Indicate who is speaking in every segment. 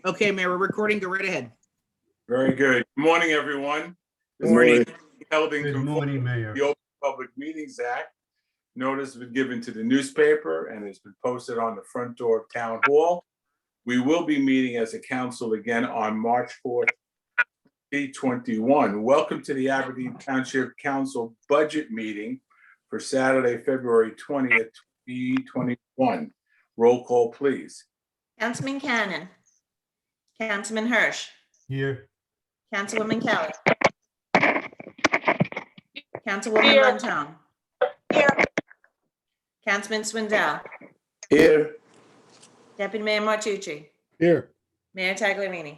Speaker 1: Okay, Mayor, we're recording. Go right ahead.
Speaker 2: Very good. Good morning, everyone.
Speaker 3: Good morning.
Speaker 2: Held in
Speaker 4: Good
Speaker 2: conformity
Speaker 4: morning,
Speaker 2: with
Speaker 4: Mayor.
Speaker 2: the Open Public Meetings Act. Notice has been given to the newspaper and has been posted on the front door of Town Hall. We will be meeting as a council again on March 4th, 2021. Welcome to the Aberdeen Township Council Budget Meeting for Saturday, February 20th, 2021. Roll call, please.
Speaker 5: Councilman Cannon. Councilman Hirsch.
Speaker 4: Here.
Speaker 5: Councilwoman Kelly. Councilwoman Montone. Here. Councilman Swindell.
Speaker 3: Here.
Speaker 5: Deputy Mayor Martucci.
Speaker 3: Here.
Speaker 5: Mayor Tagliarini.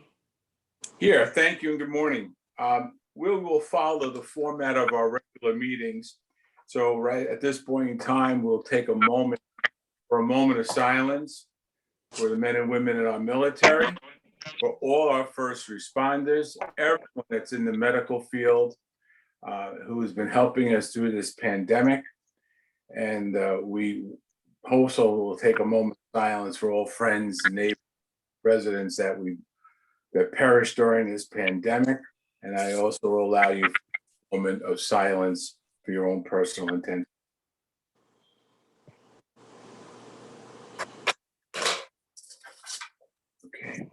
Speaker 2: Here, thank you and good morning. We will follow the format of our regular meetings. So right at this point in time, we'll take a moment of silence for the men and women in our military, for all our first responders, everyone that's in the medical field who has been helping us through this pandemic. And we also will take a moment of silence for all friends, neighbors, residents that perished during this pandemic. And I also will allow you a moment of silence for your own personal intention. Okay,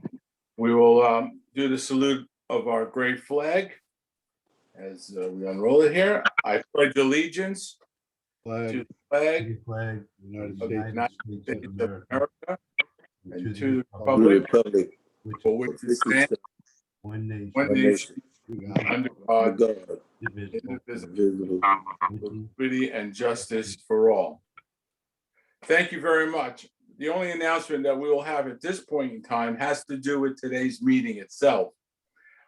Speaker 2: we will do the salute of our great flag as we unroll it here. I pledge allegiance to the flag
Speaker 4: Flag.
Speaker 3: United
Speaker 2: of the
Speaker 3: States.
Speaker 2: United States of America and to the
Speaker 3: To the
Speaker 2: republic
Speaker 3: republic.
Speaker 2: for which it stands,
Speaker 4: One nation.
Speaker 2: one nation, under God,
Speaker 3: God.
Speaker 4: Indivisible.
Speaker 2: indivisible,
Speaker 3: Invisible.
Speaker 2: with liberty and justice for all. Thank you very much. The only announcement that we will have at this point in time has to do with today's meeting itself.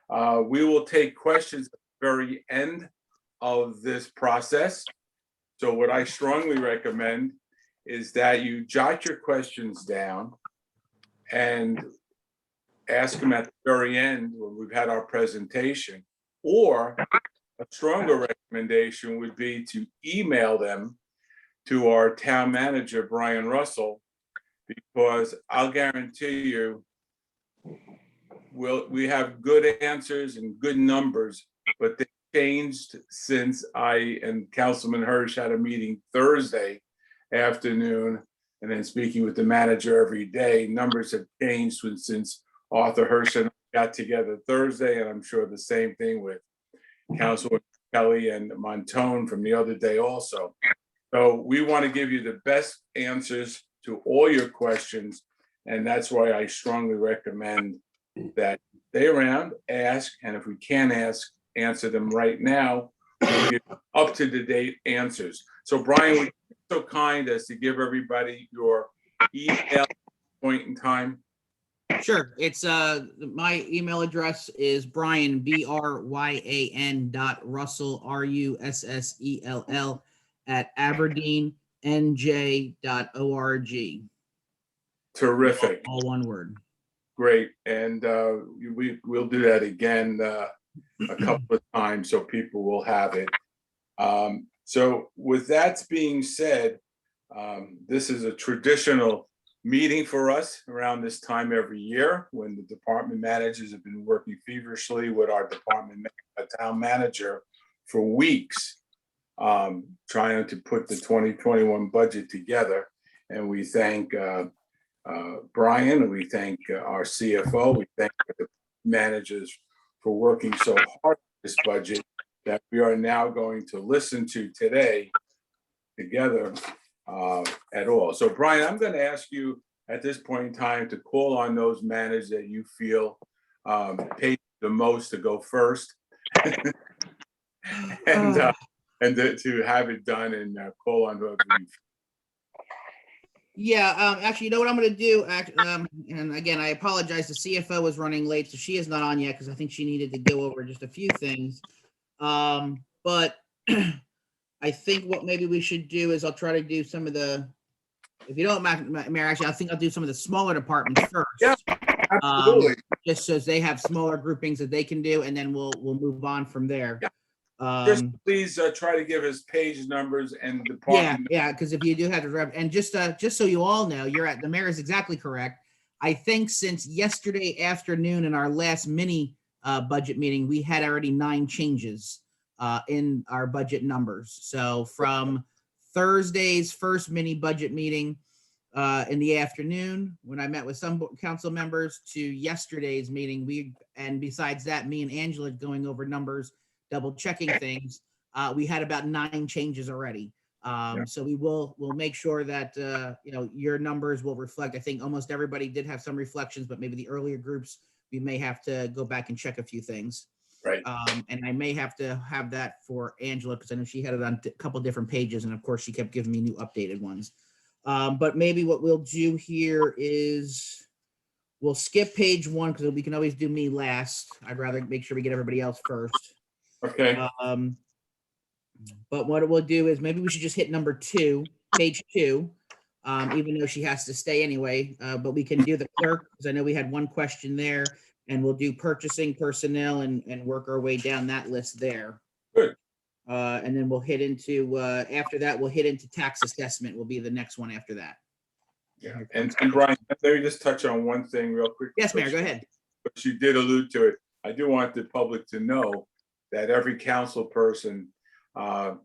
Speaker 2: We will take questions at the very end of this process. So what I strongly recommend is that you jot your questions down and ask them at the very end when we've had our presentation. Or a stronger recommendation would be to email them to our town manager, Brian Russell, because I'll guarantee you we have good answers and good numbers, but they changed since I and Councilman Hirsch had a meeting Thursday afternoon, and then speaking with the manager every day. Numbers have changed since Arthur Hirsch and I got together Thursday, and I'm sure the same thing with Councilman Kelly and Montone from the other day also. So we want to give you the best answers to all your questions, and that's why I strongly recommend that stay around, ask, and if we can't answer them right now, we'll give up-to-the-date answers. So Brian, would you be so kind as to give everybody your email point in time?
Speaker 1: Sure. It's my email address is Brian, BRYAN.Russell, RUSSELL @AberdeenNJ.org.
Speaker 2: Terrific.
Speaker 1: All one word.
Speaker 2: Great. And we'll do that again a couple of times so people will have it. So with that being said, this is a traditional meeting for us around this time every year when the department managers have been working feverishly with our town manager for weeks, trying to put the 2021 budget together. And we thank Brian, and we thank our CFO, we thank the managers for working so hard on this budget that we are now going to listen to today together at all. So Brian, I'm going to ask you at this point in time to call on those managers that you feel pay the most to go first and to have it done and call on whoever you feel.
Speaker 1: Yeah, actually, you know what I'm going to do? And again, I apologize. The CFO was running late, so she is not on yet because I think she needed to go over just a few things. But I think what maybe we should do is I'll try to do some of the, if you don't mind, Mayor, actually, I think I'll do some of the smaller departments first.
Speaker 2: Yeah, absolutely.
Speaker 1: Just so they have smaller groupings that they can do, and then we'll move on from there.
Speaker 2: Yeah. Just please try to give us page numbers and department.
Speaker 1: Yeah, because if you do have to, and just so you all know, the mayor is exactly correct. I think since yesterday afternoon in our last mini budget meeting, we had already 9 changes in our budget numbers. So from Thursday's first mini budget meeting in the afternoon, when I met with some council members, to yesterday's meeting, and besides that, me and Angela going over numbers, double checking things, we had about 9 changes already. So we'll make sure that your numbers will reflect. I think almost everybody did have some reflections, but maybe the earlier groups, we may have to go back and check a few things.
Speaker 2: Right.
Speaker 1: And I may have to have that for Angela, because I know she had it on a couple different pages, and of course she kept giving me new updated ones. But maybe what we'll do here is we'll skip page 1, because we can always do me last. I'd rather make sure we get everybody else first.
Speaker 2: Okay,
Speaker 1: But what we'll do is maybe we should just hit number 2, page 2, even though she has to stay anyway. But we can do the clerk, because I know we had one question there, and we'll do purchasing personnel and work our way down that list there.
Speaker 2: Good.
Speaker 1: And then we'll hit into, after that, we'll hit into tax assessment will be the next one after that.
Speaker 2: yeah, and Brian, let me just touch on one thing real quick.
Speaker 1: Yes, Mayor, go ahead.
Speaker 2: But you did allude to it. I do want the public to know that every council person, 3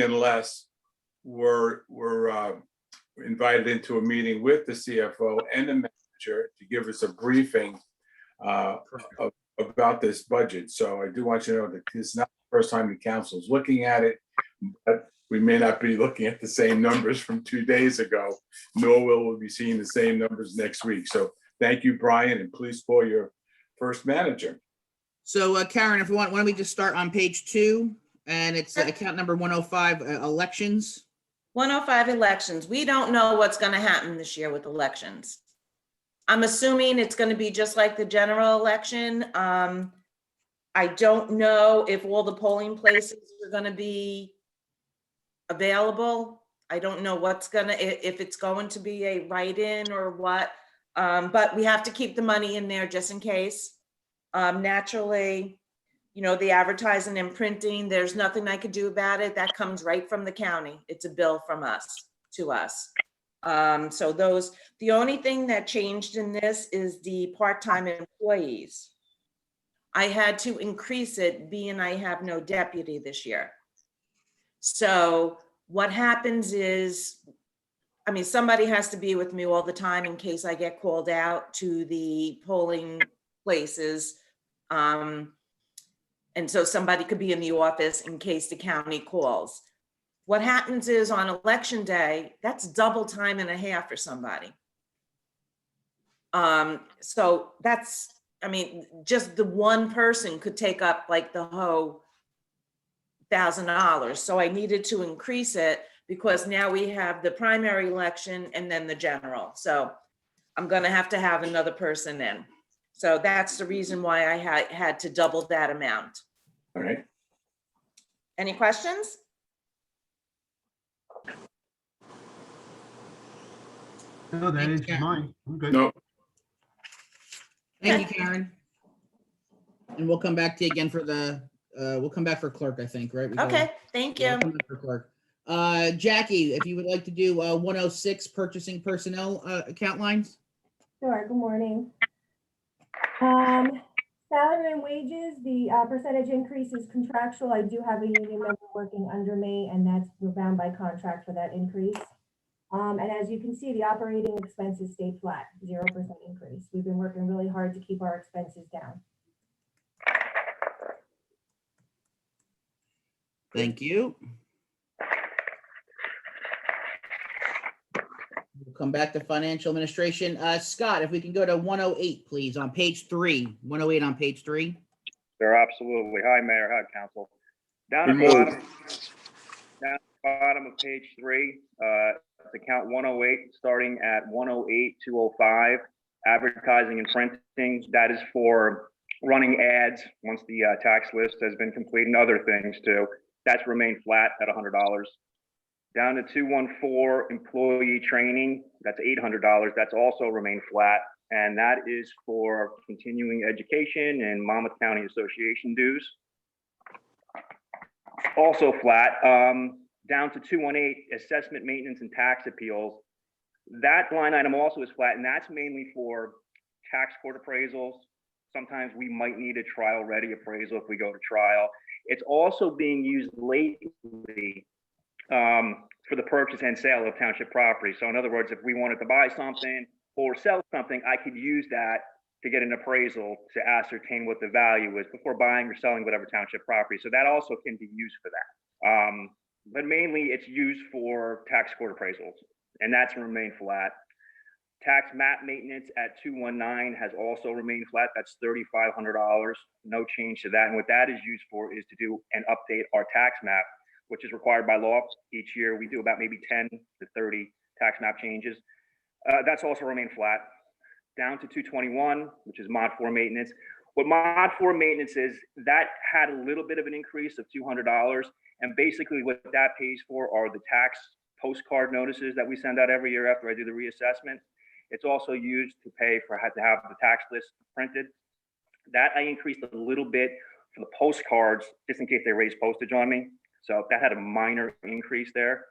Speaker 2: and less, were invited into a meeting with the CFO and the manager to give us a briefing about this budget. So I do want you to know that this is not the first time the council is looking at it, but we may not be looking at the same numbers from 2 days ago, nor will we be seeing the same numbers next week. So thank you, Brian, and please call your first manager.
Speaker 1: So Karen, if you want, why don't we just start on page 2, and it's account number 105, elections.
Speaker 5: 105 elections. We don't know what's going to happen this year with elections. I'm assuming it's going to be just like the general election. I don't know if all the polling places are going to be available. I don't know if it's going to be a write-in or what, but we have to keep the money in there just in case. Naturally, the advertising and printing, there's nothing I could do about it. That comes right from the county. It's a bill from us to us. So the only thing that changed in this is the part-time employees. I had to increase it, being I have no deputy this year. So what happens is, somebody has to be with me all the time in case I get called out to the polling places. And so somebody could be in the office in case the county calls. What happens is on election day, that's double time and a half for somebody. So that's, just the one person could take up like the whole $1,000. So I needed to increase it because now we have the primary election and then the general. So I'm going to have another person in. So that's the reason why I had to double that amount.
Speaker 2: All right.
Speaker 5: Any questions?
Speaker 4: No, that
Speaker 1: Thanks,
Speaker 4: is
Speaker 1: Karen.
Speaker 4: mine. I'm good.
Speaker 2: No,
Speaker 1: Thank you, Karen. And we'll come back to you again for we'll come back for clerk, I think, right?
Speaker 5: Okay, thank you.
Speaker 1: We'll come back for clerk. Jackie, if you would like to do 106 purchasing personnel account lines.
Speaker 6: Sure, good morning. Salary and wages, the percentage increase is contractual. I do have a union member working under me, and we're bound by contract for that increase. And as you can see, the operating expenses stayed flat, 0% increase. We've been working really hard to keep our expenses down.
Speaker 1: Thank you. We'll come back to financial administration. Scott, if we can go to 108, please, on page 3. 108 on page 3.
Speaker 7: Sure, absolutely. Hi, Mayor. Hi, Council. Down
Speaker 2: Good
Speaker 7: at the
Speaker 2: morning.
Speaker 7: bottom of page 3, it's account 108, starting at 108,205, advertising and printing. That is for running ads once the tax list has been completed and other things too. That's remained flat at $100. Down to 214, employee training, that's $800. That's also remained flat. And that is for continuing education and Monmouth County Association dues. Also flat. Down to 218, assessment, maintenance, and tax appeals. That line item also is flat, and that's mainly for tax court appraisals. Sometimes we might need a trial-ready appraisal if we go to trial. It's also being used lately for the purchase and sale of township property. So in other words, if we wanted to buy something or sell something, I could use that to get an appraisal to ascertain what the value is before buying or selling whatever township property. So that also can be used for that. But mainly it's used for tax court appraisals, and that's remained flat. Tax map maintenance at 219 has also remained flat. That's $3,500. No change to that. And what that is used for is to do and update our tax map, which is required by law. Each year we do about maybe 10 to 30 tax map changes. That's also remained flat. Down to 221, which is mod 4 maintenance. What mod 4 maintenance is, that had a little bit of an increase of $200. And basically what that pays for are the tax postcard notices that we send out every year after I do the reassessment. It's also used to pay for to have the tax list printed. That I increased a little bit for the postcards, just in case they raise postage on me. So that had a minor increase there.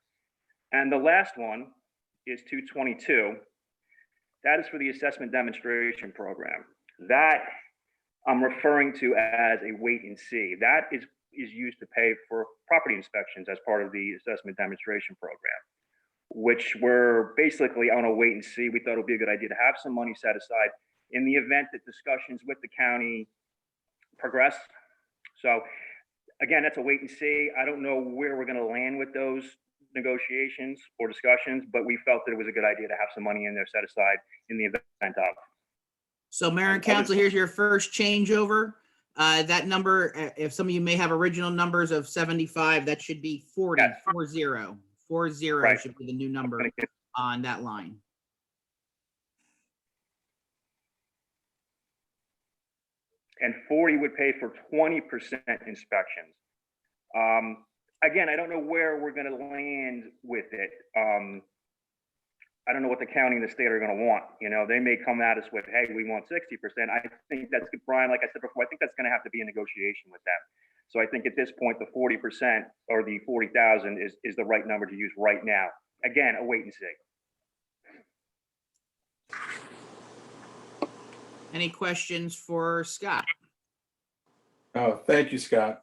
Speaker 7: And the last one is 222. That is for the assessment demonstration program. That I'm referring to as a wait and see. That is used to pay for property inspections as part of the assessment demonstration program, which we're basically on a wait and see. We thought it would be a good idea to have some money set aside in the event that discussions with the county progress. So again, that's a wait and see. I don't know where we're going to land with those negotiations or discussions, but we felt that it was a good idea to have some money in there set aside in the event of.
Speaker 1: So Mayor and Council, here's your first changeover. That number, if some of you may have original numbers of 75, that should be 40,
Speaker 7: Yes.
Speaker 1: 40
Speaker 7: Right.
Speaker 1: should be the new number on that line.
Speaker 7: And 40 would pay for 20% inspections. Again, I don't know where we're going to land with it. I don't know what the county and the state are going to want. You know, they may come at us with, hey, we want 60%. I think that's, Brian, like I said before, I think that's going to have to be a negotiation with them. So I think at this point, the 40% or the 40,000 is the right number to use right now. Again, a wait and see.
Speaker 1: Any questions for Scott?
Speaker 2: Oh, thank you, Scott.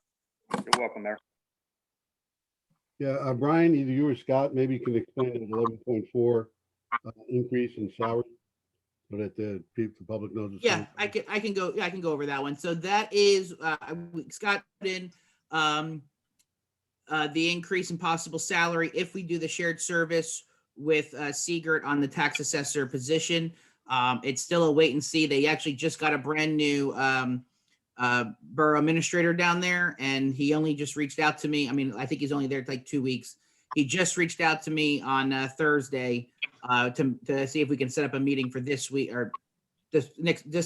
Speaker 7: You're welcome, Mayor.
Speaker 3: Yeah, Brian, either you or Scott, maybe you can explain the 11.4 increase in salary so that the public knows. the
Speaker 1: Yeah,
Speaker 3: same.
Speaker 1: I can go over that one. So that is, Scott put in the increase in possible salary if we do the shared service with Seegert on the tax assessor position. It's still a wait and see. They actually just got a brand new borough administrator down there, and he only just reached out to me. I mean, I think he's only there like 2 weeks. He just reached out to me on Thursday to see if we can set up a meeting for this week or this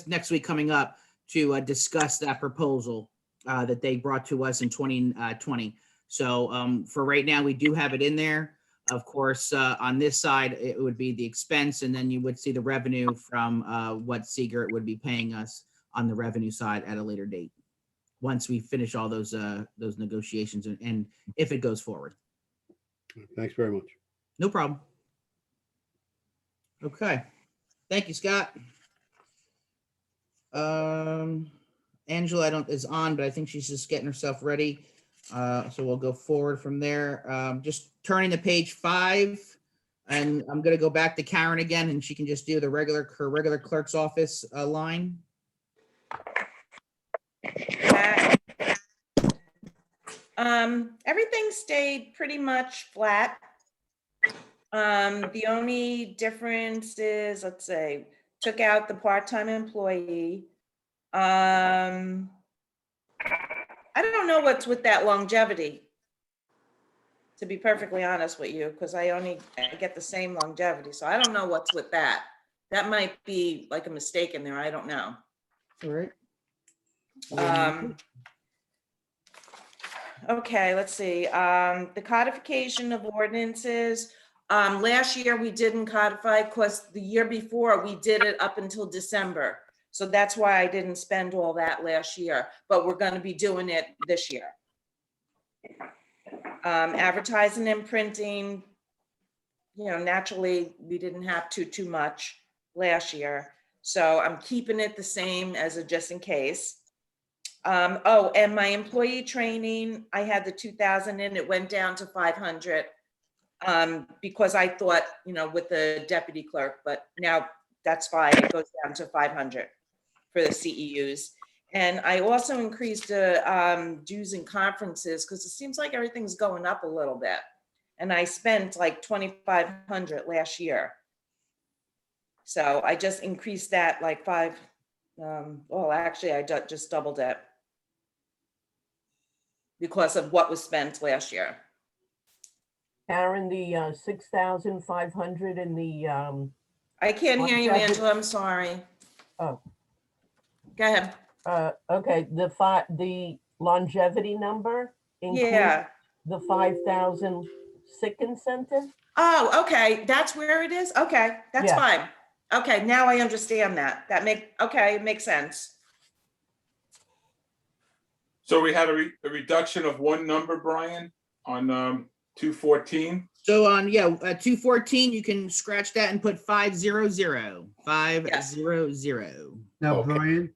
Speaker 1: next week coming up to discuss that proposal that they brought to us in 2020. So for right now, we do have it in there. Of course, on this side, it would be the expense, and then you would see the revenue from what Seegert would be paying us on the revenue side at a later date, once we finish all those negotiations and if it goes forward.
Speaker 3: Thanks very much.
Speaker 1: No problem. Okay. Thank you, Scott. Angela, is on, but I think she's just getting herself ready. So we'll go forward from there. Just turning to page 5, and I'm going to go back to Karen again, and she can just do her regular clerk's office line.
Speaker 5: Everything stayed pretty much flat. The only difference is, let's say, took out the part-time employee. I don't know what's with that longevity, to be perfectly honest with you, because I get the same longevity. So I don't know what's with that. That might be like a mistake in there. I don't know.
Speaker 1: All right.
Speaker 5: Okay, let's see. The codification of ordinances. Last year we didn't codify because the year before we did it up until December. So that's why I didn't spend all that last year, but we're going to be doing it this year. Advertising and printing, naturally, we didn't have too much last year. So I'm keeping it the same as a just in case. Oh, and my employee training, I had the 2,000 in, it went down to 500. Because I thought, with the deputy clerk, but now that's fine. It goes down to 500 for the CEUs. And I also increased the dues and conferences because it seems like everything's going up a little bit. And I spent like 2,500 last year. So I just increased that like well, actually, I just doubled it because of what was spent last year.
Speaker 8: Karen, the 6,500 in the,
Speaker 5: I can't hear you,
Speaker 8: Longevity-
Speaker 5: Angela. I'm sorry.
Speaker 8: Oh.
Speaker 5: Go ahead.
Speaker 8: okay, the longevity number includes
Speaker 5: Yeah.
Speaker 8: the 5,000 sick incentive?
Speaker 5: Oh, okay. That's where it is. Okay, that's
Speaker 8: Yeah.
Speaker 5: fine. Okay, now I understand that. It makes sense.
Speaker 2: So we had a reduction of one number, Brian, on 214.
Speaker 1: So on, 214, you can scratch that and put 500, 500.
Speaker 3: Now,
Speaker 2: Okay.
Speaker 3: Brian,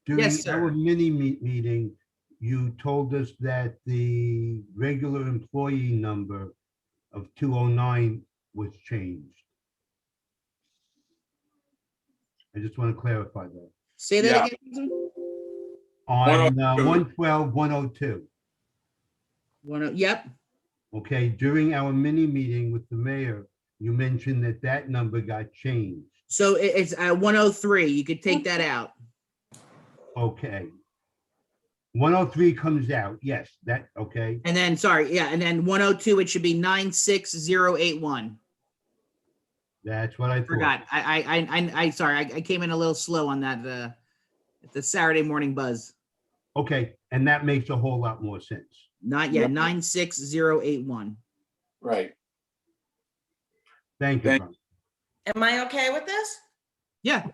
Speaker 3: during
Speaker 1: Yes, sir.
Speaker 3: our mini meeting, you told us that the regular employee number of 209 was changed. I just want to clarify that.
Speaker 1: Say that
Speaker 2: Yeah.
Speaker 1: again.
Speaker 3: On
Speaker 2: 102.
Speaker 3: 112, 102,
Speaker 1: Yep.
Speaker 3: okay, during our mini meeting with the mayor, you mentioned that that number got changed.
Speaker 1: So it's 103. You could take that out.
Speaker 3: Okay. 103 comes out, yes, that, okay,
Speaker 1: And then, and then 102, it should be 96081.
Speaker 3: that's what I thought.
Speaker 1: Forgot. I sorry. I came in a little slow on that, the Saturday morning buzz.
Speaker 3: Okay, and that makes a whole lot more sense.
Speaker 1: 96081.
Speaker 2: Right.
Speaker 3: Thank you,
Speaker 2: Thank-
Speaker 3: Brian.
Speaker 5: Am I okay with this?
Speaker 1: Yeah.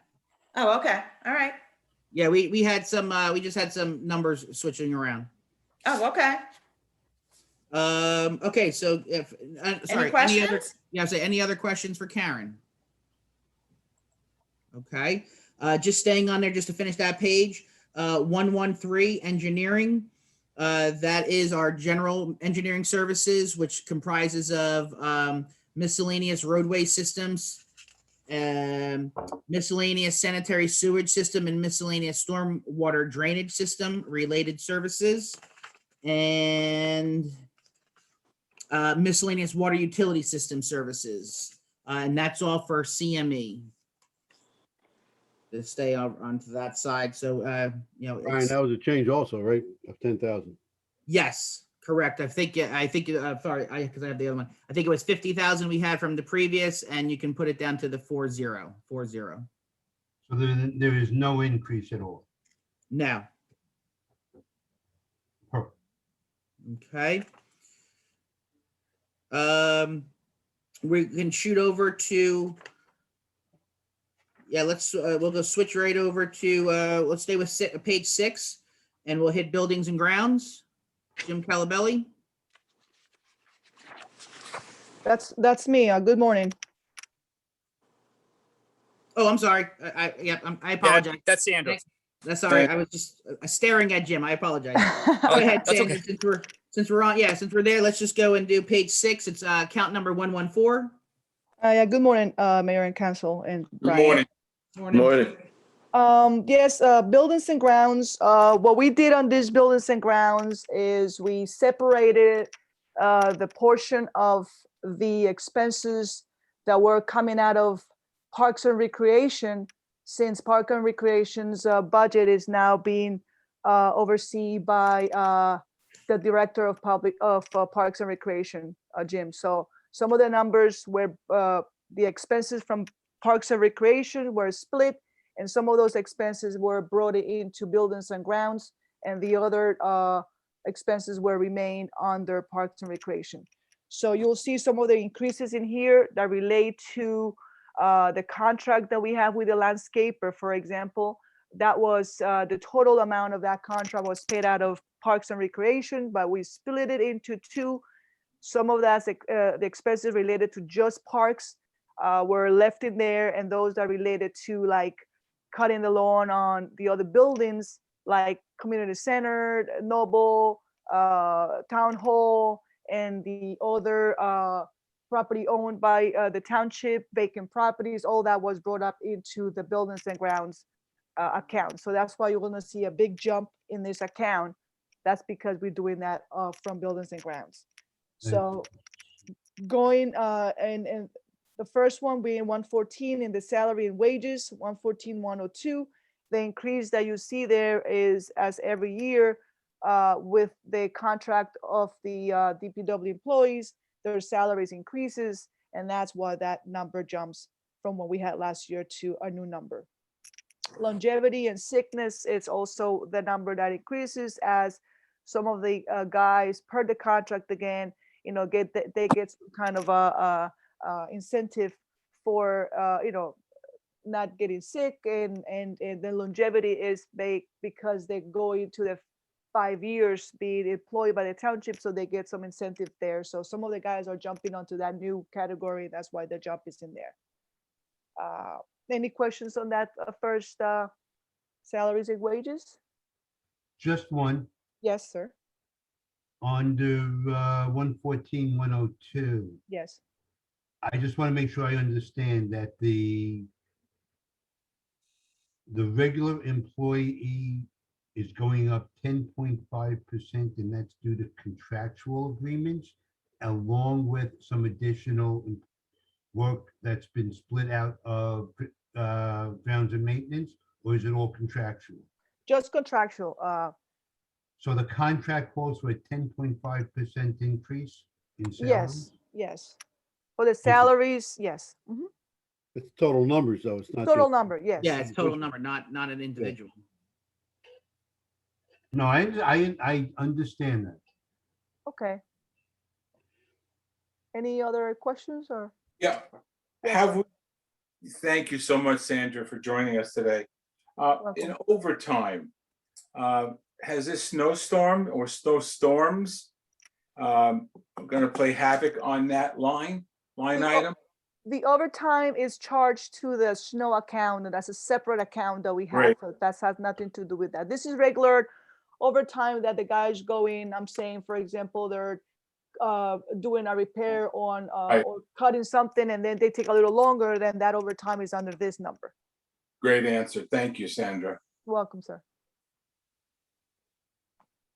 Speaker 5: Oh, okay. All right.
Speaker 1: Yeah, we had some, we just had some numbers switching around.
Speaker 5: Oh, okay.
Speaker 1: Okay, so if, sorry,
Speaker 5: Any
Speaker 1: any other,
Speaker 5: questions?
Speaker 1: any other questions for Karen? Okay, just staying on there just to finish that page, 113 engineering. That is our general engineering services, which comprises of miscellaneous roadway systems, miscellaneous sanitary sewage system, and miscellaneous stormwater drainage system related services, and miscellaneous water utility system services. And that's all for CME. To stay onto that side. So,
Speaker 3: Brian,
Speaker 1: it's,
Speaker 3: that was a change also, right, of 10,000?
Speaker 1: yes, correct. sorry, because I have the other one. I think it was 50,000 we had from the previous, and you can put it down to the 40.
Speaker 3: So there is no increase at all.
Speaker 1: No.
Speaker 3: Perfect.
Speaker 1: Okay. We can shoot over to, we'll go switch right over to, let's stay with page 6, and we'll hit buildings and grounds. Jim Calabelli.
Speaker 9: That's me. Good morning.
Speaker 1: Oh, I'm sorry. I apologize.
Speaker 10: That's Sandra.
Speaker 1: That's all right. I was just staring at Jim. I apologize. Go ahead,
Speaker 10: That's
Speaker 1: Sandra.
Speaker 10: okay.
Speaker 1: Since we're there, let's just go and do page 6. It's count number 114.
Speaker 9: Yeah, good morning, Mayor and Council and
Speaker 2: Good
Speaker 9: Brian.
Speaker 2: morning.
Speaker 1: Morning.
Speaker 9: Yes, buildings and grounds. What we did on these buildings and grounds is we separated the portion of the expenses that were coming out of Parks and Recreation, since Park and Recreation's budget is now being overseen by the Director of Parks and Recreation, Jim. So some of the numbers were the expenses from Parks and Recreation were split, and some of those expenses were brought into buildings and grounds, and the other expenses were remained under Parks and Recreation. So you'll see some of the increases in here that relate to the contract that we have with the landscaper, for example. That was the total amount of that contract was paid out of Parks and Recreation, but we split it into two Some of that's the expenses related to just parks were left in there, and those are related to like cutting the lawn on the other buildings like community center, Noble, town hall, and the other property owned by the township, vacant properties. All that was brought up into the buildings and grounds account. So that's why you're gonna see a big jump in this account. That's because we're doing that from buildings and grounds. So going and the first one being 114 in the salary and wages, 114,102. The increase that you see there is as every year with the contract of the DPW employees, their salaries increases, and that's why that number jumps from what we had last year to a new number. Longevity and sickness, it's also the number that increases as some of the guys per the contract again, you know, they get some kind of a incentive for not getting sick, and the longevity is because they go into the 5 years being employed by the township, so they get some incentive there. So some of the guys are jumping onto that new category. That's why the jump is in there. Any questions on that first salaries and wages?
Speaker 3: Just one,
Speaker 9: Yes, sir.
Speaker 3: under 114, 102.
Speaker 9: Yes.
Speaker 3: I just want to make sure I understand that the regular employee is going up 10.5%, and that's due to contractual agreements, along with some additional work that's been split out of grounds and maintenance, or is it all contractual?
Speaker 9: Just contractual.
Speaker 3: So the contract calls for a 10.5% increase in salaries?
Speaker 9: Yes, yes. For the salaries, yes. Mhm.
Speaker 4: It's total numbers, though. It's not.
Speaker 9: Total
Speaker 4: just-
Speaker 9: number, yes.
Speaker 1: Yeah, it's total number, not an individual.
Speaker 3: No, I understand that.
Speaker 9: Okay. Any other questions or?
Speaker 2: Yeah. Have we, thank you so much, Sandra, for joining us today. In overtime, has this snowstorm or snowstorms going to play havoc on that line item?
Speaker 9: The overtime is charged to the snow account, and that's a separate account that we have.
Speaker 2: Right.
Speaker 9: So that has nothing to do with that. This is regular overtime that the guys go in. I'm saying, for example, they're doing a repair on
Speaker 2: Right.
Speaker 9: or cutting something, and then they take a little longer, then that overtime is under this number.
Speaker 2: Great answer. Thank you, Sandra.
Speaker 9: Welcome, sir.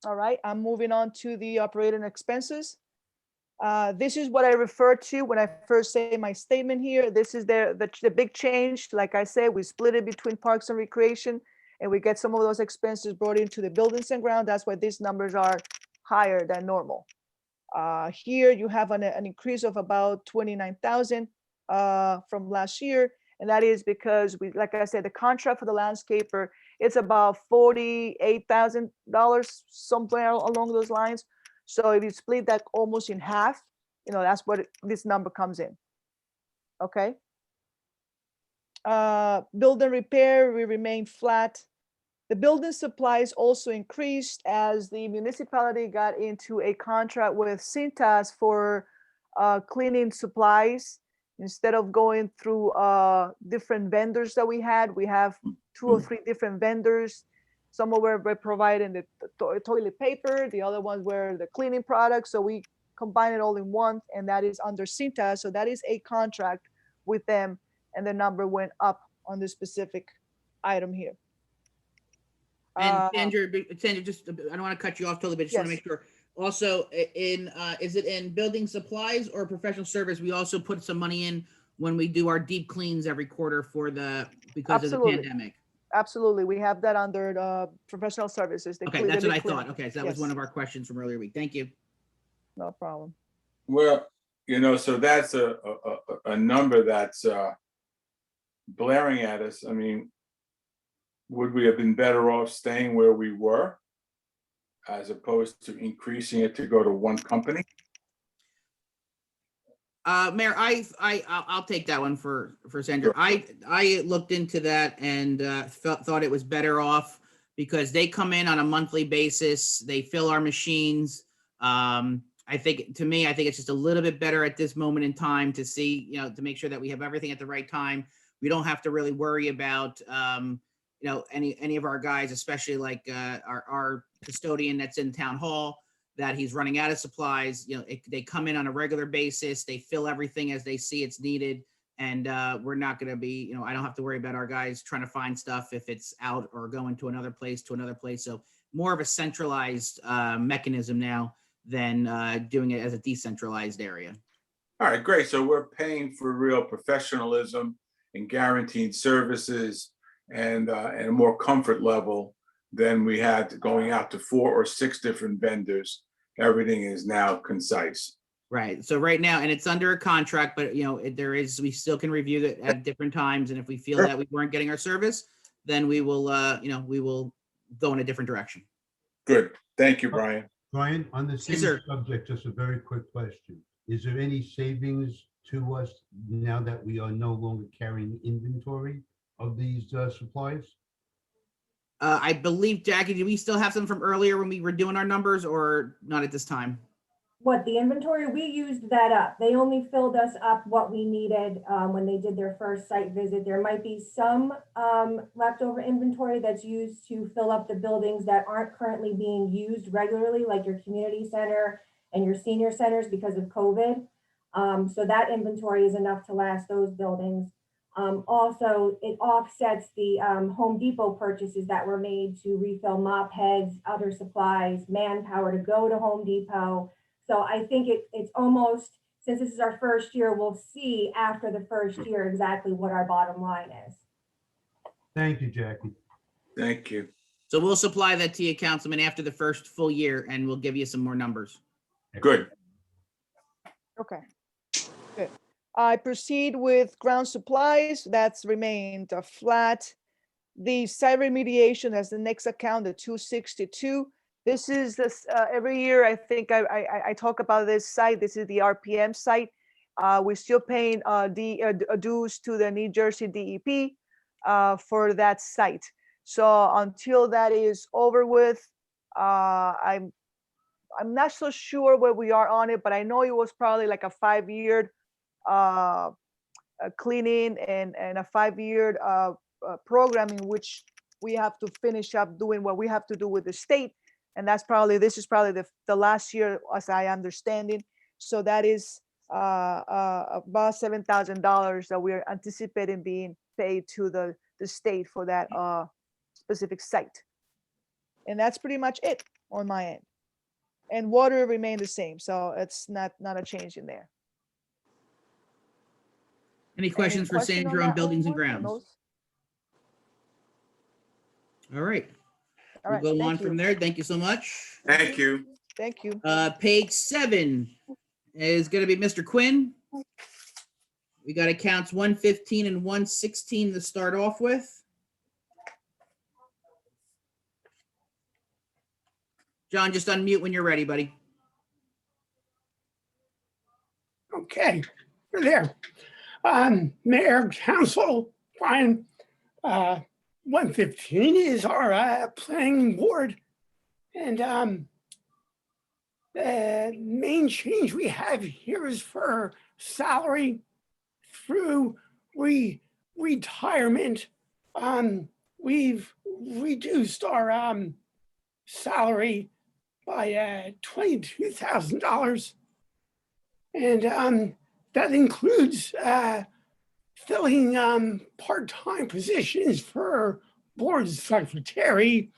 Speaker 9: All right, I'm moving on to the operating expenses. This is what I refer to when I first say my statement here. This is the big change. Like I said, we split it between Parks and Recreation, and we get some of those expenses brought into the buildings and ground. That's why these numbers are higher than normal. Here you have an increase of about 29,000 from last year. And that is because we, like I said, the contract for the landscaper, it's about $48,000, somewhere along those lines. So if you split that almost in half, you know, that's what this number comes in. Okay. Building repair, we remain flat. The building supplies also increased as the municipality got into a contract with Cintas for cleaning supplies. Instead of going through different vendors that we have 2 or 3 different vendors. Some were providing the toilet paper, the other ones were the cleaning products. So we combine it all in one, and that is under Cintas. So that is a contract with them, and the number went up on this specific item here.
Speaker 1: And Sandra, just, I don't want to cut you off totally, but just want to
Speaker 9: Yes.
Speaker 1: make sure. Also, is it in building supplies or professional service? We also put some money in when we do our deep cleans every quarter because of the
Speaker 9: Absolutely.
Speaker 1: pandemic.
Speaker 9: Absolutely, we have that under the professional services. They
Speaker 1: Okay,
Speaker 9: clean-
Speaker 1: that's
Speaker 9: they
Speaker 1: what I
Speaker 9: clean-
Speaker 1: thought. Okay, so that was
Speaker 9: Yes.
Speaker 1: one of our questions from earlier week. Thank you.
Speaker 9: No problem.
Speaker 2: Well, so that's a number that's blaring at us. I mean, would we have been better off staying where we were as opposed to increasing it to go to one company?
Speaker 1: Mayor, I'll take that one for Sandra. I looked into that and thought it was better off because they come in on a monthly basis. They fill our machines. I think, to me, I think it's just a little bit better at this moment in time to see, you know, to make sure that we have everything at the right time. We don't have to really worry about, you know, any of our guys, especially like our custodian that's in town hall, that he's running out of supplies. You know, they come in on a regular basis, they fill everything as they see it's needed. And we're not going to be, you know, I don't have to worry about our guys trying to find stuff if it's out or going to another place. So more of a centralized mechanism now than doing it as a decentralized area.
Speaker 2: All right, great. So we're paying for real professionalism and guaranteed services and a more comfort level than we had going out to 4 or 6 different vendors. Everything is now concise.
Speaker 1: Right. So right now, and it's under a contract, but you know, we still can review it at different times. And if we feel
Speaker 2: Sure.
Speaker 1: that we weren't getting our service, then we will, you know, we will go in a different direction.
Speaker 2: Good. Thank you, Brian.
Speaker 3: Brian, on the same
Speaker 1: sir.
Speaker 3: subject, just a very quick question. Is there any savings to us now that we are no longer carrying inventory of these supplies?
Speaker 1: I believe, Jackie, do we still have some from earlier when we were doing our numbers, or not at this time?
Speaker 6: What, the inventory, we used that up. They only filled us up what we needed when they did their first site visit. There might be some leftover inventory that's used to fill up the buildings that aren't currently being used regularly, like your community center and your senior centers because of COVID. So that inventory is enough to last those buildings. Also, it offsets the Home Depot purchases that were made to refill mop heads, other supplies, manpower to go to Home Depot. So I think it's almost, since this is our first year, we'll see after the first year exactly what our bottom line is.
Speaker 3: Thank you, Jackie.
Speaker 2: Thank you.
Speaker 1: So we'll supply that to you, Councilman, after the first full year, and we'll give you some more numbers.
Speaker 2: Good.
Speaker 9: Okay, good. I proceed with ground supplies. That's remained flat. The site remediation has the next account, the 262. This is this every year. I think I talk about this site. This is the RPM site. We're still paying dues to the New Jersey DEP for that site. So until that is over with, I'm not so sure where we are on it, but I know it was probably like a 5-year cleaning and a 5-year program in which we have to finish up doing what we have to do with the state. And this is probably the last year, as I understand it. So that is about $7,000 that we're anticipating being paid to the state for that specific site. And that's pretty much it on my end. And water remained the same, so it's not a change in there.
Speaker 1: Any questions for
Speaker 9: question
Speaker 1: Sandra on
Speaker 9: that
Speaker 1: buildings and
Speaker 9: one, on
Speaker 1: grounds?
Speaker 9: those?
Speaker 1: All right.
Speaker 9: All right,
Speaker 1: We'll go on
Speaker 9: thank you.
Speaker 1: from there. Thank you so much.
Speaker 2: Thank you.
Speaker 9: Thank you.
Speaker 1: Page 7 is going to be Mr. Quinn. We got accounts 115 and 116 to start off with. John, just unmute when you're ready, buddy.
Speaker 10: Okay, you're there. Mayor, Council, Brian, 115 is our planning board. And the main change we have here is for salary through retirement. We've reduced our salary by $22,000. And that includes filling part-time positions for board secretary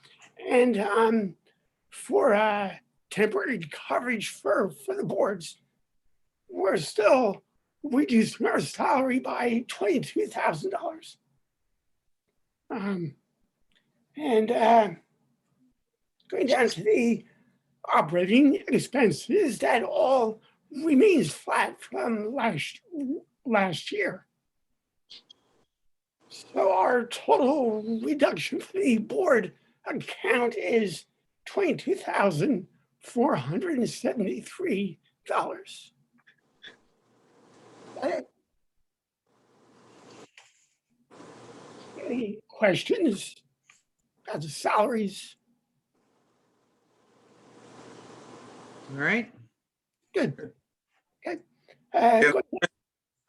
Speaker 10: and for temporary coverage for the boards. We're still reducing our salary by $22,000. And going down to the operating expenses, that all remains flat from last year. So our total reduction for the board account is $22,473. Any questions about the salaries?
Speaker 1: All right.
Speaker 10: Good. Good.
Speaker 2: Yeah.
Speaker 10: Go-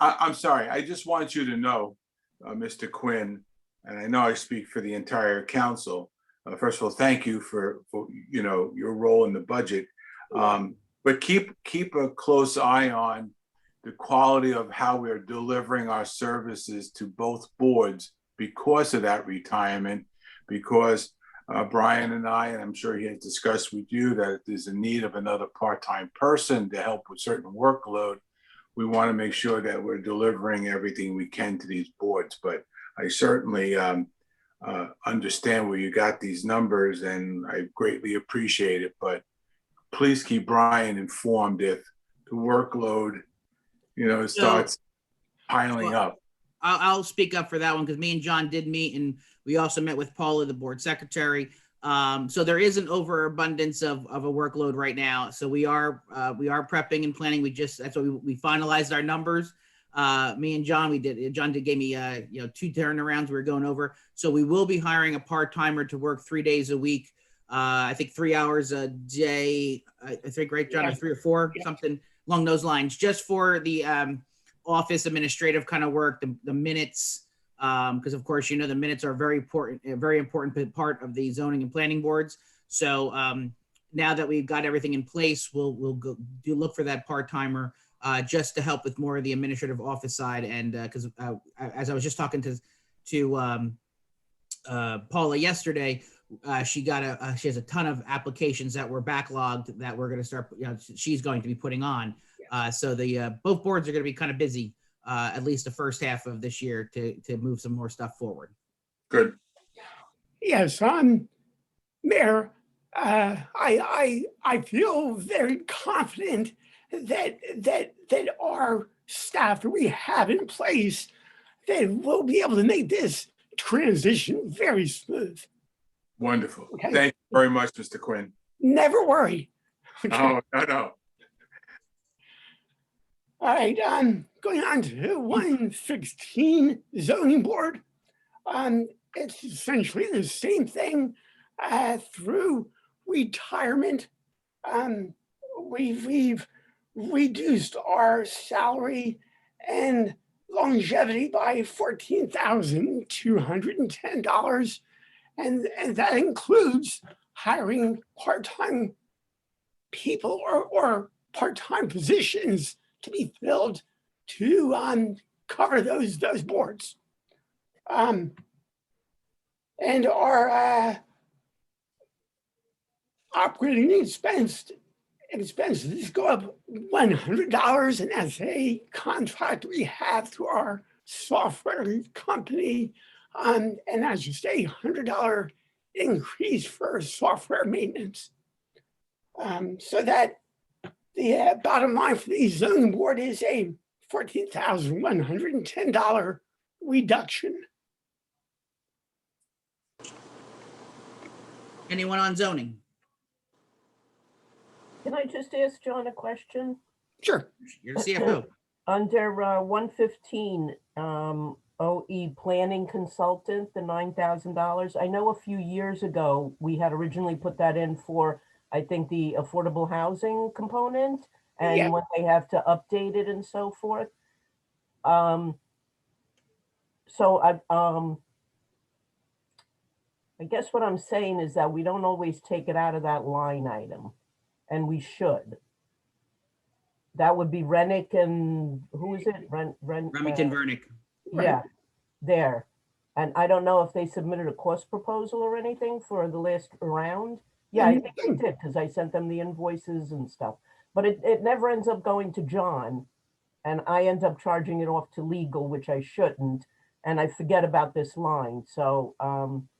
Speaker 2: I'm sorry. I just want you to know, Mr. Quinn, and I know I speak for the entire council. First of all, thank you for your role in the budget. But keep a close eye on the quality of how we're delivering our services to both boards because of that retirement, because Brian and I, and I'm sure he has discussed with you that if there's a need of another part-time person to help with certain workload, we want to make sure that we're delivering everything we can to these boards. But I certainly understand where you got these numbers, and I greatly appreciate it. But please keep Brian informed if the workload, starts piling up.
Speaker 1: I'll speak up for that one because me and John did meet, and we also met with Paula, the board secretary. So there is an overabundance of a workload right now. So we are prepping and planning. That's why we finalized our numbers. Me and John, John gave me 2 turnarounds we were going over. So we will be hiring a part-timer to work 3 days a week. I think 3 hours a day. I think, right, John, or 3 or 4, something along those lines, just for the office administrative kind of work, the minutes. Because of course, the minutes are a very important part of the zoning and planning boards. So now that we've got everything in place, we'll look for that part-timer just to help with more of the administrative office side. And because as I was just talking to Paula yesterday, she has a ton of applications that were backlogged that we're going to start. She's going to be putting on. So the both boards are going to be kind of busy. At least the first half of this year to move some more stuff forward.
Speaker 2: Good.
Speaker 10: Yes, Mayor, I feel very confident that our staff that we have in place, that we'll be able to make this transition very smooth.
Speaker 2: Wonderful.
Speaker 10: Okay.
Speaker 2: Thank you very much, Mr. Quinn.
Speaker 10: Never worry. Okay.
Speaker 2: Oh, no.
Speaker 10: All right, going on to 116 zoning board. It's essentially the same thing through retirement. We've reduced our salary and longevity by $14,210, and that includes hiring part-time people or part-time positions to be filled to cover those boards. And our operating expenses go up $100, and that's a contract we have through our software company. And that's just a $100 increase for software maintenance. So that the bottom line for the zoning board is a $14,110 reduction.
Speaker 1: Anyone on zoning?
Speaker 8: Can I just ask John a question?
Speaker 10: Sure.
Speaker 1: You're the CFO.
Speaker 8: Under 115, OE planning consultant, the $9,000. I know a few years ago, we had originally put that in for, I think, the affordable housing component, and
Speaker 10: Yeah.
Speaker 8: when they have to update it and so forth. I guess what I'm saying is that we don't always take it out of that line item, and we should. That would be Rennick and who is it?
Speaker 1: Remington Vernick.
Speaker 8: Yeah, there. And I don't know if they submitted a cost proposal or anything for the last round. Yeah, I think they did, because I sent them the invoices and stuff. But it never ends up going to John, and I end up charging it off to legal, which I shouldn't, and I forget about this line. So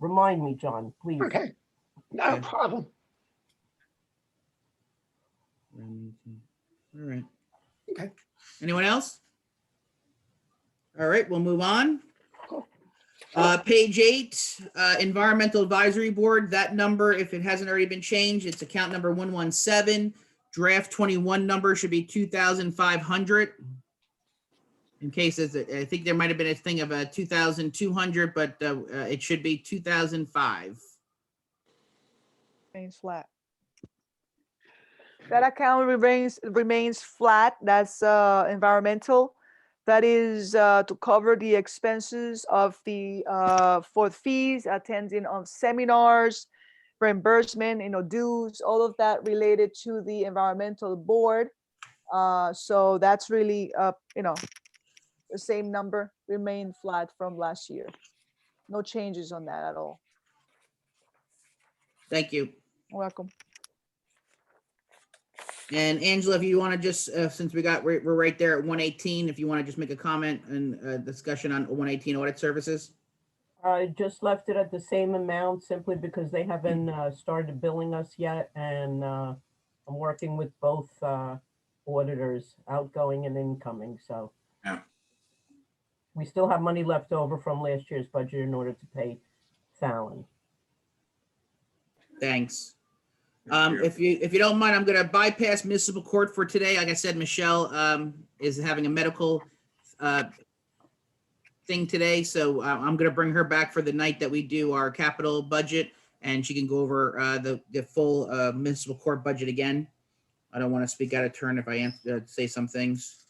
Speaker 8: remind me, John, please.
Speaker 10: Okay, no problem.
Speaker 1: All right.
Speaker 10: Okay.
Speaker 1: Anyone else? All right, we'll move on.
Speaker 10: Cool.
Speaker 1: Page 8, Environmental Advisory Board. That number, if it hasn't already been changed, it's account number 117. Draft 21 number should be 2,500. In case I think there might have been a thing of 2,200, but it should be 2,005.
Speaker 9: Remains flat. That account remains flat. That's environmental. That is to cover the expenses of the for fees, attending of seminars, reimbursement, dues, all of that related to the environmental board. So that's really the same number, remain flat from last year. No changes on that at all.
Speaker 1: Thank you.
Speaker 9: You're welcome.
Speaker 1: And Angela, if you want to just, since we're right there at 118, if you want to just make a comment and discussion on 118 audit services.
Speaker 8: I just left it at the same amount simply because they haven't started billing us yet, and I'm working with both auditors, outgoing and incoming, so.
Speaker 2: Yeah.
Speaker 8: We still have money left over from last year's budget in order to pay Fallon.
Speaker 1: Thanks. If you don't mind, I'm going to bypass municipal court for today. Like I said, Michelle is having a medical thing today, so I'm going to bring her back for the night that we do our capital budget, and she can go over the full municipal court budget again. I don't want to speak out of turn if I say some things.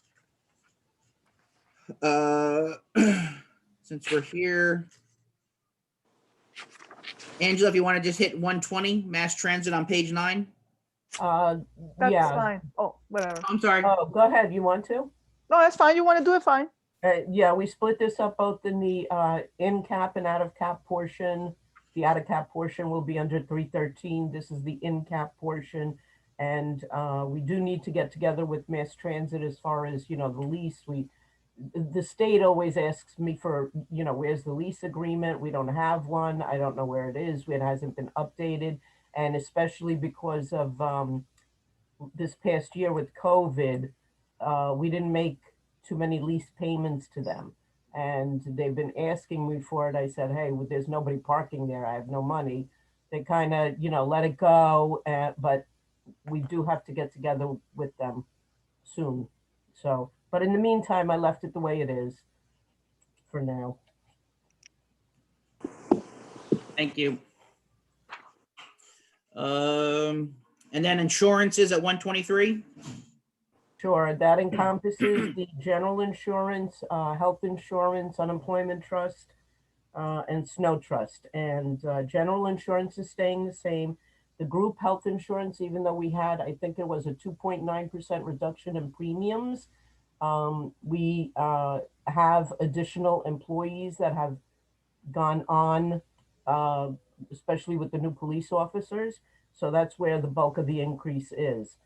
Speaker 1: Since we're here, Angela, if you want to just hit 120 mass transit on page 9.
Speaker 9: That's
Speaker 8: Yeah.
Speaker 9: fine. Oh, whatever.
Speaker 1: I'm sorry.
Speaker 8: Oh, go ahead. You want to?
Speaker 9: No, that's fine. You want to do it, fine.
Speaker 8: Yeah, we split this up both in the in cap and out of cap portion. The out of cap portion will be under 313. This is the in cap portion. And we do need to get together with mass transit as far as, the lease. The state always asks me for, where's the lease agreement? We don't have one. I don't know where it is. It hasn't been updated. And especially because of this past year with COVID, we didn't make too many lease payments to them. And they've been asking me for it. I said, hey, there's nobody parking there. I have no money. They kind of, let it go. But we do have to get together with them soon. So, but in the meantime, I left it the way it is for now.
Speaker 1: Thank you. And then insurance is at 123.
Speaker 8: Sure, that encompasses the general insurance, health insurance, unemployment trust, and snow trust. And general insurance is staying the same. The group health insurance, even though we had, I think it was a 2.9% reduction in premiums, we have additional employees that have gone on, especially with the new police officers. So that's where the bulk of the increase is.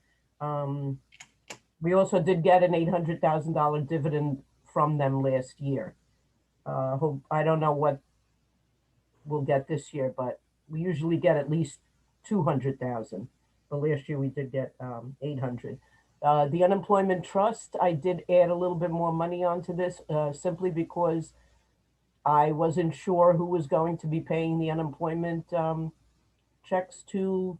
Speaker 8: We also did get an $800,000 dividend from them last year. I don't know what we'll get this year, but we usually get at least 200,000. But last year we did get 800. The unemployment trust, I did add a little bit more money onto this simply because I wasn't sure who was going to be paying the unemployment checks to,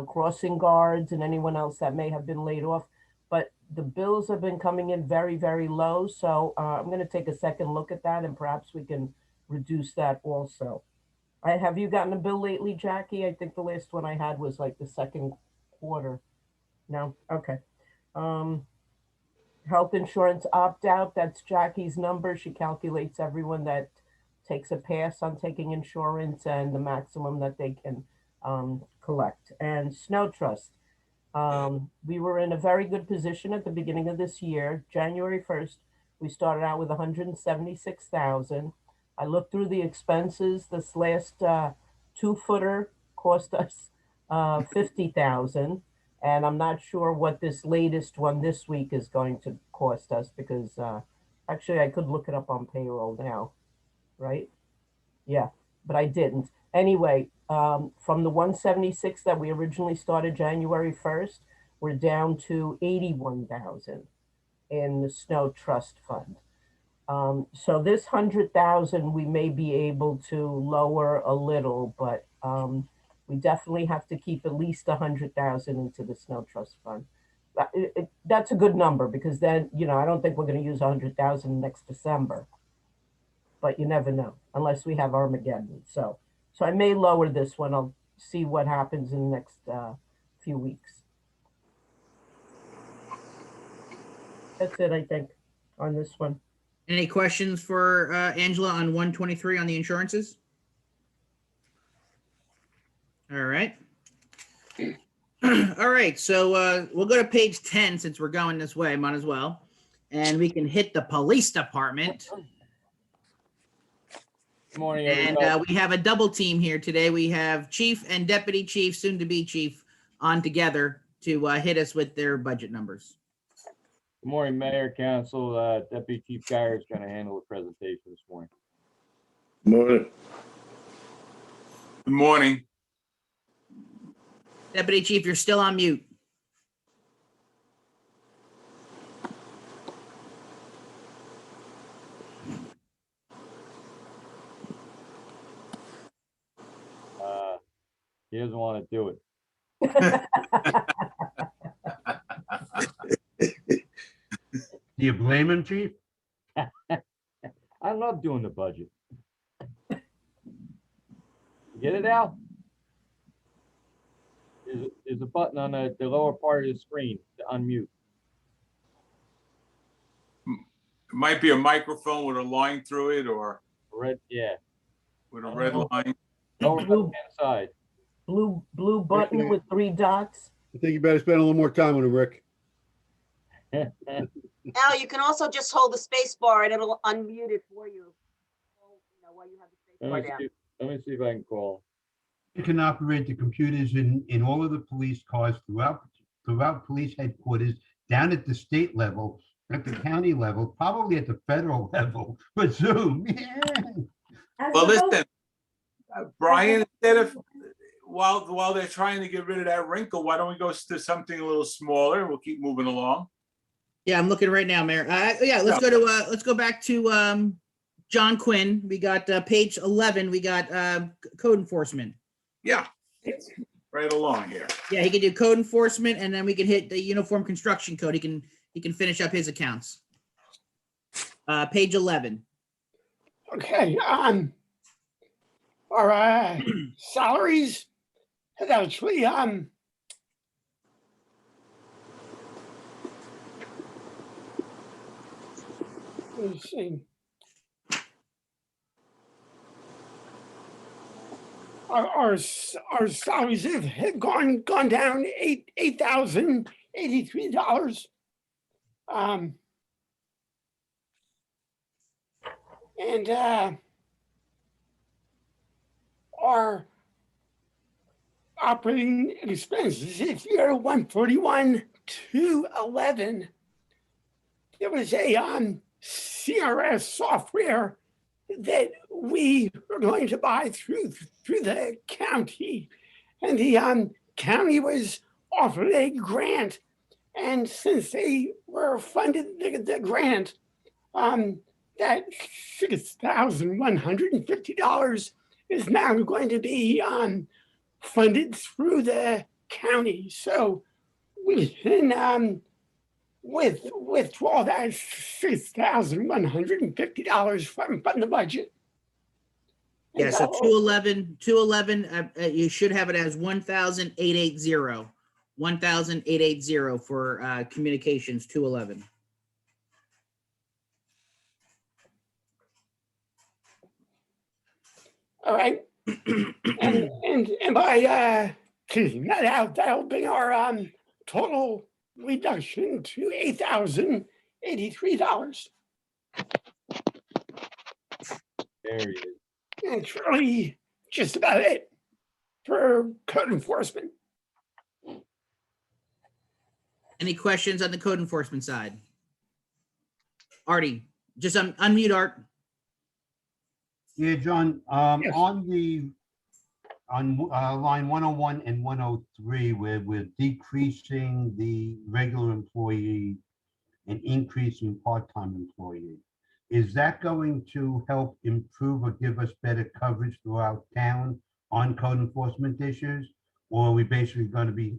Speaker 8: crossing guards and anyone else that may have been laid off. But the bills have been coming in very, very low. So I'm going to take a second look at that and perhaps we can reduce that also. Have you gotten a bill lately, Jackie? I think the last one I had was like the second quarter. No? Okay. Health insurance opt-out, that's Jackie's number. She calculates everyone that takes a pass on taking insurance and the maximum that they can collect. And snow trust. We were in a very good position at the beginning of this year. January 1st, we started out with 176,000. I looked through the expenses. This last 2-footer cost us 50,000. And I'm not sure what this latest one this week is going to cost us because actually I could look it up on payroll now, right? Yeah, but I didn't. Anyway, from the 176 that we originally started January 1st, we're down to 81,000 in the snow trust fund. So this 100,000 we may be able to lower a little, but we definitely have to keep at least 100,000 into the snow trust fund. That's a good number because then, I don't think we're going to use 100,000 next December, but you never know unless we have Armageddon. So I may lower this one. I'll see what happens in the next few weeks. That's it, I think, on this one.
Speaker 1: Any questions for Angela on 123 on the insurances? All right. All right, so we'll go to page 10 since we're going this way, might as well. And we can hit the police department.
Speaker 11: Good morning,
Speaker 1: And
Speaker 11: everybody.
Speaker 1: we have a double team here today. We have chief and deputy chief, soon to be chief, on together to hit us with their budget numbers.
Speaker 11: Good morning, Mayor, Council. Deputy Chief Guyer is going to handle the presentation this morning.
Speaker 4: Morning.
Speaker 2: Good morning.
Speaker 1: Deputy chief, you're still on mute.
Speaker 11: He doesn't want to do it.
Speaker 3: Do you blame him, chief?
Speaker 11: I love doing the budget. Get it, Al? There's a button on the lower part of the screen to unmute.
Speaker 2: It might be a microphone with a line through it or
Speaker 11: Red, yeah.
Speaker 2: with a red line.
Speaker 11: Lower left-hand side.
Speaker 8: Blue button with 3 dots.
Speaker 4: I think you better spend a little more time with him, Rick.
Speaker 12: Al, you can also just hold the space bar and it'll unmute it for you. While you have the space bar down.
Speaker 11: Let me see if I can call.
Speaker 3: You can operate the computers in all of the police cars throughout police headquarters, down at the state level, at the county level, probably at the federal level, with Zoom. Yeah.
Speaker 6: As
Speaker 2: Well,
Speaker 6: the vote-
Speaker 2: listen, Brian, instead of, while they're trying to get rid of that wrinkle, why don't we go to something a little smaller and we'll keep moving along?
Speaker 1: Yeah, I'm looking right now, Mayor. Yeah, let's go back to John Quinn. We got page 11. We got code enforcement.
Speaker 2: Yeah, right along here.
Speaker 1: Yeah, he can do code enforcement, and then we can hit the uniform construction code. He can finish up his accounts. Page 11.
Speaker 10: Okay, our salaries have actually, let me see. Our salaries have gone down $8,083. And our operating expenses, if you're 141,211, there was a CRS software that we were going to buy through the county, and the county was offered a grant, and since they were funded the grant, that $6,150 is now going to be funded through the county. So we can withdraw that $6,150 from the budget.
Speaker 1: Yeah, so 211, you should have it as 1,880. 1,880 for communications, 211.
Speaker 10: All right. and by taking that out, that'll bring our total reduction to $8,083.
Speaker 11: There he is.
Speaker 10: And it's really just about it for code enforcement.
Speaker 1: Any questions on the code enforcement side? Artie, just unmute Art.
Speaker 3: Yeah, John,
Speaker 10: Yes.
Speaker 3: on line 101 and 103, where we're decreasing the regular employee and increasing part-time employee. Is that going to help improve or give us better coverage throughout town on code enforcement issues? Or are we basically going to be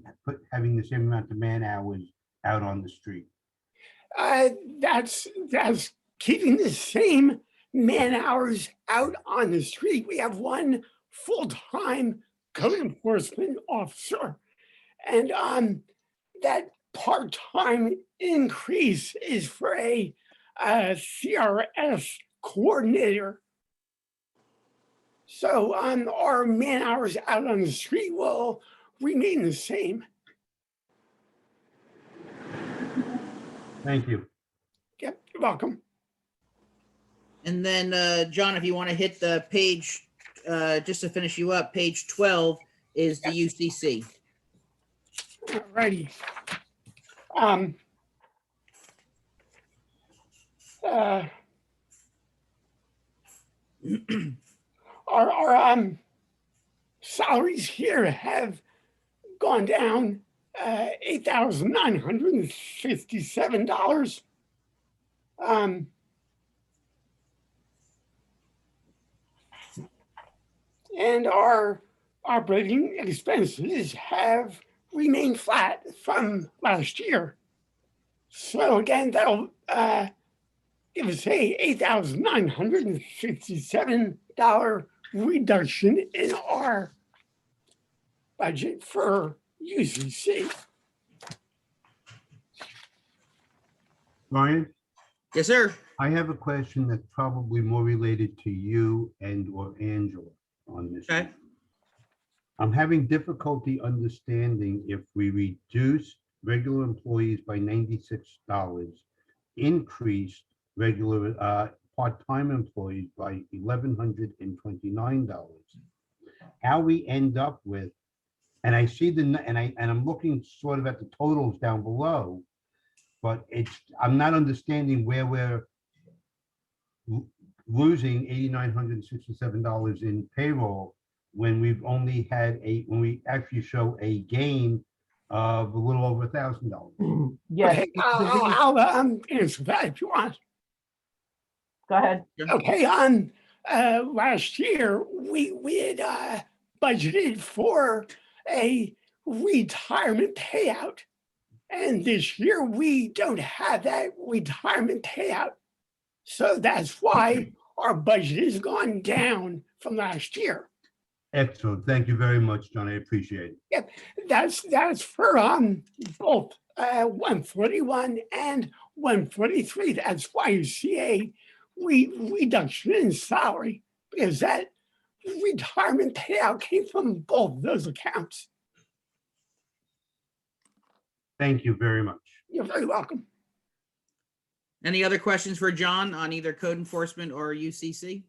Speaker 3: having the same amount of man hours out on the street?
Speaker 10: That's keeping the same man hours out on the street. We have one full-time code enforcement officer, and that part-time increase is for a CRS coordinator. So our man hours out on the street will remain the same.
Speaker 3: Thank you.
Speaker 10: Yep, you're welcome.
Speaker 1: And then, John, if you want to hit the page, just to finish you up, page 12 is the UCC.
Speaker 10: Alrighty. Our salaries here have gone down $8,957. And our operating expenses have remained flat from last year. So again, that'll give us a $8,957 reduction in our budget for UCC.
Speaker 3: Brian,
Speaker 1: Yes, sir.
Speaker 3: I have a question that's probably more related to you and or Angela on this.
Speaker 1: Okay.
Speaker 3: issue. I'm having difficulty understanding if we reduce regular employees by $96, increased regular part-time employees by $1,129. How we end up with, and I see I'm looking sort of at the totals down below, but I'm not understanding where we're losing $8,967 in payroll when we've only had when we actually show a gain of a little over $1,000.
Speaker 8: Yes.
Speaker 10: Okay, I'll answer that if you want.
Speaker 8: Go ahead.
Speaker 10: Okay, last year we had budgeted for a retirement payout, and this year we don't have that retirement payout. So that's why our budget has gone down from last year.
Speaker 3: Excellent. Thank you very much, John. I appreciate it.
Speaker 10: Yep, that's for both 141 and 143. That's why you see a reduction in salary, because that retirement payout came from both those accounts.
Speaker 3: Thank you very much.
Speaker 10: You're very welcome.
Speaker 1: Any other questions for John on either code enforcement or UCC?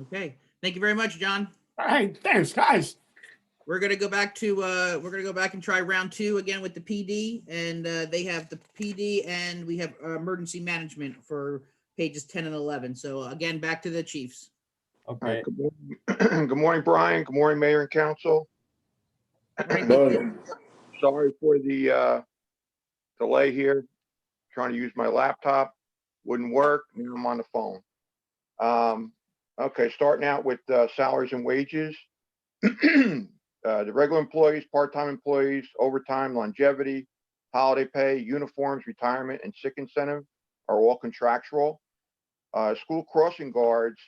Speaker 1: Okay, thank you very much, John.
Speaker 10: All right, thanks, guys.
Speaker 1: We're gonna go back and try round 2 again with the PD, and they have the PD and we have emergency management for pages 10 and 11. So again, back to the chiefs.
Speaker 11: Okay,
Speaker 13: Good morning. Good morning, Brian. Good morning, Mayor and Council.
Speaker 4: Morning.
Speaker 13: Sorry for the delay here. Trying to use my laptop. Wouldn't work. Now I'm on the phone. Okay, starting out with salaries and wages. The regular employees, part-time employees, overtime, longevity, holiday pay, uniforms, retirement, and sick incentive are all contractual. School crossing guards,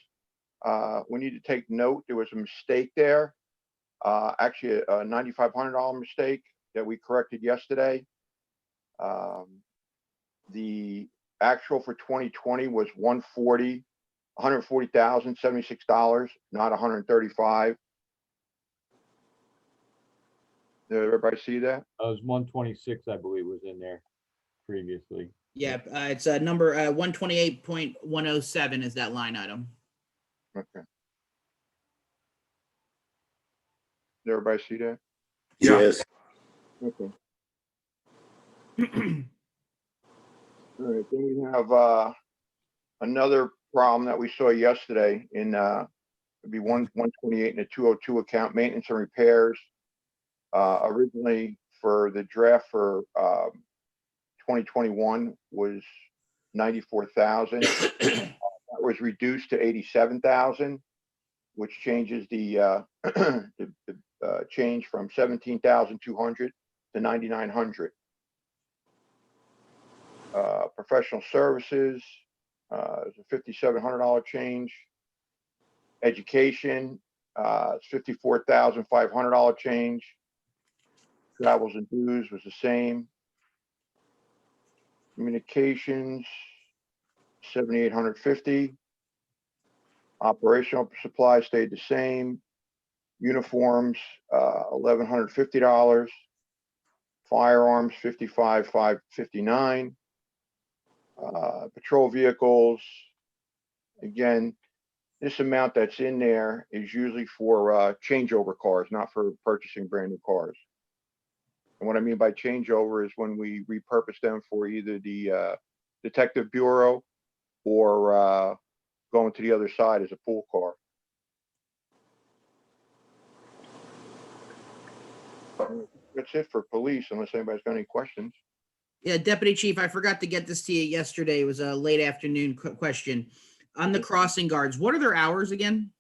Speaker 13: we need to take note, there was a mistake there. Actually, a $9,500 mistake that we corrected yesterday. The actual for 2020 was $140,076, not $135,000. Did everybody see that?
Speaker 11: it was 126, I believe, was in there previously.
Speaker 1: Yeah, it's number 128.107 is that line item.
Speaker 13: Okay. Did everybody see that?
Speaker 4: Yes.
Speaker 13: Okay. All right, then we have another problem that we saw yesterday in it'd be 128 in the 202 account, maintenance and repairs. Originally for the draft for 2021 was 94,000. That was reduced to 87,000, which changes the change from 17,200 to 9,900. Professional services, is a $5,700 change. Education, it's $54,500 change. Travels and dues was the same. Communications, 7,850. Operational supplies stayed the same. Uniforms, $1,150. Firearms, 55,559. Patrol vehicles, again, this amount that's in there is usually for changeover cars, not for purchasing brand new cars. And what I mean by changeover is when we repurpose them for either the detective bureau or going to the other side as a pool car. That's it for police, unless anybody's got any questions.
Speaker 1: Yeah, Deputy Chief, I forgot to get this to you yesterday. It was a late afternoon question. On the crossing guards, what are their hours again?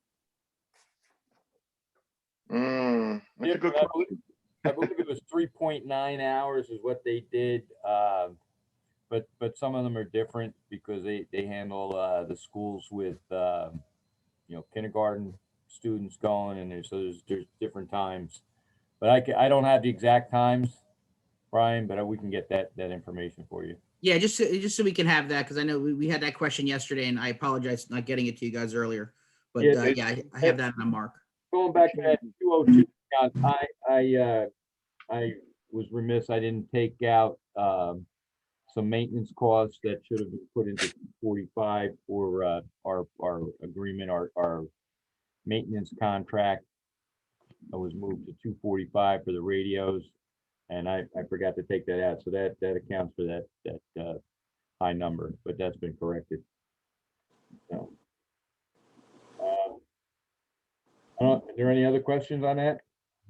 Speaker 13: That's a good question.
Speaker 11: I believe it was 3.9 hours is what they did. But some of them are different because they handle the schools with kindergarten students going, and there's different times. But I don't have the exact times, Brian, but we can get that information for you.
Speaker 1: Yeah, just so we can have that, because I know we had that question yesterday, and I apologize for not getting it to you guys earlier. But I have that on a mark.
Speaker 11: Going back to that 202 account, I was remiss. I didn't take out some maintenance costs that should have been put into 45 for our agreement, our maintenance contract. I was moved to 245 for the radios, and I forgot to take that out. So that accounts for that high number, but that's been corrected. So, are there any other questions on that?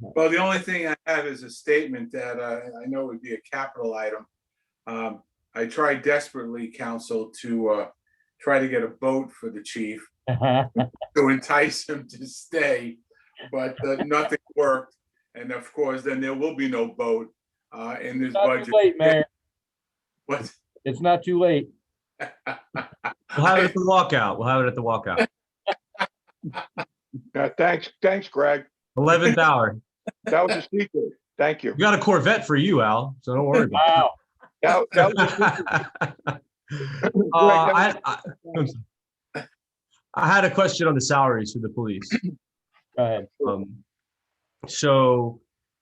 Speaker 2: Well, the only thing I have is a statement that I know would be a capital item. I tried desperately, counsel, to try to get a boat for the chief to entice him to stay, but nothing worked. And of course, then there will be no boat in this budget.
Speaker 11: Too late, Mayor.
Speaker 2: What?
Speaker 11: It's not too late.
Speaker 14: We'll have it at the walkout. We'll have it at the walkout.
Speaker 13: Thanks, Greg.
Speaker 14: 11th hour.
Speaker 13: That was a secret. Thank you.
Speaker 14: We got a Corvette for you, Al. So don't worry about
Speaker 11: Wow.
Speaker 13: That was a secret.
Speaker 14: I had a question on the salaries for the police.
Speaker 11: Go ahead.
Speaker 14: So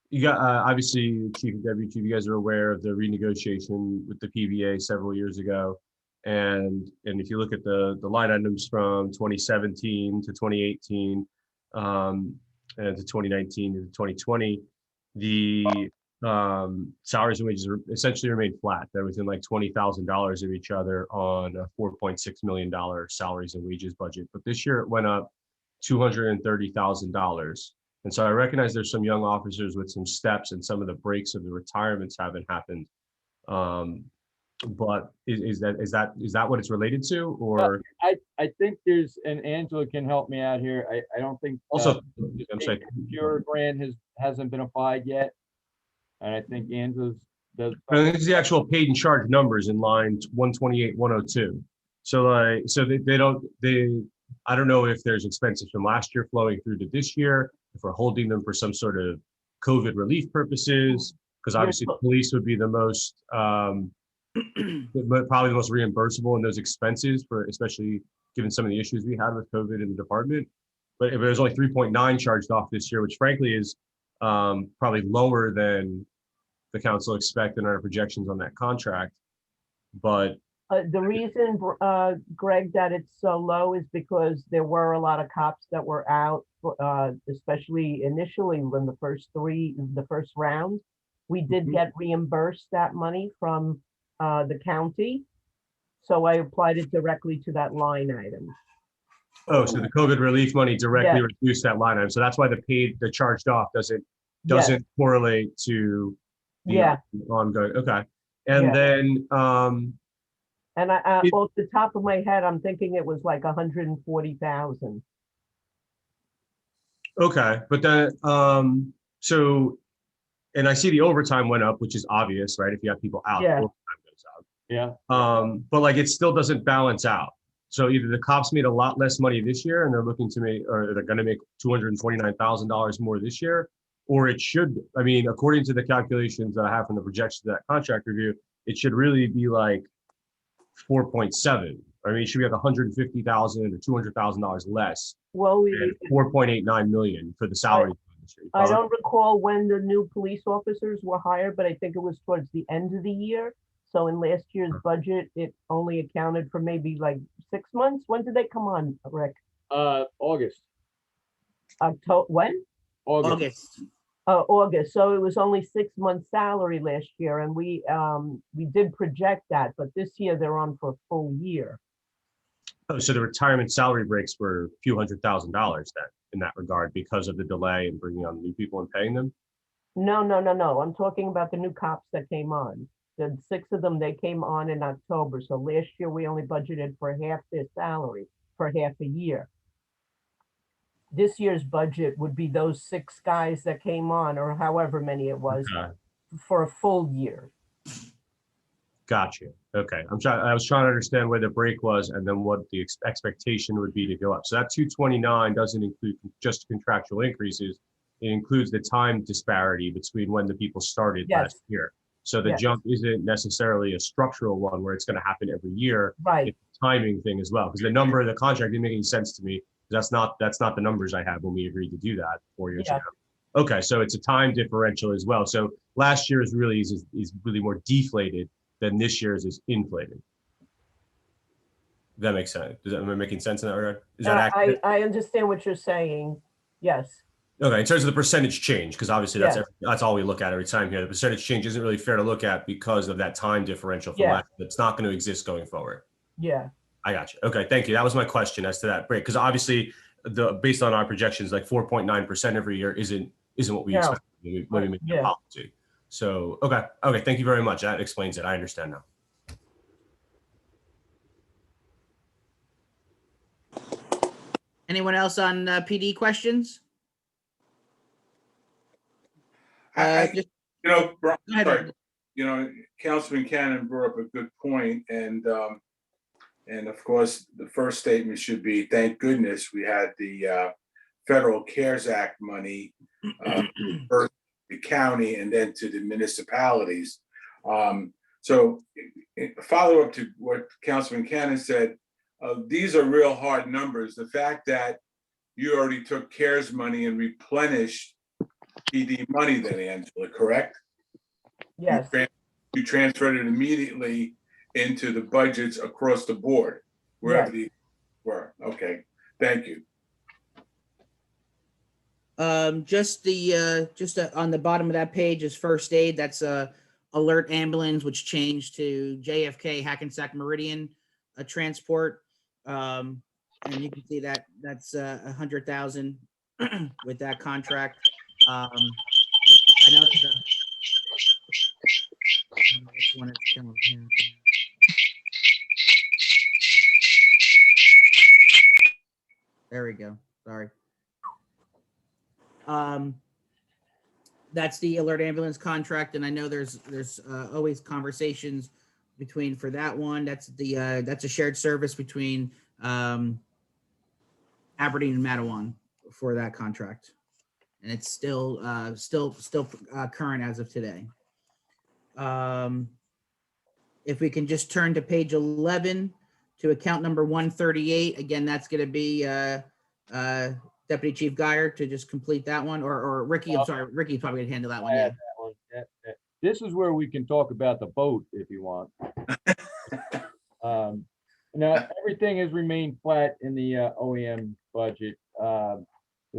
Speaker 14: you got obviously Chief and Deputy Chief, you guys are aware of the renegotiation with the PBA several years ago. And if you look at the line items from 2017 to 2018 and to 2019 to 2020, the salaries and wages essentially remained flat. They're within like $20,000 of each other on a $4.6 million salaries and wages budget. But this year it went up $230,000. And so I recognize there's some young officers with some steps and some of the breaks of the retirements haven't happened. But is that what it's related to, or?
Speaker 11: I think there's, and Angela can help me out here. I don't think
Speaker 14: also
Speaker 11: the Pure grant hasn't been applied yet, and I think Angela's does.
Speaker 14: I think it's the actual paid and charged numbers in line 128, 102. So I don't know if there's expenses from last year flowing through to this year, if we're holding them for some sort of COVID relief purposes, because obviously the police would be the most. Probably the most reimbursable in those expenses, for especially given some of the issues we had with COVID in the department. But if there's only 3.9 charged off this year, which frankly is probably lower than the council expect in our projections on that contract. But
Speaker 8: the reason, Greg, that it's so low is because there were a lot of cops that were out, especially initially when the first round, we did get reimbursed that money from the county. So I applied it directly to that line item.
Speaker 14: Oh, so the COVID relief money directly reduced that line item. So that's why the charged off doesn't correlate to the ongoing. Okay. And then
Speaker 8: and off the top of my head, I'm thinking it was like 140,000.
Speaker 14: Okay, but then so, and I see the overtime went up, which is obvious, right? If you have people out, overtime goes up.
Speaker 11: Yeah.
Speaker 14: But like it still doesn't balance out. So either the cops made a lot less money this year and they're looking to make, or they're going to make $229,000 more this year, or it should, I mean, according to the calculations that I have from the projections of that contract review, it should really be like 4.7. I mean, it should be like 150,000 or $200,000 less
Speaker 8: Well,
Speaker 14: than 4.89 million for the salary.
Speaker 8: I don't recall when the new police officers were hired, but I think it was towards the end of the year. So in last year's budget, it only accounted for maybe like 6 months. When did they come on, Rick?
Speaker 11: August.
Speaker 8: October, when?
Speaker 1: August.
Speaker 8: August. So it was only 6 months salary last year, and we did project that, but this year they're on for a full year.
Speaker 14: Oh, so the retirement salary breaks were a few $100,000 then in that regard because of the delay in bringing on new people and paying them?
Speaker 8: No. I'm talking about the new cops that came on. The 6 of them, they came on in October. So last year we only budgeted for half their salary for half a year. This year's budget would be those 6 guys that came on, or however many it was, for a full year.
Speaker 14: Gotcha. Okay. I was trying to understand where the break was and then what the expectation would be to go up. So that 229 doesn't include just contractual increases. It includes the time disparity between when the people started last year. So the jump isn't necessarily a structural one where it's going to happen every year.
Speaker 8: Right.
Speaker 14: It's a timing thing as well. Because the number of the contract didn't make any sense to me. That's not the numbers I had when we agreed to do that 4 years ago. Okay, so it's a time differential as well. So last year is really more deflated than this year's is inflated. That makes sense. Am I making sense in that regard? Is that accurate?
Speaker 8: I understand what you're saying. Yes.
Speaker 14: Okay, in terms of the percentage change, because obviously that's all we look at every time here. The percentage change isn't really fair to look at because of that time differential from last year. It's not going to exist going forward.
Speaker 8: Yeah.
Speaker 14: I got you. Okay, thank you. That was my question as to that break, because obviously, based on our projections, like 4.9% every year isn't what we expect when we make the policy. So okay, thank you very much. That explains it. I understand now.
Speaker 1: Anyone else on PD questions?
Speaker 2: Councilman Cannon brought up a good point, and of course, the first statement should be, thank goodness we had the Federal CARES Act money first to the county and then to the municipalities. So follow up to what Councilman Cannon said, these are real hard numbers. The fact that you already took CARES money and replenished PD money then, Angela, correct?
Speaker 8: Yes.
Speaker 2: You transferred it immediately into the budgets across the board, wherever they were. Okay, thank you.
Speaker 1: Just on the bottom of that page is first aid. That's alert ambulance, which changed to JFK Hackensack Meridian transport. And you can see that that's 100,000 with that contract. I know there's which one is killing here. There we go. Sorry. That's the alert ambulance contract, and I know there's always conversations for that one. That's a shared service between Aberdeen and Matawan for that contract, and it's still current as of today. If we can just turn to page 11 to account number 138, again, that's going to be Deputy Chief Geyer to just complete that one, or Ricky. I'm sorry, Ricky's probably going to handle that one. Yeah.
Speaker 11: This is where we can talk about the boat if you want. Now, everything has remained flat in the OEM budget. The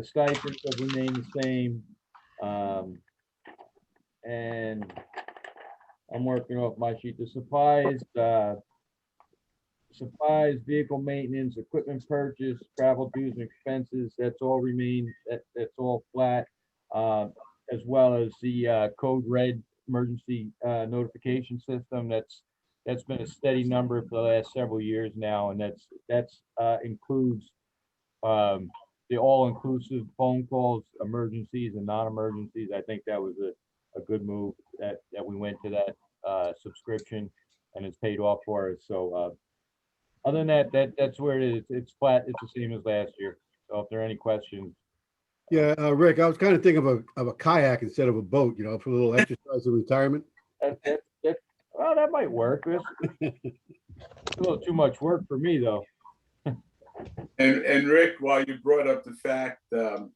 Speaker 11: stipends have remained the same. And I'm working off my sheet. The supplies, vehicle maintenance, equipment purchase, travel dues and expenses, that's all remained, that's all flat. As well as the code red emergency notification system, that's been a steady number for the last several years now, and that's includes the all-inclusive phone calls, emergencies and non-emergencies. I think that was a good move that we went to that subscription, and it's paid off for us. So other than that, that's where it is. It's flat. It's the same as last year. So if there are any questions,
Speaker 15: Yeah, Rick, I was kind of thinking of a kayak instead of a boat, you know, for a little exercise in retirement.
Speaker 11: Well, that might work. It's a little too much work for me, though.
Speaker 2: And Rick, while you brought up the fact of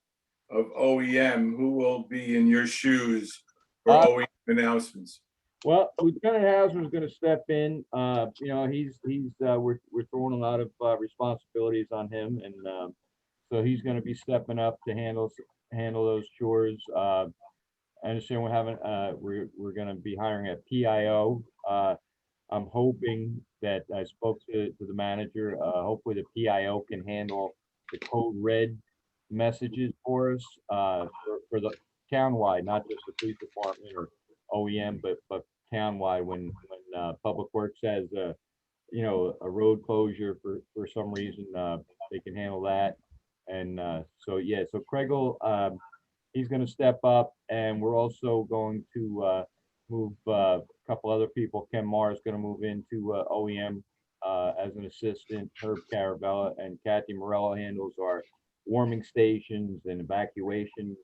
Speaker 2: OEM, who will be in your shoes for OEM announcements?
Speaker 11: Well, Lieutenant Hauser is going to step in. You know, we're throwing a lot of responsibilities on him, and so he's going to be stepping up to handle those chores. I understand we're going to be hiring a PIO. I'm hoping that I spoke to the manager. Hopefully, the PIO can handle the code red messages for us for the townwide, not just the police department or OEM, but townwide. When Public Works has you know, a road closure for some reason, they can handle that. And so yeah, so Craig will he's going to step up, and we're also going to move a couple other people. Ken Marr is going to move into OEM as an assistant. Herb Carabella and Kathy Morello handles our warming stations and evacuation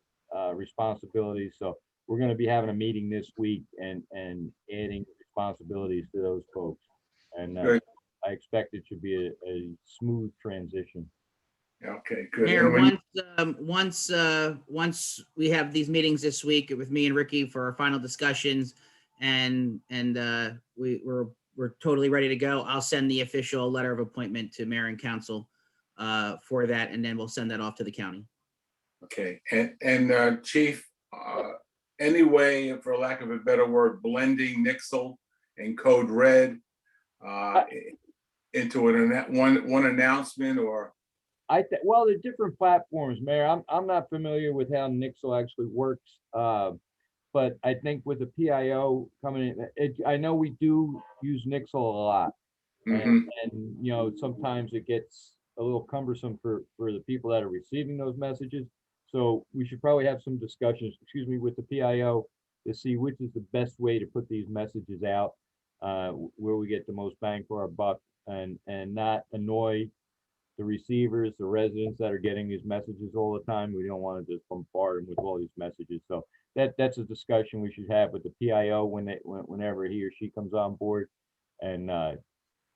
Speaker 11: responsibilities. So we're going to be having a meeting this week and adding responsibilities to those folks. And I expect it should be a smooth transition.
Speaker 2: Okay, good.
Speaker 1: Mayor,
Speaker 2: And
Speaker 1: once we have these meetings this week with me and Ricky for our final discussions, and we're totally ready to go, I'll send the official letter of appointment to mayor and council for that, and then we'll send that off to the county.
Speaker 2: Okay, and Chief, any way, for lack of a better word, blending Nixle and Code Red into one announcement, or?
Speaker 11: Well, they're different platforms, Mayor. I'm not familiar with how Nixle actually works, but I think with the PIO coming in, I know we do use Nixle a lot, and you know, sometimes it gets a little cumbersome for the people that are receiving those messages. So we should probably have some discussions, with the PIO to see which is the best way to put these messages out, where we get the most bang for our buck, and not annoy the receivers, the residents that are getting these messages all the time. We don't want to just bombard them with all these messages. So that's a discussion we should have with the PIO whenever he or she comes on board, and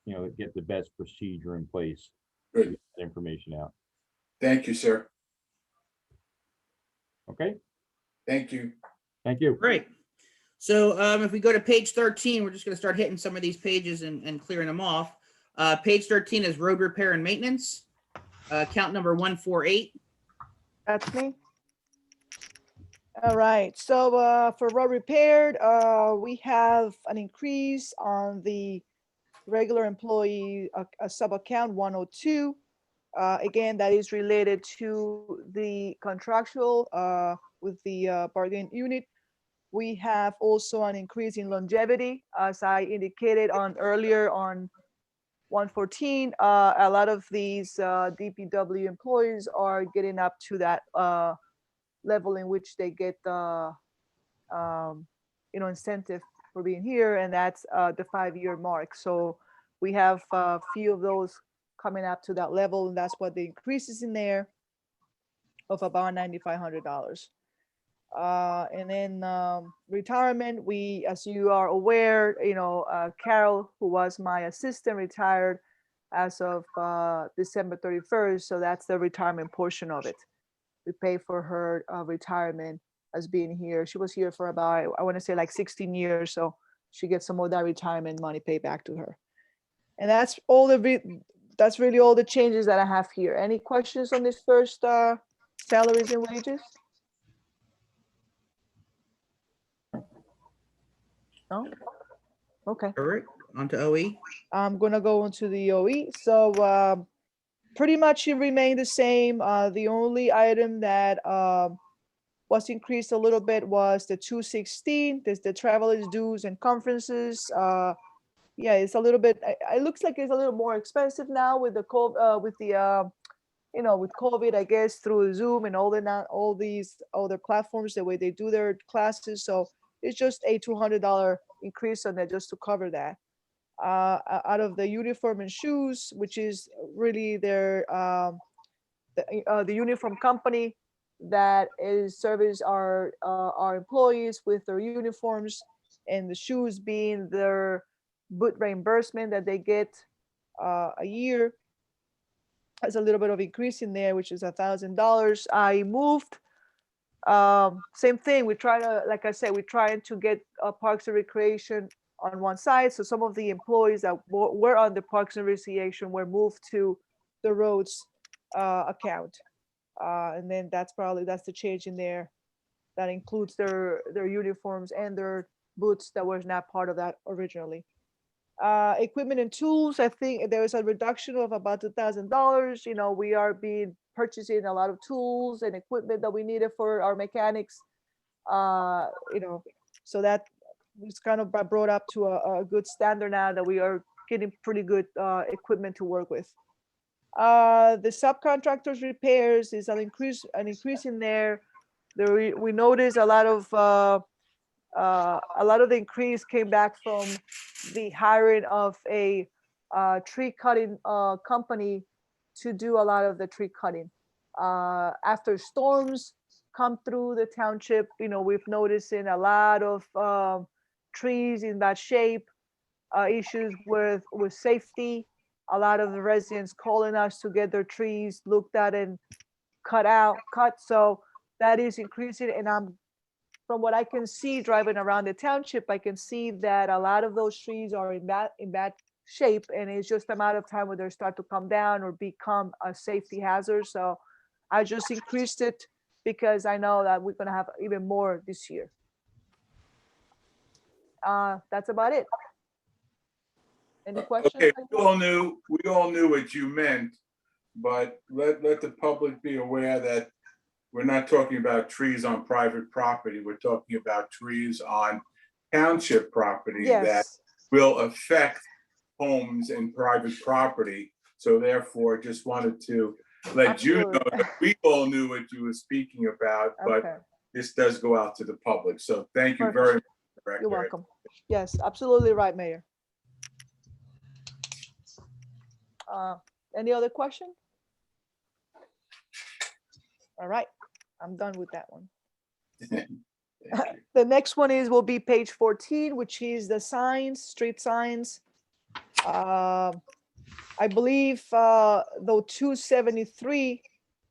Speaker 11: you know, get the best procedure in place to get that information out.
Speaker 2: Thank you, sir.
Speaker 11: Okay.
Speaker 2: Thank you.
Speaker 11: Thank you.
Speaker 1: Great. So if we go to page 13, we're just going to start hitting some of these pages and clearing them off. Page 13 is road repair and maintenance. Account number 148.
Speaker 9: That's me. All right, so for road repaired, we have an increase on the regular employee sub account 102. Again, that is related to the contractual with the bargaining unit. We have also an increase in longevity, as I indicated earlier on 114. A lot of these DPW employees are getting up to that level in which they get the incentive for being here, and that's the 5-year mark. So we have a few of those coming up to that level, and that's what the increase is in there of about $9,500. And then retirement, we, as you are aware, Carol, who was my assistant, retired as of December 31st. So that's the retirement portion of it. We pay for her retirement as being here. She was here for about, I want to say like 16 years. So she gets some of that retirement money paid back to her. And that's that's really all the changes that I have here. Any questions on this first salaries and wages? No? Okay.
Speaker 1: All right, on to OE.
Speaker 9: I'm gonna go into the OE. So pretty much it remained the same. The only item that was increased a little bit was the 216. There's the travelers dues and conferences. Yeah, it's a little bit. It looks like it's a little more expensive now with the with COVID, I guess, through Zoom and all these other platforms, the way they do their classes. So it's just a $200 increase on that just to cover that. Out of the uniform and shoes, which is really their the uniform company, that is service our employees with their uniforms, and the shoes being their boot reimbursement that they get a year. There's a little bit of increase in there, which is $1,000. I moved. Same thing. We try to, like I said, we're trying to get Parks and Recreation on one side. So some of the employees that were on the Parks and Recreation were moved to the roads account. And then that's the change in there. That includes their uniforms and their boots that was not part of that originally. Equipment and tools, I think there was a reduction of about $2,000. You know, we are purchasing a lot of tools and equipment that we needed for our mechanics. You know, so that was kind of brought up to a good standard now that we are getting pretty good equipment to work with. The subcontractors repairs is an increase in there. We noticed a lot of the increase came back from the hiring of a tree cutting company to do a lot of the tree cutting. After storms come through the township, you know, we've noticed in a lot of trees in bad shape, issues with safety. A lot of the residents calling us to get their trees looked at and cut. So that is increasing, and from what I can see driving around the township, I can see that a lot of those trees are in bad shape, and it's just a matter of time where they start to come down or become a safety hazard. So I just increased it because I know that we're gonna have even more this year. That's about it. Any questions?
Speaker 2: Okay, we all knew what you meant, but let the public be aware that we're not talking about trees on private property. We're talking about trees on township property that will affect homes and private property. So therefore, just wanted to let you know that we all knew what you were speaking about, but this does go out to the public. So thank you very much.
Speaker 9: You're welcome. Yes, absolutely right, Mayor. Any other question? All right, I'm done with that one. The next one will be page 14, which is the signs, street signs. I believe though 273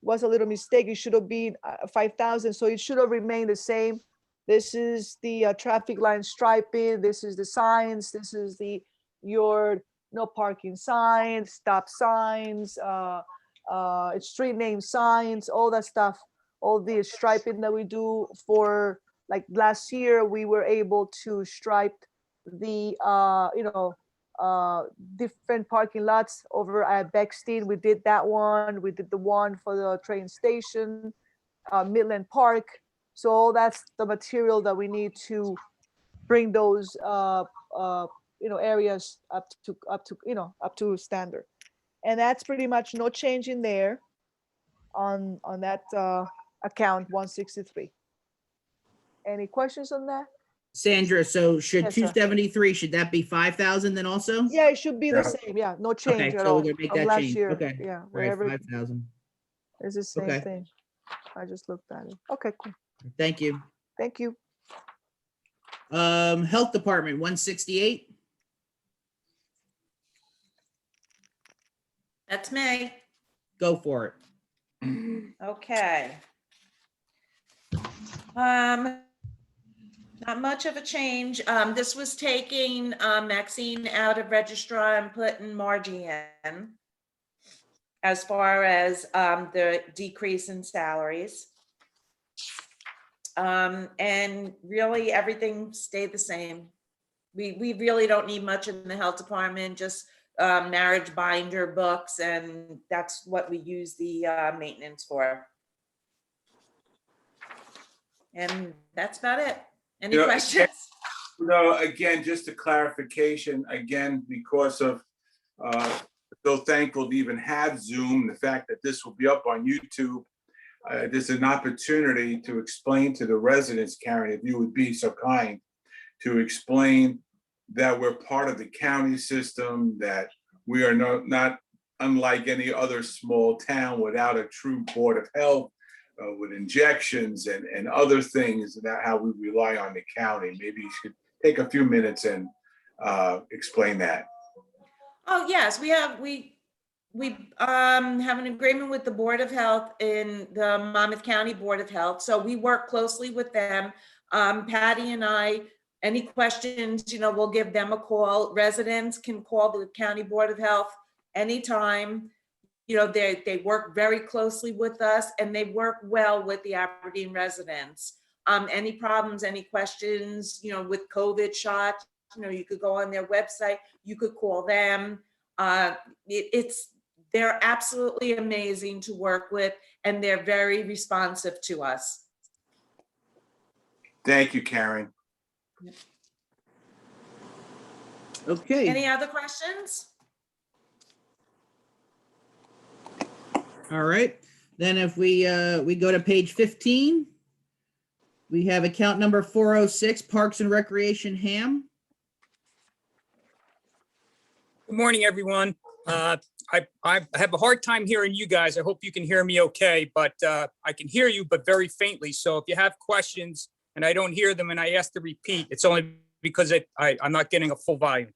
Speaker 9: was a little mistake. It should have been 5,000, so it should have remained the same. This is the traffic line striping. This is the signs. This is your no parking signs, stop signs, street name signs, all that stuff. All the striping that we do for, like last year, we were able to stripe the different parking lots over at Bechstein. We did that one. We did the one for the train station, Midland Park. So all that's the material that we need to bring those areas up to standard. And that's pretty much no change in there on that account 163. Any questions on that?
Speaker 1: Sandra, so should
Speaker 9: Yes, sir.
Speaker 1: 273, should that be 5,000 then also?
Speaker 9: Yeah, it should be the same. Yeah, no change
Speaker 1: Okay,
Speaker 9: at
Speaker 1: so
Speaker 9: all
Speaker 1: we're gonna make
Speaker 9: from
Speaker 1: that
Speaker 9: last
Speaker 1: change.
Speaker 9: year.
Speaker 1: Okay.
Speaker 9: Yeah,
Speaker 1: All right,
Speaker 9: wherever
Speaker 1: 5,000.
Speaker 9: it's the same
Speaker 1: Okay.
Speaker 9: thing. I just looked at it. Okay, cool.
Speaker 1: Thank you.
Speaker 9: Thank you.
Speaker 1: Health Department, 168.
Speaker 5: That's me.
Speaker 1: Go for it.
Speaker 5: Okay. Not much of a change. This was taking Maxine out of registrar and putting Margie in as far as the decrease in salaries. And really everything stayed the same. We really don't need much in the health department, just marriage binder books, and that's what we use the maintenance for. And that's about it. Any questions?
Speaker 2: No, again, just a clarification, again, because of so thankful to even have Zoom, the fact that this will be up on YouTube. There's an opportunity to explain to the residents, Karen, if you would be so kind, to explain that we're part of the county system, that we are not unlike any other small town without a true board of health. with injections and other things, and how we rely on the county. Maybe you should take a few minutes and explain that.
Speaker 5: Oh, yes, we have an agreement with the Board of Health in the Monmouth County Board of Health. So we work closely with them. Patty and I, any questions, we'll give them a call. Residents can call the County Board of Health anytime. They work very closely with us, and they work well with the Aberdeen residents. Any problems, any questions, with COVID shots, you could go on their website, you could call them. They're absolutely amazing to work with, and they're very responsive to us.
Speaker 2: Thank you, Karen.
Speaker 1: Okay.
Speaker 5: Any other questions?
Speaker 1: All right. Then if we go to page 15, we have account number 406, Parks and Recreation Ham.
Speaker 16: Good morning, everyone. I have a hard time hearing you guys. I hope you can hear me okay, but I can hear you, but very faintly. So if you have questions and I don't hear them and I ask to repeat, it's only because I'm not getting a full volume.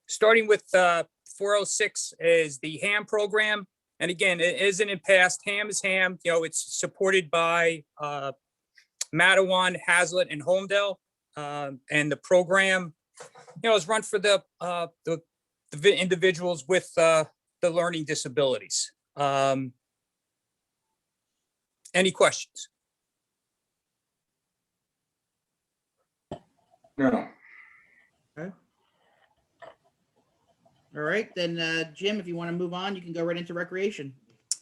Speaker 16: Starting with 406 is the HAM program. And again, it isn't in past. HAM is HAM. It's supported by Matawan, Hazlitt, and Holmdel. And the program, is run for the individuals with the learning disabilities. Any questions?
Speaker 2: No.
Speaker 1: Okay. All right, then Jim, if you want to move on, you can go right into recreation.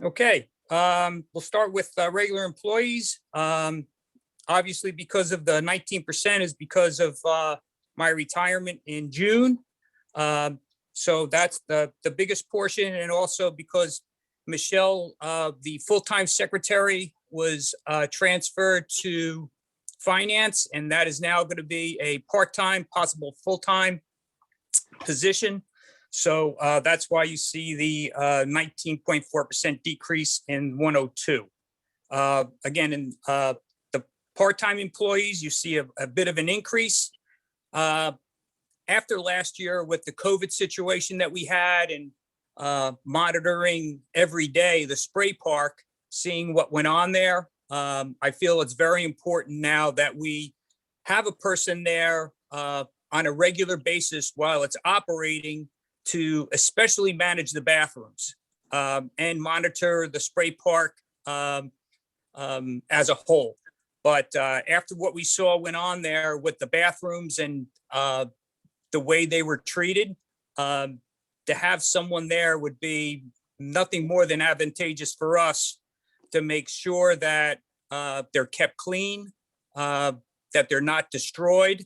Speaker 16: Okay, we'll start with regular employees. Obviously, because of the 19% is because of my retirement in June. So that's the biggest portion, and also because Michelle, the full-time secretary, was transferred to finance, and that is now going to be a part-time, possible full-time position. So that's why you see the 19.4% decrease in 102. Again, in the part-time employees, you see a bit of an increase. After last year with the COVID situation that we had, and monitoring every day the spray park, seeing what went on there, I feel it's very important now that we have a person there on a regular basis while it's operating, to especially manage the bathrooms and monitor the spray park as a whole. But after what we saw went on there with the bathrooms and the way they were treated, to have someone there would be nothing more than advantageous for us to make sure that they're kept clean, that they're not destroyed,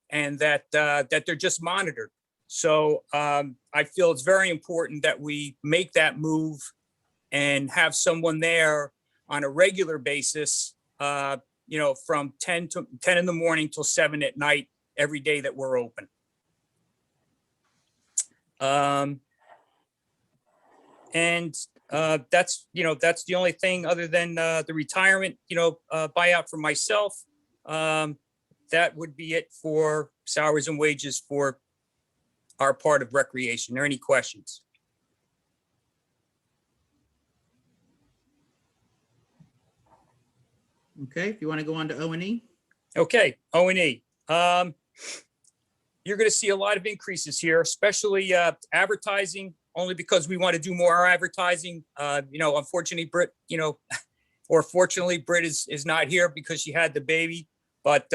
Speaker 16: and that they're just monitored. So I feel it's very important that we make that move and have someone there on a regular basis, from 10 in the morning till 7 at night, every day that we're open. And that's the only thing other than the retirement, buyout for myself. That would be it for salaries and wages for our part of recreation. Are there any questions?
Speaker 1: Okay, if you want to go on to O&E.
Speaker 16: Okay, O&E. You're going to see a lot of increases here, especially advertising, only because we want to do more advertising. Unfortunately, Britt, or fortunately, Britt is not here because she had the baby. But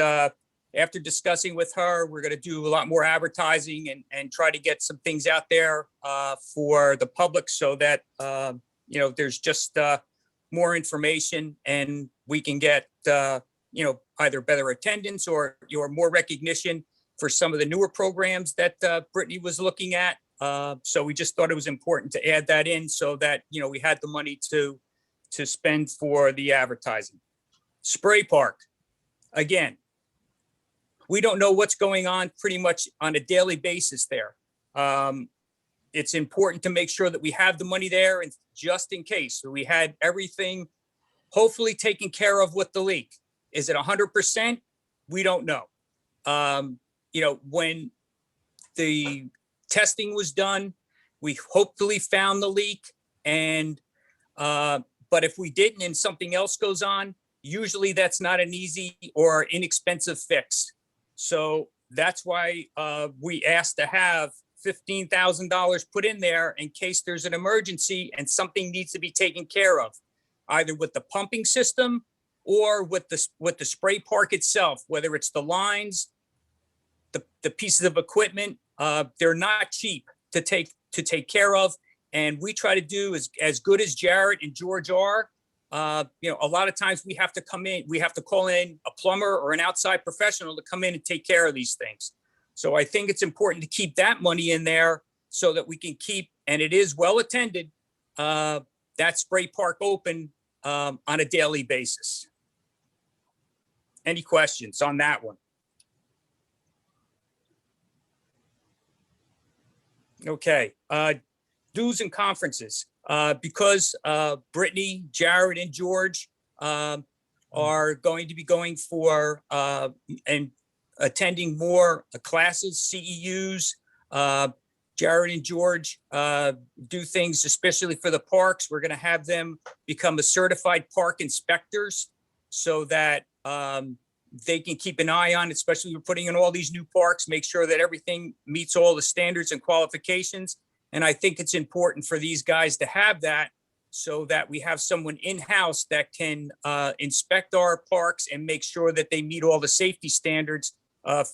Speaker 16: after discussing with her, we're going to do a lot more advertising and try to get some things out there for the public, so that there's just more information, and we can get either better attendance or more recognition for some of the newer programs that Brittany was looking at. So we just thought it was important to add that in, so that we had the money to spend for the advertising. Spray park, again, we don't know what's going on pretty much on a daily basis there. it's important to make sure that we have the money there and just in case. So we had everything hopefully taken care of with the leak. Is it 100%? We don't know. You know, when the testing was done, we hopefully found the leak, and but if we didn't and something else goes on, usually that's not an easy or inexpensive fix. So that's why we asked to have $15,000 put in there in case there's an emergency and something needs to be taken care of, either with the pumping system or with the spray park itself, whether it's the lines, the pieces of equipment. They're not cheap to take care of. And we try to do as good as Jared and George are. You know, a lot of times we have to call in a plumber or an outside professional to come in and take care of these things. So I think it's important to keep that money in there so that we can keep, and it is well attended, that spray park open on a daily basis. Any questions on that one? Okay, dues and conferences. Because Brittany, Jared, and George are going to be going for and attending more classes, CEUs. Jared and George do things especially for the parks. We're going to have them become a certified park inspectors so that they can keep an eye on, especially we're putting in all these new parks, make sure that everything meets all the standards and qualifications. And I think it's important for these guys to have that so that we have someone in-house that can inspect our parks and make sure that they meet all the safety standards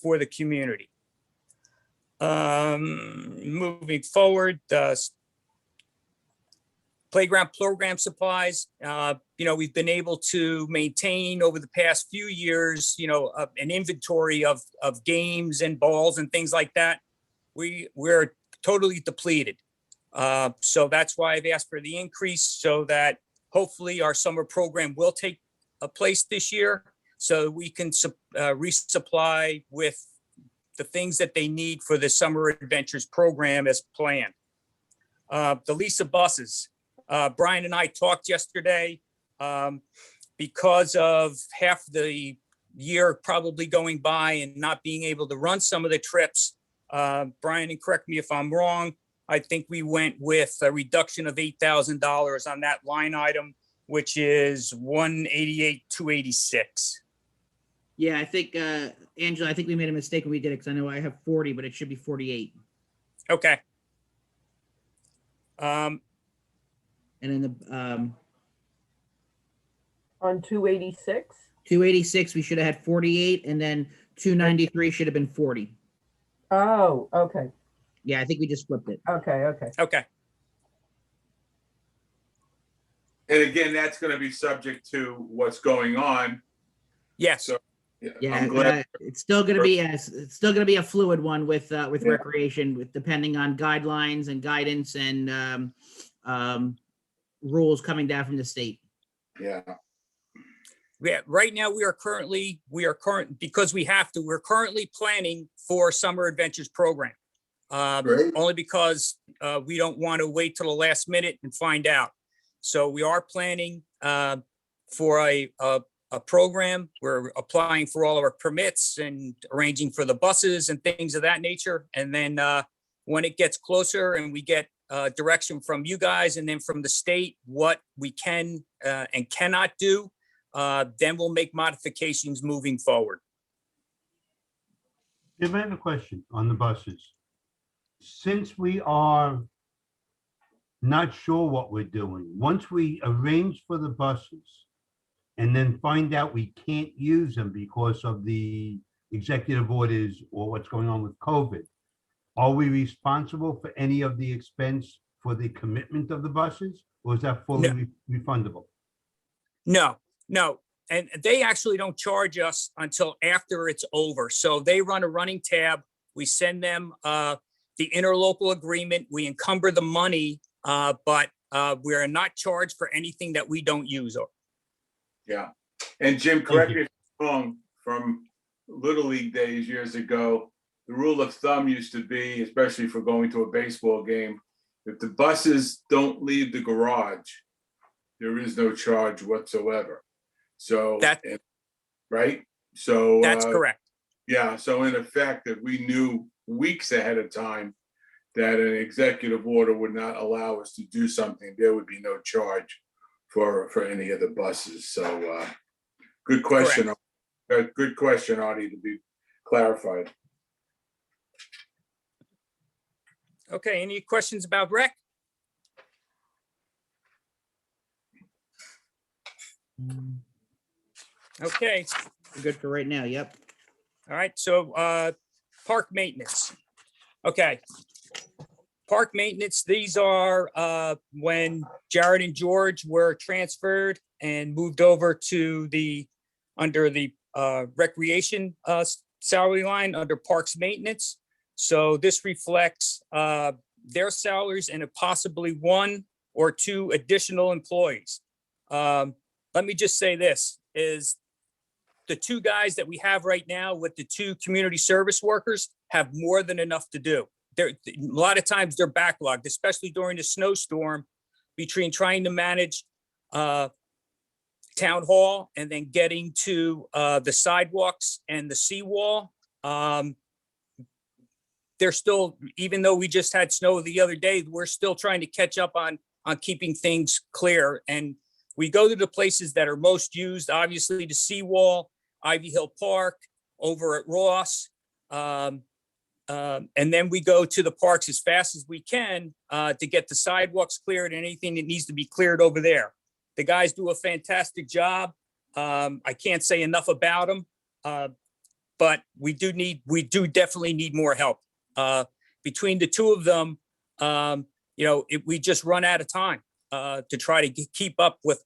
Speaker 16: for the community. Moving forward, playground program supplies. You know, we've been able to maintain over the past few years, you know, an inventory of games and balls and things like that. We're totally depleted. So that's why I've asked for the increase so that hopefully our summer program will take place this year so we can resupply with the things that they need for the Summer Adventures program as planned. The lease of buses. Brian and I talked yesterday because of half the year probably going by and not being able to run some of the trips. Brian, and correct me if I'm wrong, I think we went with a reduction of $8,000 on that line item, which is $188,286.
Speaker 1: Yeah, I think, Angela, I think we made a mistake when we did it because I know I have 40, but it should be 48.
Speaker 16: Okay.
Speaker 1: And then the
Speaker 8: On 286?
Speaker 1: 286, we should have had 48, and then 293 should have been 40.
Speaker 8: Oh, okay.
Speaker 1: Yeah, I think we just flipped it.
Speaker 8: Okay.
Speaker 16: Okay.
Speaker 2: And again, that's going to be subject to what's going on.
Speaker 16: Yes.
Speaker 2: So
Speaker 1: Yeah,
Speaker 2: I'm glad.
Speaker 1: it's still going to be a fluid one with recreation, with depending on guidelines and guidance and rules coming down from the state.
Speaker 2: Yeah.
Speaker 16: Yeah, right now we're currently planning for Summer Adventures program. Only because we don't want to wait till the last minute and find out. So we are planning for a program. We're applying for all of our permits and arranging for the buses and things of that nature. And then when it gets closer and we get direction from you guys and then from the state, what we can and cannot do, then we'll make modifications moving forward.
Speaker 3: Jim, I have a question on the buses. Since we are not sure what we're doing, once we arrange for the buses and then find out we can't use them because of the executive orders or what's going on with COVID, are we responsible for any of the expense for the commitment of the buses, or is that fully refundable?
Speaker 16: No. And they actually don't charge us until after it's over. So they run a running tab. We send them the interlocal agreement. We encumber the money, but we are not charged for anything that we don't use.
Speaker 2: Yeah. And Jim, correct me if I'm wrong, from Little League days years ago, the rule of thumb used to be, especially for going to a baseball game, If the buses don't leave the garage, there is no charge whatsoever. So, right? So.
Speaker 16: That's correct.
Speaker 2: Yeah, so in effect, if we knew weeks ahead of time that an executive order would not allow us to do something, there would be no charge for any of the buses. So, good question. Good question, Artie, to be clarified.
Speaker 16: Okay, any questions about rec? Okay,
Speaker 1: Good for right now, yep.
Speaker 16: all right, so park maintenance. Okay. Park maintenance, these are when Jared and George were transferred and moved over to under the recreation salary line under parks maintenance. So this reflects their salaries and possibly 1 or 2 additional employees. Let me just say this, is the 2 guys that we have right now with the 2 community service workers have more than enough to do. A lot of times they're backlogged, especially during the snowstorm, between trying to manage town hall and then getting to the sidewalks and the seawall. They're still, even though we just had snow the other day, we're still trying to catch up on keeping things clear. And we go to the places that are most used, obviously the seawall, Ivy Hill Park, over at Ross. And then we go to the parks as fast as we can to get the sidewalks cleared and anything that needs to be cleared over there. The guys do a fantastic job. I can't say enough about them, but we do definitely need more help. Between the 2 of them, we just run out of time to try to keep up with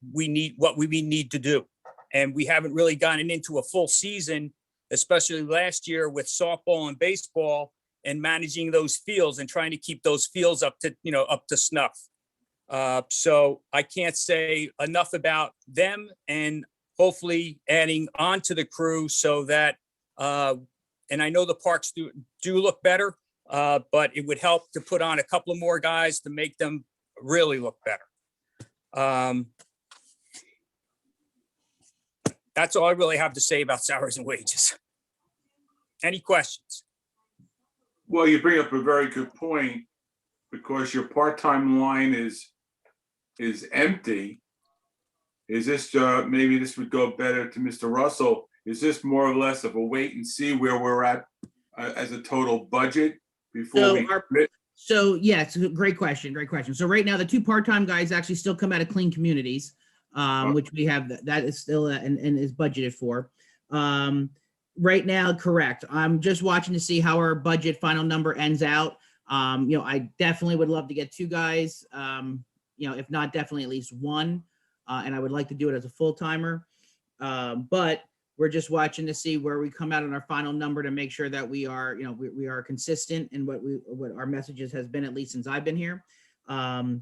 Speaker 16: what we need to do. And we haven't really gotten into a full season, especially last year with softball and baseball and managing those fields and trying to keep those fields up to snuff. So I can't say enough about them, and hopefully adding on to the crew so that, and I know the parks do look better, but it would help to put on a couple of more guys to make them really look better. That's all I really have to say about salaries and wages. Any questions?
Speaker 2: Well, you bring up a very good point, because your part-time line is empty. Is this, maybe this would go better to Mr. Russell, is this more or less of a wait and see where we're at as a total budget before we commit?
Speaker 1: So yeah, it's a great question. So right now, the 2 part-time guys actually still come out of Clean Communities, which we have, that is still and is budgeted for. Right now, correct. I'm just watching to see how our budget final number ends out. I definitely would love to get 2 guys, if not definitely at least 1. And I would like to do it as a full-timer. But we're just watching to see where we come out on our final number to make sure that we are, we are consistent in what our messages has been, at least since I've been here. And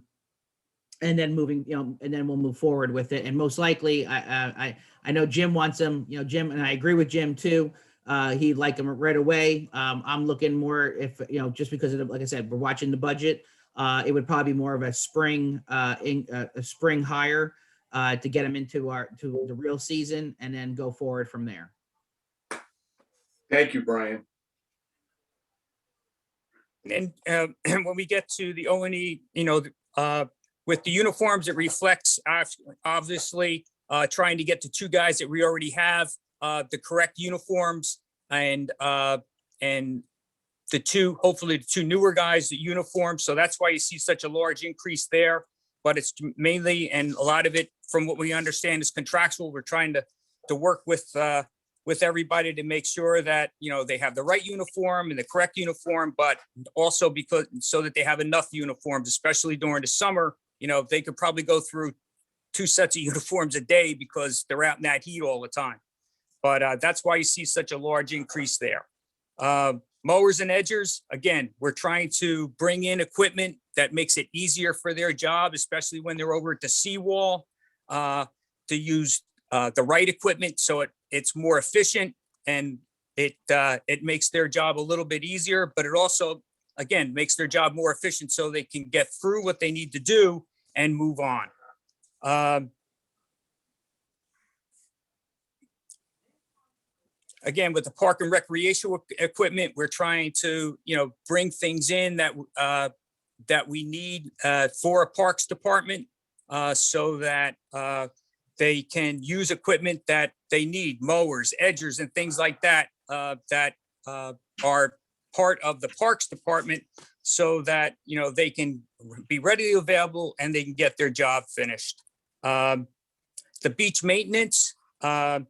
Speaker 1: then moving, and then we'll move forward with it. And most likely, I know Jim wants them, Jim, and I agree with Jim too. He'd like them right away. I'm looking more if, just because of, like I said, we're watching the budget. It would probably be more of a spring hire to get them into the real season and then go forward from there.
Speaker 2: Thank you, Brian.
Speaker 16: And when we get to the O&E, with the uniforms, it reflects obviously trying to get the 2 guys that we already have the correct uniforms, and hopefully the 2 newer guys, the uniforms. So that's why you see such a large increase there. But it's mainly, and a lot of it, from what we understand, is contractual. We're trying to work with everybody to make sure that they have the right uniform and the correct uniform, but also so that they have enough uniforms, especially during the summer. They could probably go through 2 sets of uniforms a day because they're out in that heat all the time. But that's why you see such a large increase there. Mowers and edgers, again, we're trying to bring in equipment that makes it easier for their job, especially when they're over at the seawall, to use the right equipment so it's more efficient, and it makes their job a little bit easier, but it also again, makes their job more efficient so they can get through what they need to do and move on. Again, with the park and recreational equipment, we're trying to, bring things in that that we need for a parks department so that they can use equipment that they need, mowers, edgers, and things like that, that are part of the parks department so that, they can be readily available and they can get their job finished. The beach maintenance, and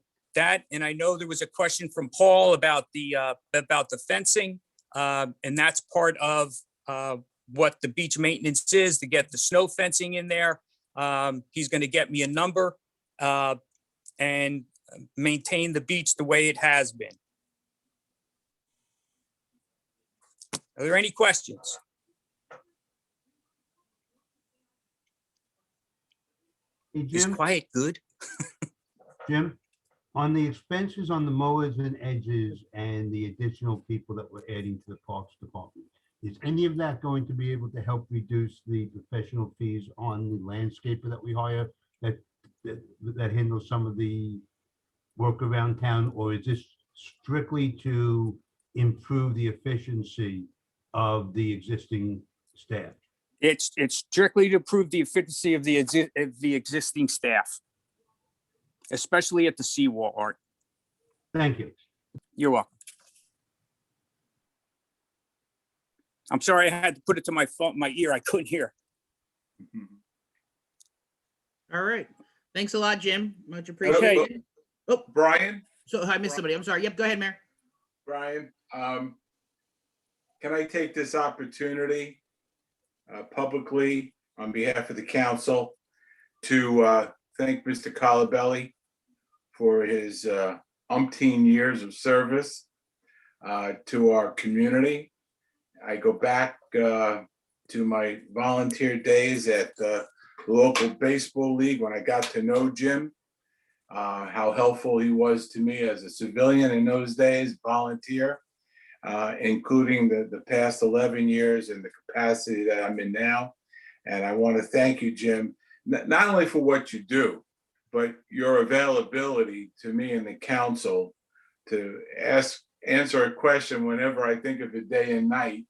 Speaker 16: I know there was a question from Paul about the fencing, and that's part of what the beach maintenance is, to get the snow fencing in there. He's going to get me a number and maintain the beach the way it has been. Are there any questions?
Speaker 3: Hey,
Speaker 16: Is
Speaker 3: Jim,
Speaker 16: quiet good?
Speaker 3: Jim, on the expenses on the mowers and edges and the additional people that we're adding to the Parks Department, is any of that going to be able to help reduce the professional fees on the landscaper that we hire that handles some of the work around town? Or is this strictly to improve the efficiency of the existing staff?
Speaker 16: It's strictly to improve the efficiency of the existing staff, especially at the seawall, Art.
Speaker 3: Thank you.
Speaker 16: You're welcome. I'm sorry I had to put it to my phone, my ear. I couldn't hear.
Speaker 1: All right. Thanks a lot, Jim. Much
Speaker 16: Okay.
Speaker 1: appreciated. Oh,
Speaker 2: Brian,
Speaker 1: so I missed somebody. I'm sorry. Yep, go ahead, Mayor.
Speaker 2: Brian, can I take this opportunity publicly on behalf of the council to thank Mr. Colabelli for his umpteen years of service to our community. I go back to my volunteer days at the local baseball league when I got to know Jim, how helpful he was to me as a civilian in those days, volunteer, including the past 11 years and the capacity that I'm in now. And I want to thank you, Jim, not only for what you do, but your availability to me and the council to answer a question whenever I think of it day and night.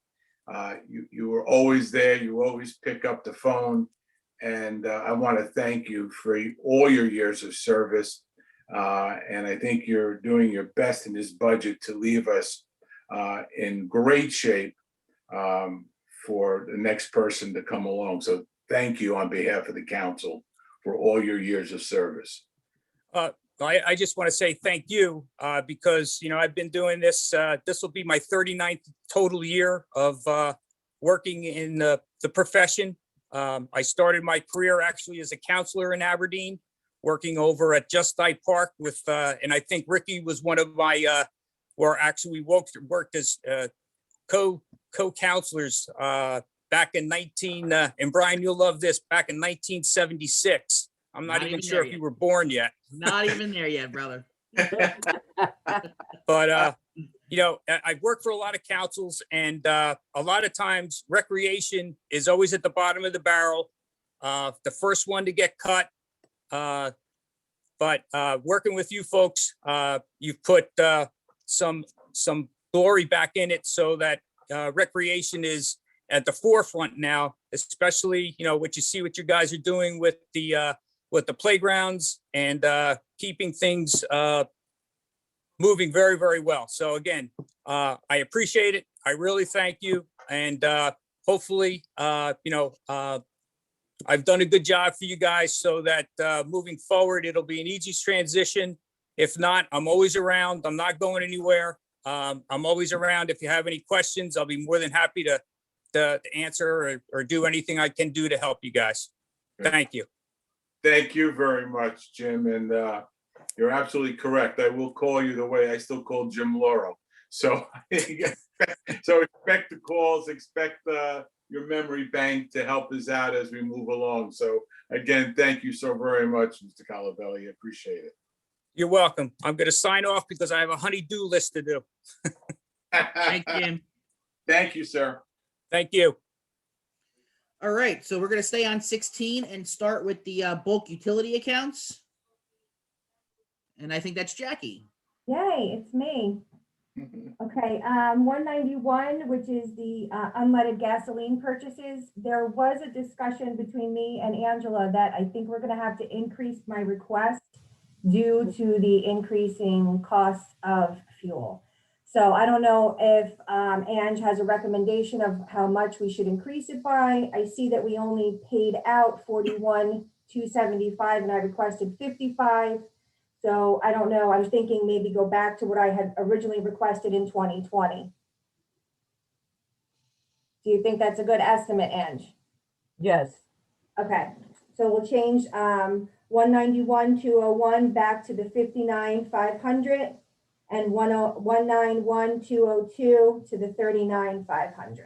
Speaker 2: You were always there. You always pick up the phone. And I want to thank you for all your years of service. And I think you're doing your best in this budget to leave us in great shape for the next person to come along. So thank you on behalf of the council for all your years of service.
Speaker 16: I just want to say thank you because, I've been doing this. This will be my 39th total year of working in the profession. I started my career actually as a counselor in Aberdeen, working over at Just Eye Park with, and I think Ricky was one of my, or actually worked as co-counselors back in and Brian, you'll love this, back in 1976. I'm not even sure if you were born yet.
Speaker 1: Not even there yet, brother.
Speaker 16: But, I've worked for a lot of councils and a lot of times recreation is always at the bottom of the barrel, the first one to get cut. But working with you folks, you've put some glory back in it so that recreation is at the forefront now, especially, what you see what you guys are doing with the playgrounds and keeping things moving very, very well. So again, I appreciate it. I really thank you. And hopefully, I've done a good job for you guys so that moving forward, it'll be an easy transition. If not, I'm always around. I'm not going anywhere. I'm always around. If you have any questions, I'll be more than happy to answer or do anything I can do to help you guys. Thank you.
Speaker 2: Thank you very much, Jim. And you're absolutely correct. I will call you the way I still call Jim Lauro. So, so expect the calls, expect your memory bank to help us out as we move along. So again, thank you so very much, Mr. Colabelli. I appreciate it.
Speaker 16: You're welcome. I'm going to sign off because I have a honey-do list to do.
Speaker 1: Thank you.
Speaker 2: Thank you, sir.
Speaker 16: Thank you.
Speaker 1: All right, so we're gonna stay on 16 and start with the bulk utility accounts. And I think that's Jackie.
Speaker 6: Yay, it's me. Okay, 191, which is the unleaded gasoline purchases. There was a discussion between me and Angela that I think we're gonna have to increase my request due to the increasing cost of fuel. So I don't know if Ange has a recommendation of how much we should increase it by. I see that we only paid out 41,275 and I requested 55. So I don't know, I was thinking maybe go back to what I had originally requested in 2020. Do you think that's a good estimate, Ange?
Speaker 8: Yes.
Speaker 6: Okay, so we'll change 191,201 back to the 59,500 and 191,202 to the 39,500.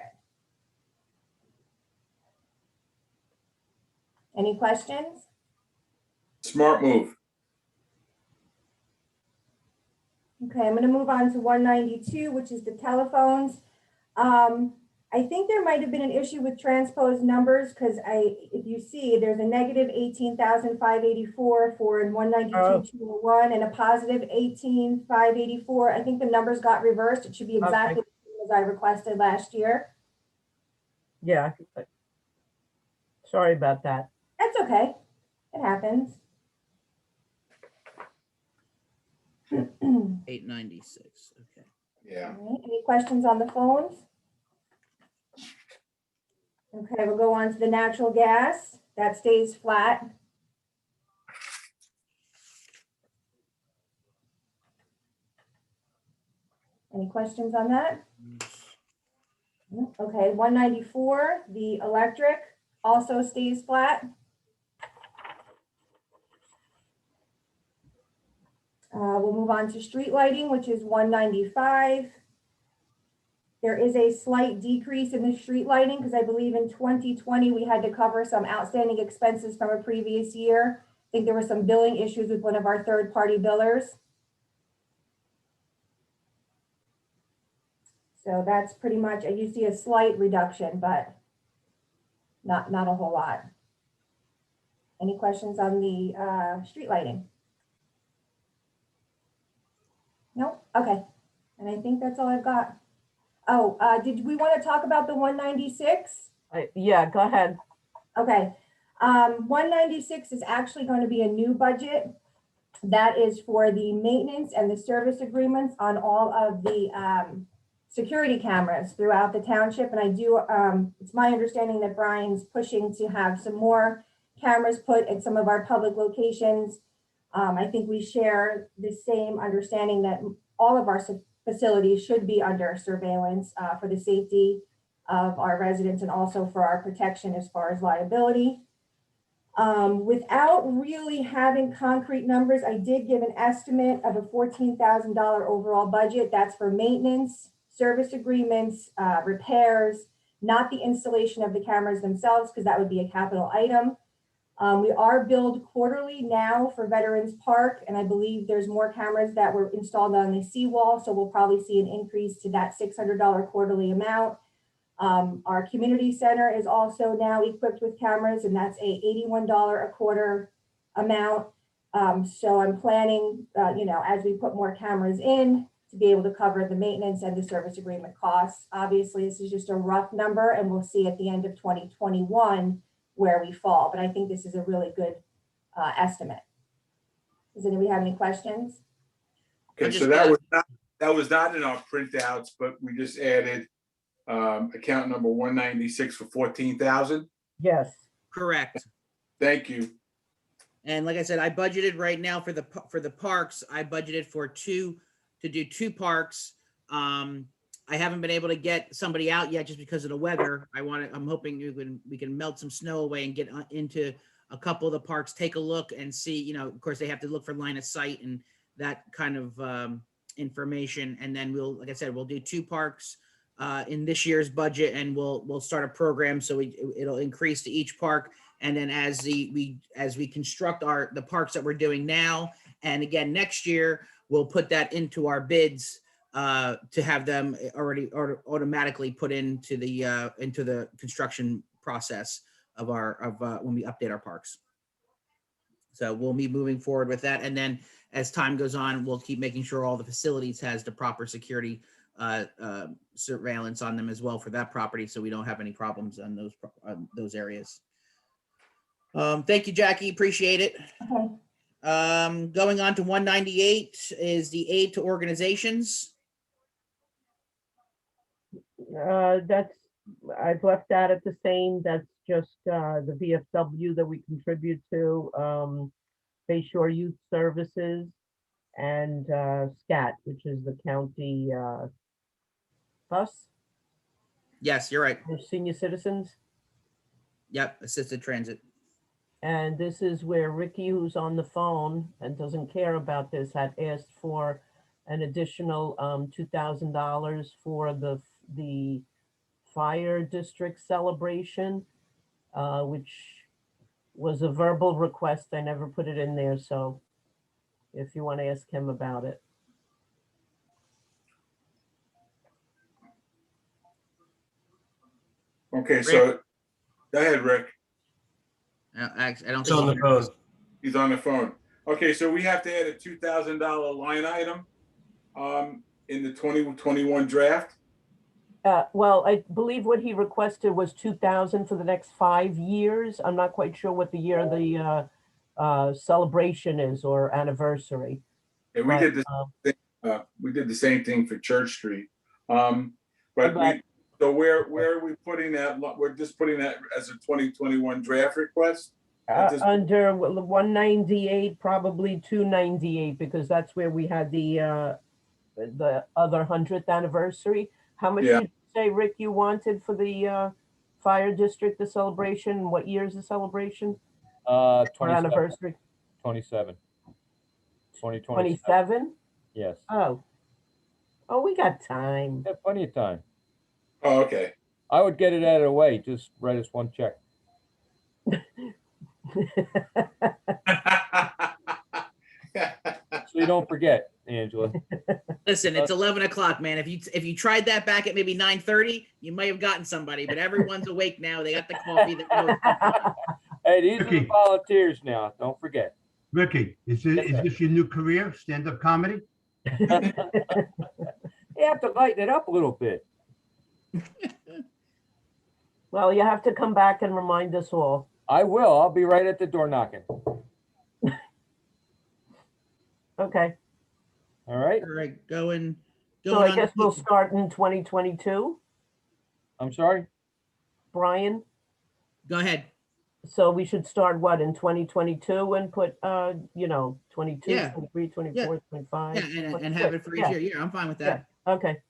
Speaker 6: Any questions?
Speaker 2: Smart move.
Speaker 6: Okay, I'm going to move on to 192, which is the telephones. I think there might have been an issue with transposed numbers because if you see, there's a negative 18,584 for in 192,201 and a positive 18,584. I think the numbers got reversed. It should be exactly the same as I requested last year.
Speaker 8: Yeah. Sorry about that.
Speaker 6: That's okay. It happens.
Speaker 1: 896. Okay.
Speaker 2: Yeah.
Speaker 6: All right, any questions on the phones? Okay, we'll go on to the natural gas. That stays flat. Any questions on that? Okay, 194, the electric also stays flat. We'll move on to street lighting, which is 195. There is a slight decrease in the street lighting because I believe in 2020 we had to cover some outstanding expenses from a previous year. I think there were some billing issues with one of our third-party billers. So that's pretty much, you see a slight reduction, but not a whole lot. Any questions on the street lighting? Nope. Okay. And I think that's all I've got. Oh, did we want to talk about the 196?
Speaker 8: Yeah, go ahead.
Speaker 6: Okay. 196 is actually going to be a new budget. That is for the maintenance and the service agreements on all of the security cameras throughout the township. And I do, it's my understanding that Brian's pushing to have some more cameras put at some of our public locations. I think we share the same understanding that all of our facilities should be under surveillance for the safety of our residents and also for our protection as far as liability. Without really having concrete numbers, I did give an estimate of a $14,000 overall budget. That's for maintenance, service agreements, repairs, not the installation of the cameras themselves, because that would be a capital item. We are billed quarterly now for Veterans Park, and I believe there's more cameras that were installed on the seawall, so we'll probably see an increase to that $600 quarterly amount. Our community center is also now equipped with cameras, and that's a $81 a quarter amount. So I'm planning, as we put more cameras in, to be able to cover the maintenance and the service agreement costs. Obviously, this is just a rough number, and we'll see at the end of 2021 where we fall. But I think this is a really good estimate. Does anybody have any questions?
Speaker 2: Okay, so that was not in our printouts, but we just added account number 196 for 14,000.
Speaker 8: Yes.
Speaker 1: Correct.
Speaker 2: Thank you.
Speaker 1: And like I said, I budgeted right now for the parks. I budgeted for to do two parks. I haven't been able to get somebody out yet just because of the weather. I'm hoping we can melt some snow away and get into a couple of the parks, take a look and see, of course they have to look for line of sight and that kind of information. And then like I said, we'll do two parks in this year's budget, and we'll start a program so it'll increase to each park. And then as we construct the parks that we're doing now, and again next year, we'll put that into our bids to have them already automatically put into the construction process of when we update our parks. So we'll be moving forward with that. And then as time goes on, we'll keep making sure all the facilities has the proper security surveillance on them as well for that property, so we don't have any problems on those areas. Thank you, Jackie. Appreciate it.
Speaker 6: Okay.
Speaker 1: Going on to 198 is the aid to organizations.
Speaker 8: That's, I've left that at the same, that's just, the VFW that we contribute to, Bayshore Youth Services and, SCAT, which is the county, bus
Speaker 1: Yes, you're right.
Speaker 8: for senior citizens.
Speaker 1: Yep, assisted transit.
Speaker 8: And this is where Ricky, who's on the phone and doesn't care about this, had asked for an additional $2,000 for the fire district celebration, which was a verbal request. I never put it in there, so if you want to ask him about it.
Speaker 2: Okay, so go ahead, Rick.
Speaker 1: I don't
Speaker 14: He's on the phone.
Speaker 2: He's on the phone. Okay, so we have to add a $2,000 line item in the 2021 draft.
Speaker 8: Well, I believe what he requested was 2,000 for the next 5 years. I'm not quite sure what the year the celebration is or anniversary.
Speaker 2: And we
Speaker 8: But,
Speaker 2: did the same thing for Church Street. So where are we putting that? We're just putting that as a 2021 draft request?
Speaker 8: Under 198, probably 298, because that's where we had the other 100th anniversary. How much did you say, Rick, you wanted for the fire district, the celebration? What year is the celebration?
Speaker 11: 27.
Speaker 8: Anniversary?
Speaker 11: 27. 2027.
Speaker 8: 27?
Speaker 11: Yes.
Speaker 8: Oh, we got time.
Speaker 11: Yeah, plenty of time.
Speaker 2: Oh, okay.
Speaker 11: I would get it out of the way. Just write us one check. So you don't forget, Angela.
Speaker 1: Listen, it's 11 o'clock, man. If you tried that back at maybe 9:30, you might have gotten somebody, but everyone's awake now. They got the coffee.
Speaker 11: Hey, these are the volunteers now. Don't forget.
Speaker 3: Ricky, is this your new career, stand-up comedy?
Speaker 11: You have to lighten it up a little bit.
Speaker 8: Well, you have to come back and remind us all.
Speaker 11: I will. I'll be right at the door knocking.
Speaker 8: Okay.
Speaker 11: All right.
Speaker 1: All right, going
Speaker 8: So I
Speaker 1: on
Speaker 8: guess
Speaker 1: to-
Speaker 8: we'll start in 2022.
Speaker 11: I'm sorry?
Speaker 8: Brian?
Speaker 1: Go ahead.
Speaker 8: So we should start what, in 2022 and put, 22,
Speaker 1: Yeah.
Speaker 8: 23, 24, 25?
Speaker 1: Yeah, and have it for each year. Yeah, I'm fine with that.
Speaker 8: Yeah, okay.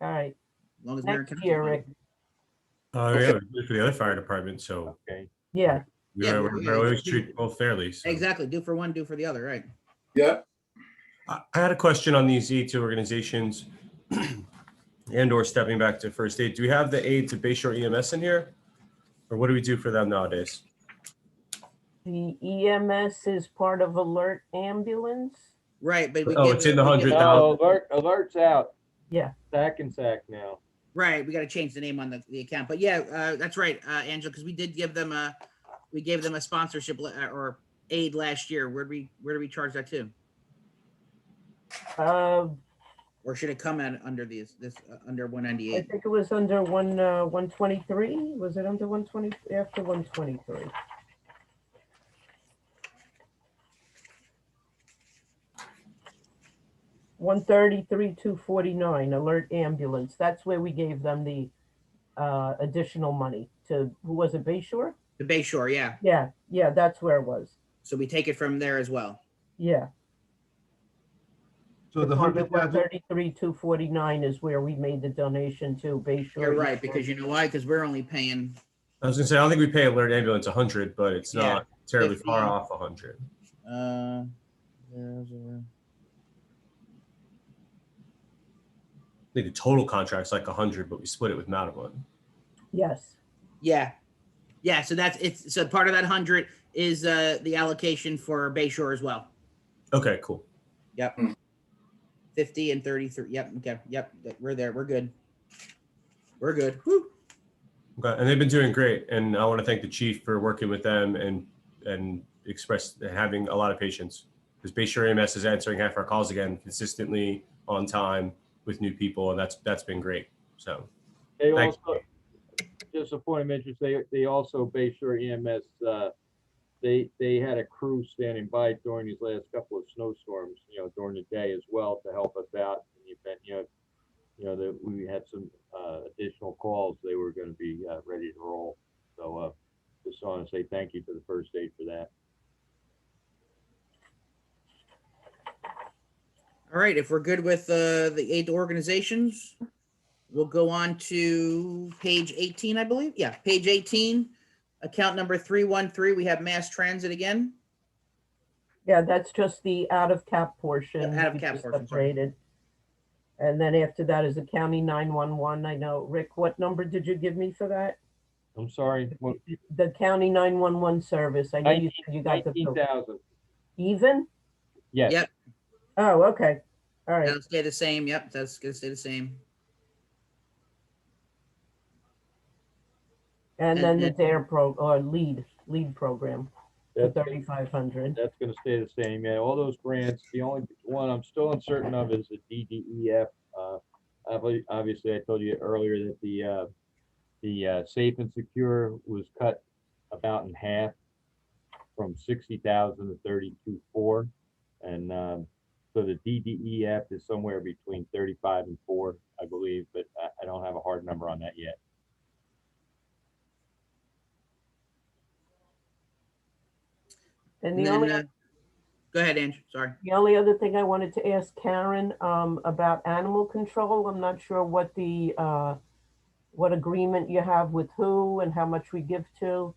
Speaker 8: All right.
Speaker 1: As long as Mayor and
Speaker 8: Next
Speaker 1: Council
Speaker 8: year,
Speaker 1: vote.
Speaker 8: Rick.
Speaker 14: Yeah, we do for the other fire department, so
Speaker 11: Okay.
Speaker 8: Yeah.
Speaker 14: we always treat both fairly. So.
Speaker 1: Exactly. Do for one, do for the other, right?
Speaker 2: Yeah.
Speaker 14: I had a question on these aid to organizations and or stepping back to first aid. Do we have the aid to Bayshore EMS in here? Or what do we do for them nowadays?
Speaker 8: The EMS is part of Alert Ambulance.
Speaker 1: Right, but
Speaker 14: it's in the 100,000.
Speaker 11: No, alert's out.
Speaker 8: Yeah.
Speaker 11: Sack and sack now.
Speaker 1: Right, we got to change the name on the account, but yeah, that's right, Angela, because we did give them we gave them a sponsorship or aid last year. Where do we charge that to? Or should it come at under this under
Speaker 8: I
Speaker 1: 198?
Speaker 8: think it was under 123. Was it under 120 after 123? $133,249 Alert Ambulance. That's where we gave them the additional money to, who was it, Bayshore?
Speaker 1: The Bayshore, yeah.
Speaker 8: Yeah, that's where it was.
Speaker 1: So we take it from there as well.
Speaker 8: Yeah.
Speaker 3: So the 100,000,
Speaker 8: 133,249 is where we made the donation to Bayshore.
Speaker 1: You're right, because you know why? Because we're only paying.
Speaker 14: I was gonna say I don't think we pay Alert Ambulance 100, but it's
Speaker 1: Yeah.
Speaker 14: not terribly
Speaker 1: 50.
Speaker 14: far off 100.
Speaker 1: Uh,
Speaker 14: I think the total contract's like 100, but we split it with Mattawan.
Speaker 8: Yes.
Speaker 1: Yeah. So so part of that 100 is the allocation for Bayshore as well.
Speaker 14: Okay, cool.
Speaker 1: Yep. 50 and 33. Yep. Okay. Yep. We're there. We're good. We're good. Whew.
Speaker 14: Okay, and they've been doing great, and I want to thank the chief for working with them and express having a lot of patience, because Bay Shore EMS is answering half our calls again consistently on time with new people, and that's been great. So
Speaker 11: They
Speaker 14: thank
Speaker 11: also, just a point of interest, they also, Bay Shore EMS, they had a crew standing by during these last couple of snowstorms, during the day as well to help us out in the event, that we had some additional calls, they were going to be ready to roll. So just want to say thank you to the first aid for that.
Speaker 1: All right. If we're good with the aid to organizations, we'll go on to page 18, I believe. Yeah, page 18, account number 313. We have mass transit again.
Speaker 8: Yeah, that's just the out of cap portion.
Speaker 1: Out of
Speaker 8: we
Speaker 1: cap
Speaker 8: just
Speaker 1: portion, sorry.
Speaker 8: separated. And then after that is the county 911. I know, Rick, what number did you give me for that?
Speaker 11: I'm sorry. What,
Speaker 8: The county 911 service. I know you said you got the
Speaker 11: 19,000.
Speaker 8: even.
Speaker 11: Yes.
Speaker 1: Yep.
Speaker 8: Oh, okay. All right.
Speaker 1: That'll stay the same. Yep, that's gonna stay the same.
Speaker 8: And then the
Speaker 1: then-
Speaker 8: DARE lead program for
Speaker 11: That's,
Speaker 8: 3,500.
Speaker 11: that's going to stay the same. Yeah, all those grants. The only one I'm still uncertain of is the DDEF. Obviously, I told you earlier that the safe and secure was cut about in half from 60,000 to 32,400, and so the DDEF is somewhere between 35 and 4, I believe, but I don't have a hard number on that yet.
Speaker 8: And
Speaker 1: And
Speaker 8: the
Speaker 1: then,
Speaker 8: only
Speaker 1: go ahead, Andrew. Sorry.
Speaker 8: The only other thing I wanted to ask Karen about animal control, I'm not sure what the what agreement you have with who and how much we give to.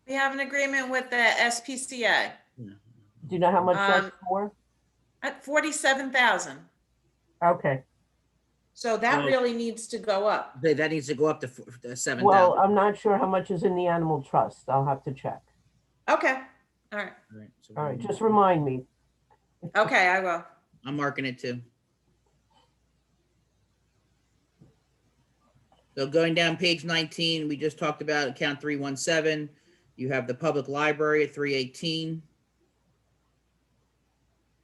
Speaker 5: We have an agreement with the SPCA
Speaker 8: Do you know how much that's for?
Speaker 5: at 47,000.
Speaker 8: Okay.
Speaker 5: So that
Speaker 1: Oh.
Speaker 5: really needs to go up.
Speaker 1: That needs to go up to 7,000.
Speaker 8: Well, I'm not sure how much is in the animal trust. I'll have to check.
Speaker 5: Okay, all right.
Speaker 1: All right, so
Speaker 8: All right, just remind me.
Speaker 5: Okay, I will.
Speaker 1: I'm marking it too. So going down page 19, we just talked about account 317. You have the public library at 318.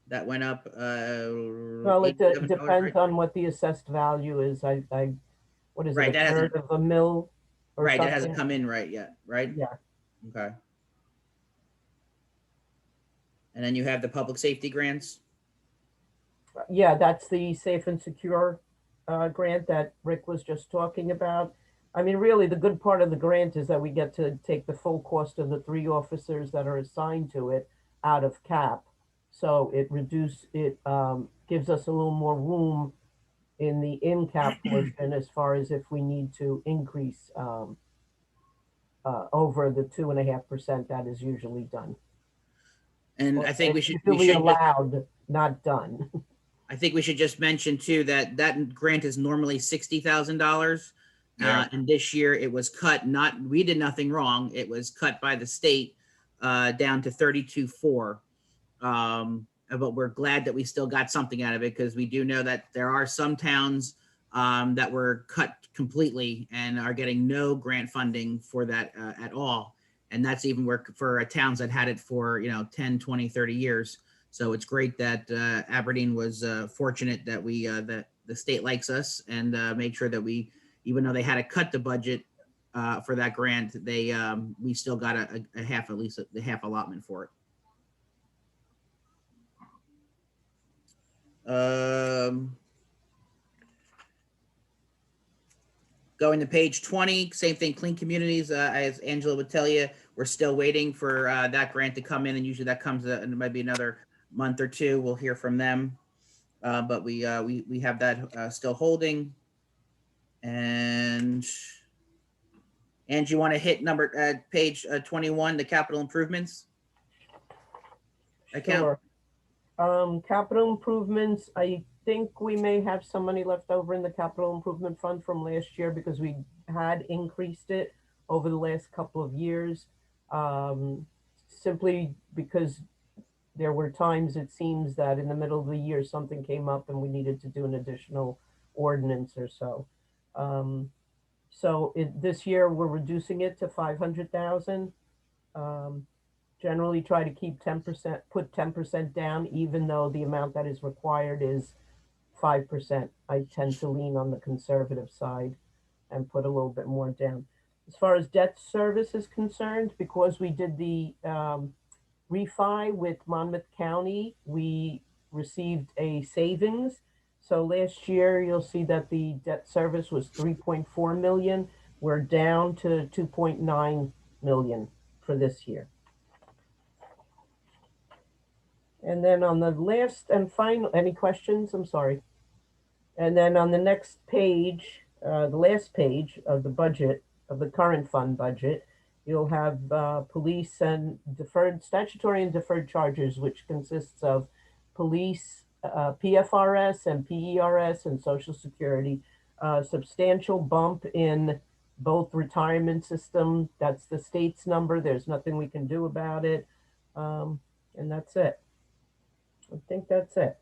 Speaker 1: That went up.
Speaker 8: Well, it
Speaker 1: $87,
Speaker 8: depends
Speaker 1: right?
Speaker 8: on what the assessed value is. What is
Speaker 1: Right,
Speaker 8: it,
Speaker 1: that
Speaker 8: a
Speaker 1: hasn't-
Speaker 8: third of a mil? Or
Speaker 1: Right, that
Speaker 8: something?
Speaker 1: hasn't come in right yet, right?
Speaker 8: Yeah.
Speaker 1: Okay. And then you have the public safety grants.
Speaker 8: Yeah, that's the safe and secure grant that Rick was just talking about. I mean, really, the good part of the grant is that we get to take the full cost of the 3 officers that are assigned to it out of cap. So it gives us a little more room in the in-cap portion as far as if we need to increase over the 2.5% that is usually done.
Speaker 1: And I think we
Speaker 8: It's
Speaker 1: should
Speaker 8: usually
Speaker 1: just-
Speaker 8: allowed, not done.
Speaker 1: I think we should just mention too that that grant is normally $60,000.
Speaker 2: Yeah.
Speaker 1: And this year it was cut, we did nothing wrong. It was cut by the state down to 32,400. But we're glad that we still got something out of it, because we do know that there are some towns that were cut completely and are getting no grant funding for that at all. And that's even for towns that had it for 10, 20, 30 years. So it's great that Aberdeen was fortunate that that the state likes us and made sure that we, even though they had to cut the budget for that grant, we still got a half, at least the half allotment for it. Going to page 20, same thing, clean communities. As Angela would tell you, we're still waiting for that grant to come in, and usually that comes in maybe another month or two. We'll hear from them, but we have that still holding. And you want to hit page 21, the capital improvements account?
Speaker 8: Sure. Capital improvements, I think we may have some money left over in the capital improvement fund from last year because we had increased it over the last couple of years. Simply because there were times it seems that in the middle of the year, something came up and we needed to do an additional ordinance or so. This year, we're reducing it to 500,000. Generally try to keep 10%, put 10% down, even though the amount that is required is 5%. I tend to lean on the conservative side and put a little bit more down. As far as debt service is concerned, because we did the refi with Monmouth County, we received a savings. So last year, you'll see that the debt service was 3.4 million. We're down to 2.9 million for this year. And then on the last and final, any questions? I'm sorry. And then on the next page, the last page of the budget, of the current fund budget, you'll have police and deferred, statutory and deferred charges, which consists of police, PFRS and PERS and Social Security. Substantial bump in both retirement system. That's the state's number. There's nothing we can do about it. And that's it. I think that's it.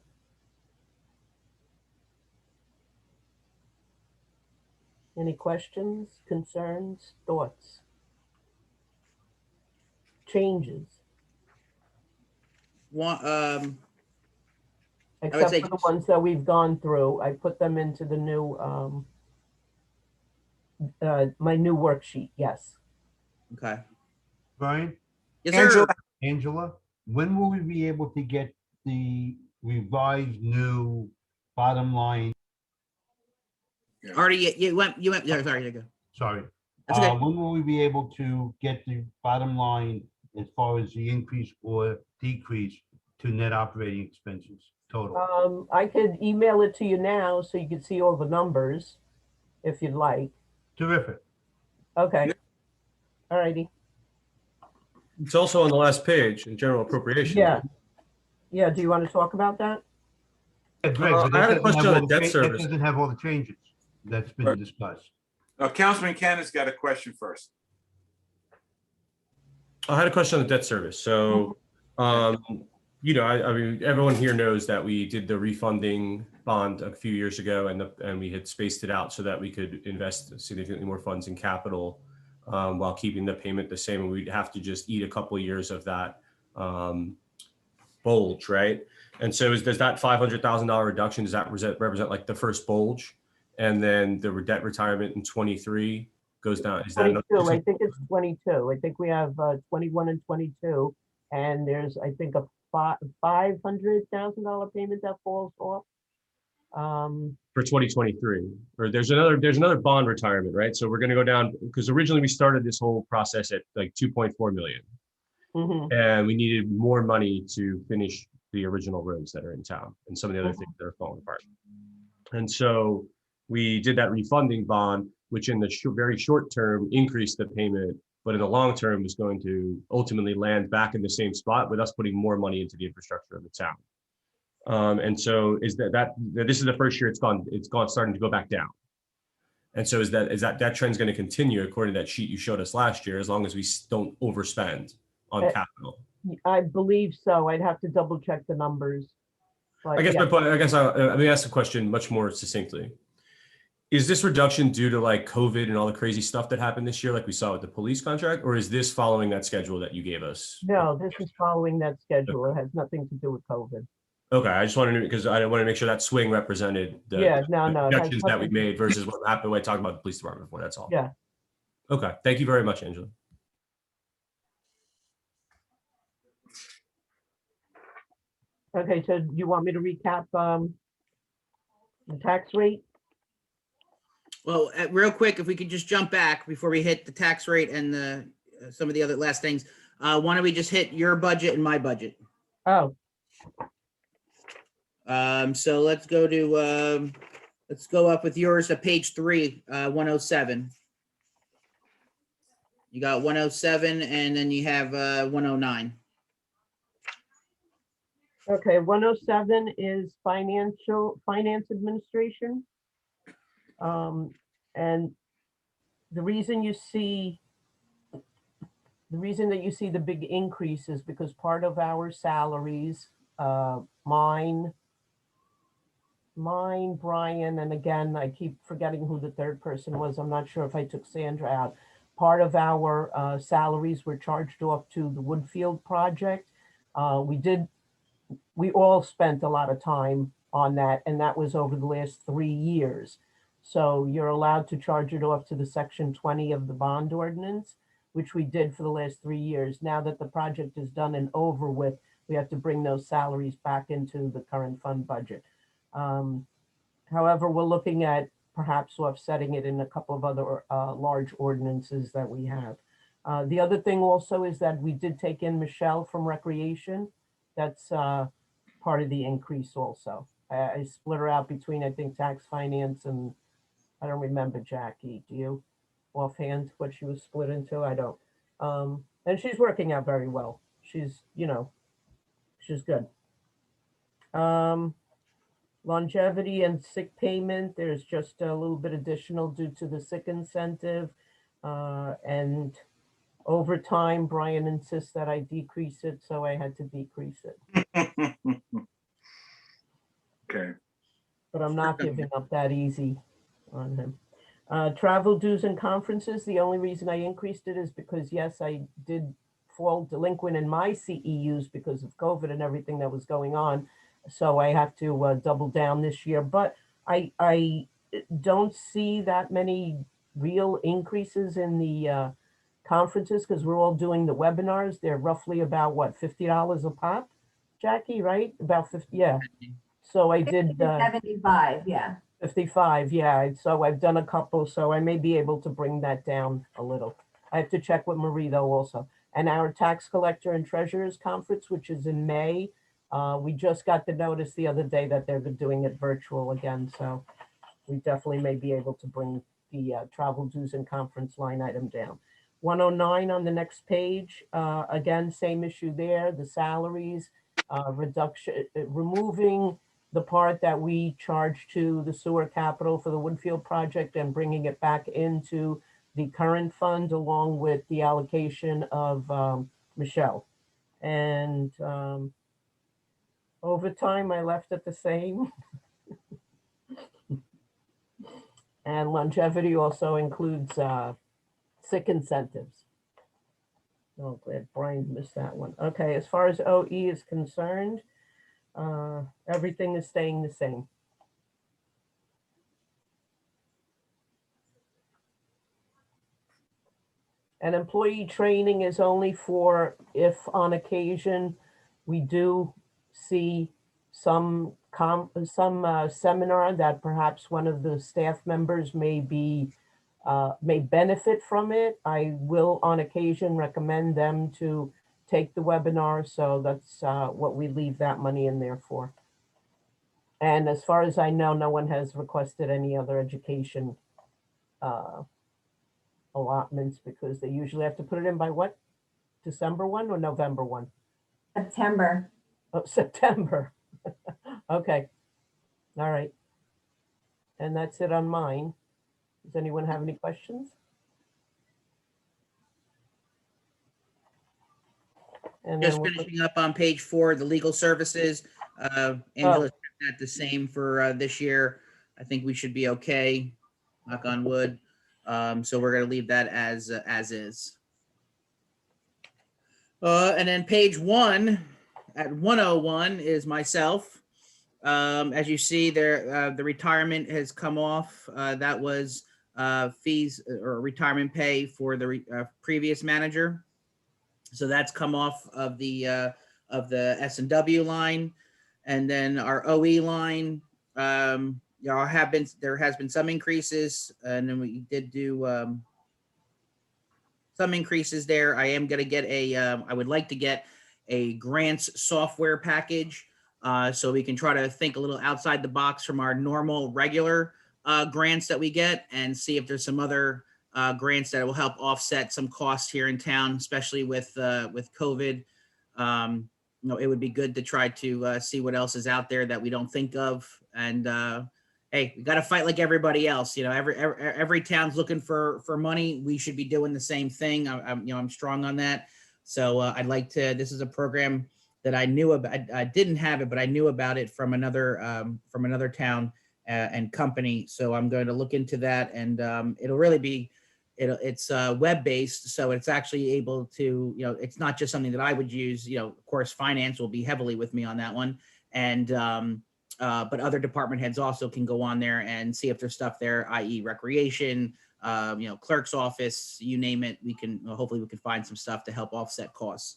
Speaker 8: Any questions, concerns, thoughts? Changes? Except for the ones that we've gone through. I put them into the new, my new worksheet, yes.
Speaker 1: Okay.
Speaker 3: Brian?
Speaker 1: Yes, sir.
Speaker 3: Angela, when will we be able to get the revised new bottom line?
Speaker 1: Already, you went, there, sorry, you go.
Speaker 3: Sorry.
Speaker 1: That's okay.
Speaker 3: When will we be able to get the bottom line as far as the increase or decrease to net operating expenses total?
Speaker 8: I could email it to you now so you can see all the numbers if you'd like.
Speaker 3: Terrific.
Speaker 8: Okay. All righty.
Speaker 14: It's also on the last page in general appropriation.
Speaker 8: Yeah. Yeah. Do you want to talk about that?
Speaker 3: Yeah, Greg, but
Speaker 14: I had a
Speaker 3: that doesn't
Speaker 14: question
Speaker 3: have
Speaker 14: on
Speaker 3: all
Speaker 14: the debt
Speaker 3: that
Speaker 14: service.
Speaker 3: doesn't have all the changes that's been discussed.
Speaker 2: Councilman Candace got a question first.
Speaker 14: I had a question on the debt service. So, you know, I mean, everyone here knows that we did the refunding bond a few years ago, and we had spaced it out so that we could invest significantly more funds in capital while keeping the payment the same. And we'd have to just eat a couple of years of that bulge, right? And so, does that $500,000 reduction, does that represent like the first bulge, and then the debt retirement in 23 goes down? Is that
Speaker 8: 22? I think it's 22. I think we have 21 and 22, and there's I think a $500,000 payment that falls off.
Speaker 14: For 2023, or there's another bond retirement, right? So we're going to go down, because originally we started this whole process at like 2.4 million, and we needed more money to finish the original roads that are in town and some of the other things that are falling apart. And so we did that refunding bond, which in the very short term increased the payment, but in the long term is going to ultimately land back in the same spot with us putting more money into the infrastructure of the town. And so is that this is the first year it's starting to go back down. And so is that trend's going to continue according to that sheet you showed us last year, as long as we don't overspend on capital?
Speaker 8: I believe so. I'd have to double check the numbers. But
Speaker 14: I guess
Speaker 8: yeah.
Speaker 14: my point, let me ask the question much more succinctly. Is this reduction due to like COVID and all the crazy stuff that happened this year, like we saw with the police contract, or is this following that schedule that you gave us?
Speaker 8: No, this is following that schedule. It has nothing to do with COVID.
Speaker 14: Okay, I just wanted to, because I want to make sure that swing represented the reductions that we made versus what happened when I talked about the police department before. That's all.
Speaker 8: Yeah.
Speaker 14: Okay, thank you very much, Angela.
Speaker 8: Okay, so you want me to recap the tax rate?
Speaker 1: Well, real quick, if we could just jump back before we hit the tax rate and the some of the other last things. Why don't we just hit your budget and my budget?
Speaker 8: Oh.
Speaker 1: So let's go to let's go up with yours to page 3, 107. You got 107, and then you have 109.
Speaker 8: Okay, 107 is finance administration. And the reason you see the reason that you see the big increase is because part of our salaries, mine, Brian, and again, I keep forgetting who the third person was. I'm not sure if I took Sandra out. Part of our salaries were charged off to the Woodfield project. We all spent a lot of time on that, and that was over the last 3 years. So you're allowed to charge it off to the section 20 of the bond ordinance, which we did for the last 3 years. Now that the project is done and over with, we have to bring those salaries back into the current fund budget. However, we're looking at perhaps offsetting it in a couple of other large ordinances that we have. The other thing also is that we did take in Michelle from Recreation. That's part of the increase also. I split her out between, I think, tax finance and I don't remember, Jackie. Do you offhand what she was split into? I don't. And she's working out very well. She's, she's good. Longevity and sick payment, there's just a little bit additional due to the sick incentive. And overtime, Brian insists that I decrease it, so I had to decrease it.
Speaker 2: Okay.
Speaker 8: But I'm not giving up that easy on him. Travel dues and conferences, the only reason I increased it is because, yes, I did fall delinquent in my CEUs because of COVID and everything that was going on. So I have to double down this year. But I don't see that many real increases in the conferences because we're all doing the webinars. They're roughly about, what, $50 a pop, Jackie, right? About 50, yeah. So I did
Speaker 6: 75, yeah.
Speaker 8: 55, yeah. So I've done a couple, so I may be able to bring that down a little. I have to check with Marie though also. And our tax collector and treasurers conference, which is in May, we just got the notice the other day that they're doing it virtual again. So we definitely may be able to bring the travel dues and conference line item down. 109 on the next page. Again, same issue there, the salaries, reduction, removing the part that we charge to the sewer capital for the Woodfield project and bringing it back into the current fund along with the allocation of Michelle. And overtime, I left it the same. And longevity also includes sick incentives. Oh, glad Brian missed that one. Okay, as far as OE is concerned, everything is staying the same. And employee training is only for if on occasion we do see some seminar that perhaps one of the staff members may benefit from it. I will on occasion recommend them to take the webinar. So that's what we leave that money in there for. And as far as I know, no one has requested any other education allotments because they usually have to put it in by what? December 1 or November 1?
Speaker 6: September.
Speaker 8: Oh, September. Okay. All right. And that's it on mine. Does anyone have any questions? And
Speaker 1: Just
Speaker 8: then we'll-
Speaker 1: finishing up on page 4, the legal services. Angela said that the same for this year. I think we should be okay, knock on wood. So we're going to leave that as is. And then page 1 at 101 is myself. As you see there, the retirement has come off. That was fees or retirement pay for the previous manager. So that's come off of the S&W line. And then our OE line, there has been some increases, and then we did do some increases there. I am going to get I would like to get a grants software package so we can try to think a little outside the box from our normal regular grants that we get and see if there's some other grants that will help offset some costs here in town, especially with COVID. It would be good to try to see what else is out there that we don't think of, and hey, we got to fight like everybody else. You know, every town's looking for money. We should be doing the same thing. I'm strong on that. So I'd like to. This is a program that I knew about. I didn't have it, but I knew about it from another town and company. So I'm going to look into that, and it'll really be. It's web-based, so it's actually able to, it's not just something that I would use. Of course, finance will be heavily with me on that one, and but other department heads also can go on there and see if there's stuff there, i.e. recreation, clerk's office, you name it. Hopefully we can find some stuff to help offset costs.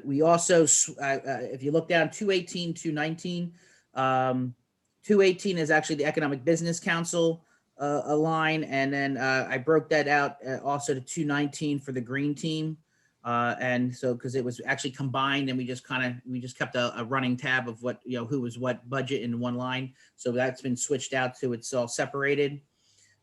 Speaker 1: We also, if you look down 218, 219, 218 is actually the Economic Business Council a line, and then I broke that out also to 219 for the green team, and so because it was actually combined, and we just kept a running tab of what who was what budget in one line, so that's been switched out to it's all separated.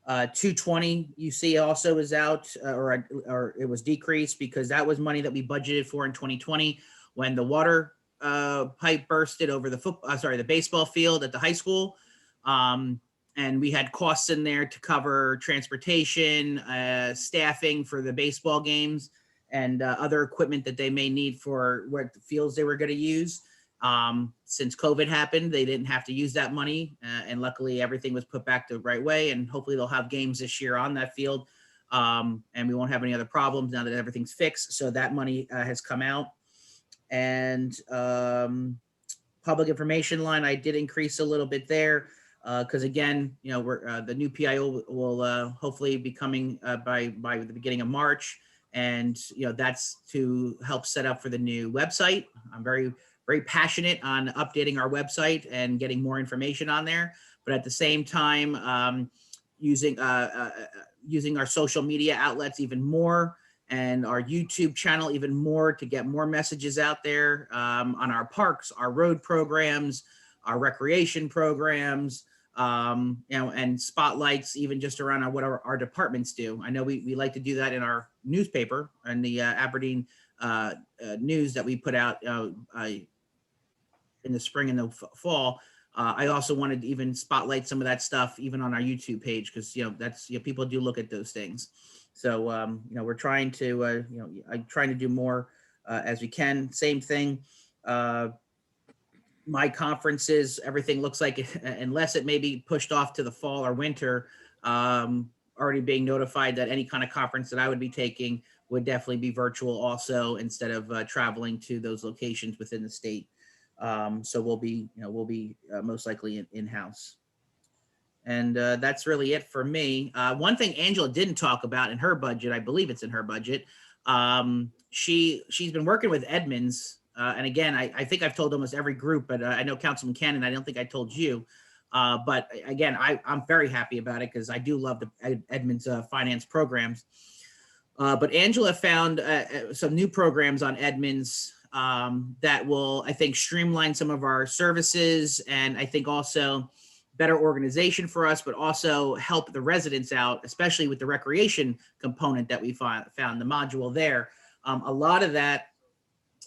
Speaker 1: 220 you see also is out, or it was decreased because that was money that we budgeted for in 2020 when the water pipe bursted over the baseball field at the high school. And we had costs in there to cover transportation, staffing for the baseball games, and other equipment that they may need for what fields they were going to use. Since COVID happened, they didn't have to use that money, and luckily everything was put back the right way, and hopefully they'll have games this year on that field, and we won't have any other problems now that everything's fixed. So that money has come out. And public information line, I did increase a little bit there. Because again, we're the new PIO will hopefully be coming by the beginning of March, and that's to help set up for the new website. I'm very passionate on updating our website and getting more information on there, but at the same time, using our social media outlets even more, and our YouTube channel even more to get more messages out there on our parks, our road programs, our recreation programs, and spotlights even just around what our departments do. I know we like to do that in our newspaper and the Aberdeen news that we put out in the spring and the fall. I also wanted to even spotlight some of that stuff even on our YouTube page, because that's people do look at those things. So we're trying to I'm trying to do more as we can. Same thing. My conferences, everything looks like, unless it may be pushed off to the fall or winter, already being notified that any kind of conference that I would be taking would definitely be virtual also, instead of traveling to those locations within the state. So we'll be most likely in-house. And that's really it for me. One thing Angela didn't talk about in her budget, I believe it's in her budget. She's been working with Edmonds. And again, I think I've told almost every group, but I know Councilman Cannon, I don't think I told you. But again, I'm very happy about it because I do love the Edmonds finance programs. But Angela found some new programs on Edmonds that will, I think, streamline some of our services, and I think also better organization for us, but also help the residents out, especially with the recreation component that we found the module there. A lot of that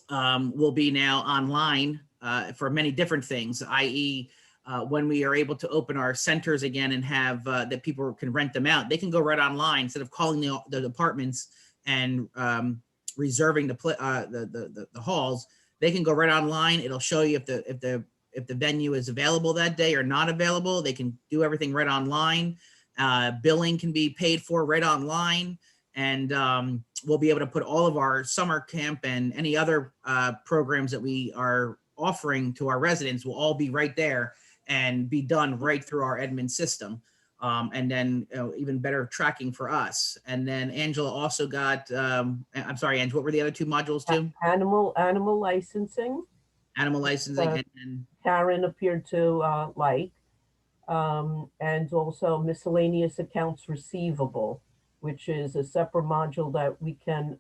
Speaker 1: will be now online for many different things, i.e. When we are able to open our centers again and have that people can rent them out, they can go right online instead of calling the departments and reserving the halls. They can go right online. It'll show you if the venue is available that day or not available. They can do everything right online. Billing can be paid for right online. And we'll be able to put all of our summer camp and any other programs that we are offering to our residents will all be right there and be done right through our Edmonds system. And then even better tracking for us. And then Angela also got, I'm sorry, Angela, what were the other two modules too?
Speaker 8: Animal licensing.
Speaker 1: Animal licensing. And
Speaker 8: Karen appeared to like. And also miscellaneous accounts receivable, which is a separate module that we can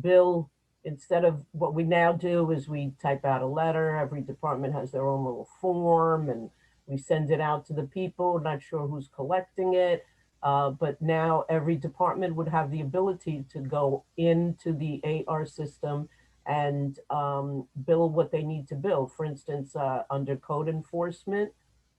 Speaker 8: bill. Instead of what we now do is we type out a letter. Every department has their own little form and we send it out to the people. We're not sure who's collecting it. But now every department would have the ability to go into the AR system and bill what they need to bill. For instance, under code enforcement,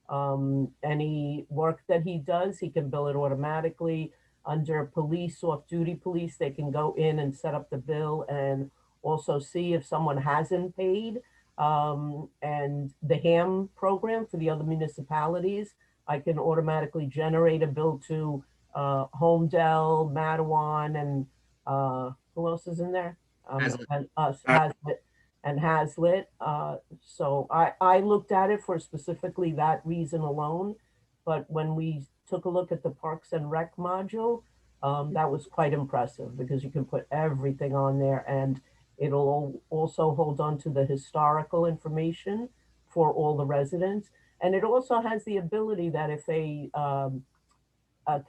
Speaker 8: any work that he does, he can bill it automatically. Under police, off-duty police, they can go in and set up the bill and also see if someone hasn't paid. And the HAM program for the other municipalities, I can automatically generate a bill to Homedale, Matawan, and who else is in there?
Speaker 1: Hazlet.
Speaker 8: And us, Hazlet and Hazlet. So I looked at it for specifically that reason alone. But when we took a look at the Parks and Rec module, that was quite impressive because you can put everything on there, and it'll also hold on to the historical information for all the residents. And it also has the ability that if a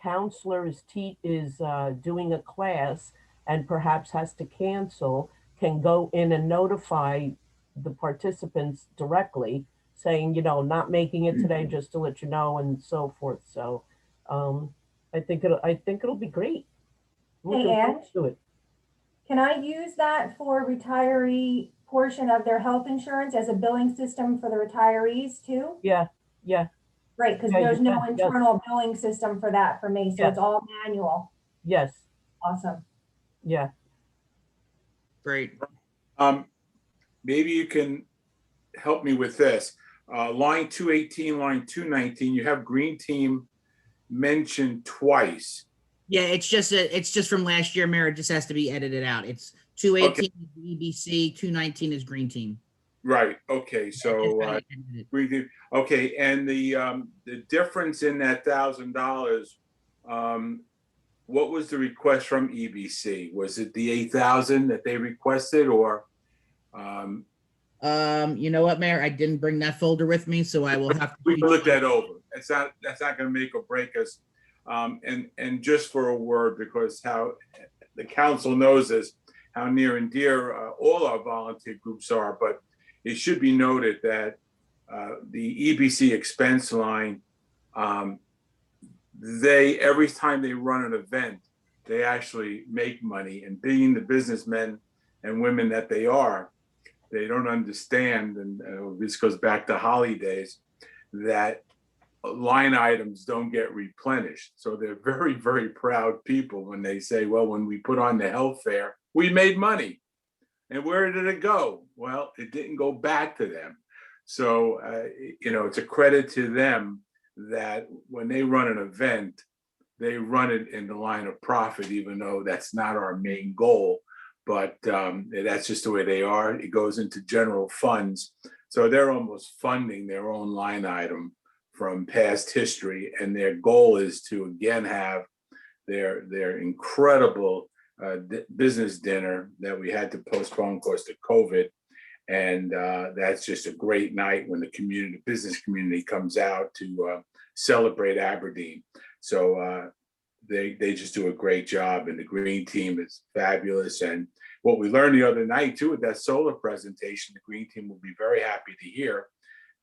Speaker 8: counselor is doing a class and perhaps has to cancel, can go in and notify the participants directly, saying, not making it today, just to let you know, and so forth. So I think it'll be great.
Speaker 6: Hey, Ange, can I use that for retiree portion of their health insurance as a billing system for the retirees too?
Speaker 8: Yeah.
Speaker 6: Right, because
Speaker 8: Yeah,
Speaker 6: there's
Speaker 8: you
Speaker 6: no
Speaker 8: can, yes.
Speaker 6: internal billing system for that for me, so
Speaker 8: Yes.
Speaker 6: it's all manual.
Speaker 8: Yes.
Speaker 6: Awesome.
Speaker 8: Yeah.
Speaker 1: Great.
Speaker 2: Maybe you can help me with this. Line 218, line 219, you have green team mentioned twice.
Speaker 1: Yeah, it's just from last year, Mayor. It just has to be edited out. It's 218 is EBC, 219 is Green Team.
Speaker 2: Right, okay, so, green team, okay, and the difference in that $1,000, what was the request from EBC? Was it the 8,000 that they requested, or?
Speaker 1: You know what, Mayor? I didn't bring that folder with me, so I will have to.
Speaker 2: We can look that over. That's not gonna make or break us. And just for a word, because how the council knows this, how near and dear all our volunteer groups are, but it should be noted that the EBC expense line, every time they run an event, they actually make money. And being the businessmen and women that they are, they don't understand, and this goes back to Holly days, that line items don't get replenished. So they're very, very proud people when they say, well, when we put on the health fair, we made money. And where did it go? Well, it didn't go back to them. So, it's a credit to them that when they run an event, they run it in the line of profit, even though that's not our main goal. But that's just the way they are. It goes into general funds. So they're almost funding their own line item from past history. And their goal is to, again, have their incredible business dinner that we had to postpone because of COVID. And that's just a great night when the business community comes out to celebrate Aberdeen. So they just do a great job, and the green team is fabulous. And what we learned the other night too with that solar presentation, the green team will be very happy to hear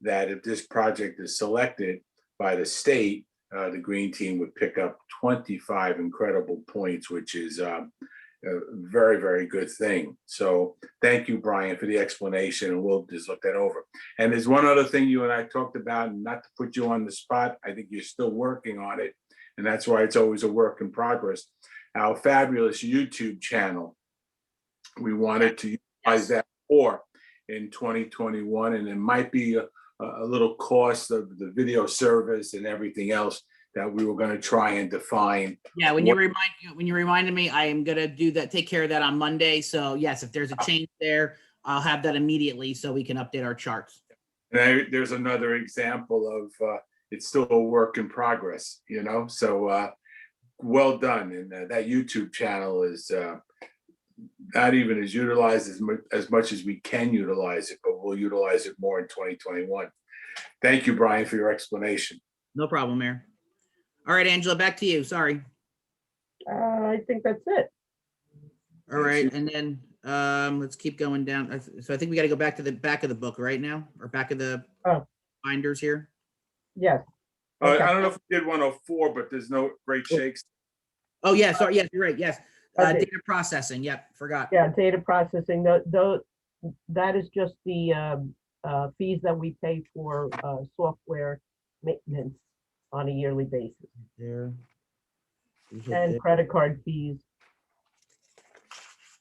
Speaker 2: that if this project is selected by the state, the green team would pick up 25 incredible points, which is a very, very good thing. So thank you, Brian, for the explanation, and we'll just look that over. And there's one other thing you and I talked about, and not to put you on the spot, I think you're still working on it, and that's why it's always a work in progress. Our fabulous YouTube channel, we wanted to utilize that for in 2021, and it might be a little cost of the video service and everything else that we were going to try and define.
Speaker 1: Yeah, when you reminded me, I am going to do that, take care of that on Monday. So yes, if there's a change there, I'll have that immediately so we can update our charts.
Speaker 2: And there's another example of it's still a work in progress, so well done. And that YouTube channel is not even as utilized as much as we can utilize it, but we'll utilize it more in 2021. Thank you, Brian, for your explanation.
Speaker 1: No problem, Mayor. All right, Angela, back to you. Sorry.
Speaker 8: I think that's it.
Speaker 1: All right, and then let's keep going down. So I think we got to go back to the back of the book right now, or back of the binders here.
Speaker 8: Yes.
Speaker 2: I don't know if we did 104, but there's no great shakes.
Speaker 1: Oh, yeah, sorry. Yes, you're right. Yes. Data processing, yep, forgot.
Speaker 8: Yeah, data processing, that is just the fees that we pay for software maintenance on a yearly basis,
Speaker 1: There. We hit
Speaker 8: and
Speaker 1: there.
Speaker 8: credit card fees.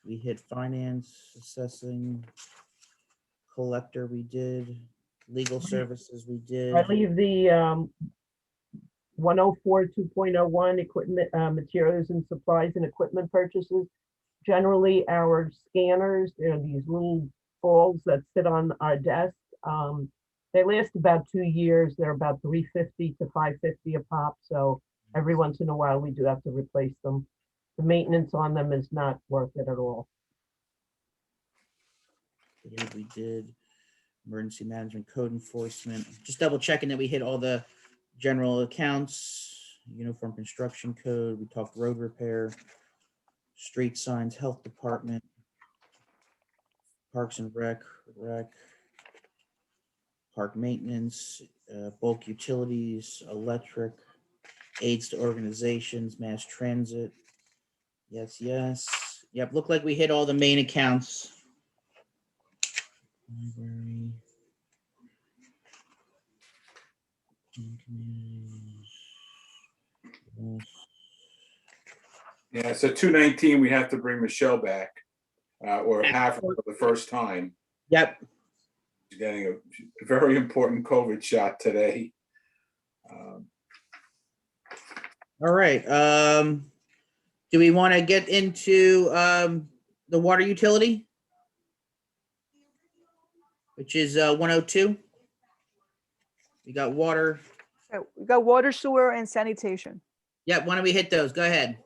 Speaker 1: We hit finance, assessing, collector, we did, legal services, we did.
Speaker 8: I leave the 104, 2.01 equipment, materials and supplies and equipment purchases. Generally, our scanners, they're these little balls that sit on our desk. They last about 2 years. They're about $350 to $550 a pop. So every once in a while, we do have to replace them. The maintenance on them is not worth it at all.
Speaker 1: We did emergency management, code enforcement, just double checking that we hit all the general accounts, uniform construction code, we talked road repair, street signs, health department, parks and rec, park maintenance, bulk utilities, electric, aids to organizations, mass transit. Yes, yes. Yep, looked like we hit all the main accounts. Library. And communities. Yes.
Speaker 2: Yeah, so 219, we have to bring Michelle back, or have her for the first time.
Speaker 1: Yep.
Speaker 2: She's getting a very important COVID shot today.
Speaker 1: All right. Do we want to get into the water utility? Which is 102. We got water.
Speaker 9: So we got water, sewer, and sanitation.
Speaker 1: Yep, why don't we hit those? Go ahead.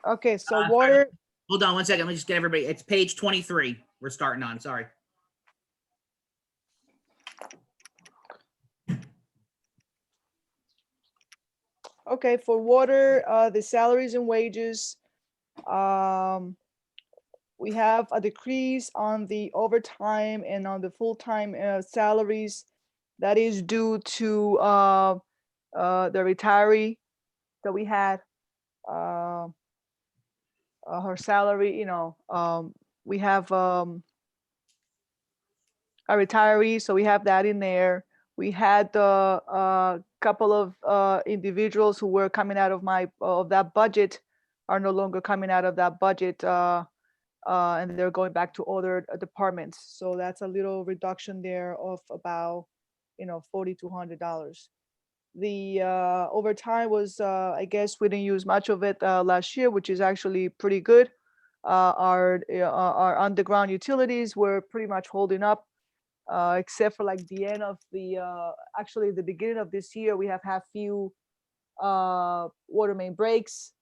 Speaker 9: Okay, so
Speaker 1: Sorry.
Speaker 9: water,
Speaker 1: Hold on one second. Let me just get everybody. It's page 23. We're starting on. Sorry.
Speaker 9: okay, for water, the salaries and wages, we have a decrease on the overtime and on the full-time salaries. That is due to the retiree that we had. Her salary, we have a retiree, so we have that in there. We had a couple of individuals who were coming out of that budget are no longer coming out of that budget, and they're going back to other departments. So that's a little reduction there of about, $4,200. The overtime was, I guess we didn't use much of it last year, which is actually pretty good. Our underground utilities were pretty much holding up, except for like the end of actually the beginning of this year, we have had few water main breaks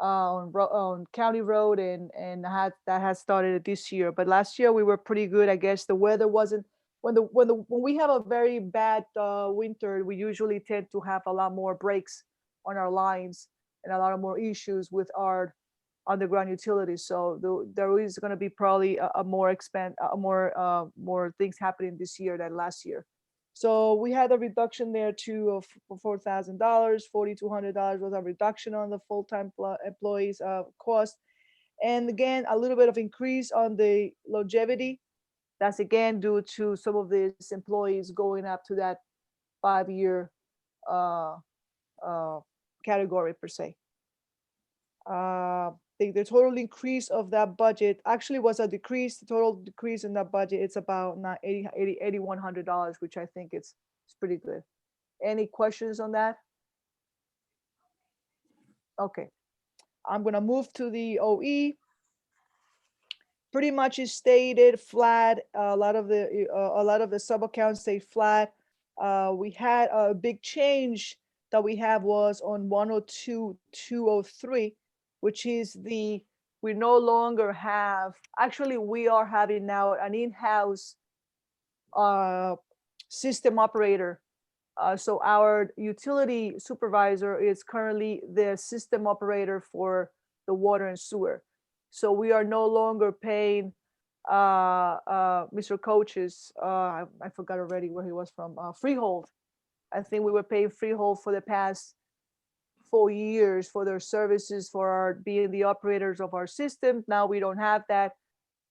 Speaker 9: on County Road, and that has started this year. But last year we were pretty good. I guess the weather wasn't. When we have a very bad winter, we usually tend to have a lot more breaks on our lines and a lot of more issues with our underground utilities. So there is going to be probably more things happening this year than last year. So we had a reduction there too of $4,000, $4,200 was a reduction on the full-time employees cost. And again, a little bit of increase on the longevity. That's again due to some of these employees going up to that 5-year category per se. The total increase of that budget actually was a decrease. The total decrease in that budget, it's about $8,100, which I think it's pretty good. Any questions on that? Okay, I'm gonna move to the OE. Pretty much it stayed flat. A lot of the sub accounts stayed flat. We had a big change that we have was on 102-203, which is we no longer have, actually we are having now an in-house system operator. So our utility supervisor is currently the system operator for the water and sewer. So we are no longer paying Mr. Coaches, I forgot already where he was from, Freehold. I think we were paying Freehold for the past for years for their services, for our being the operators of our system. Now we don't have that.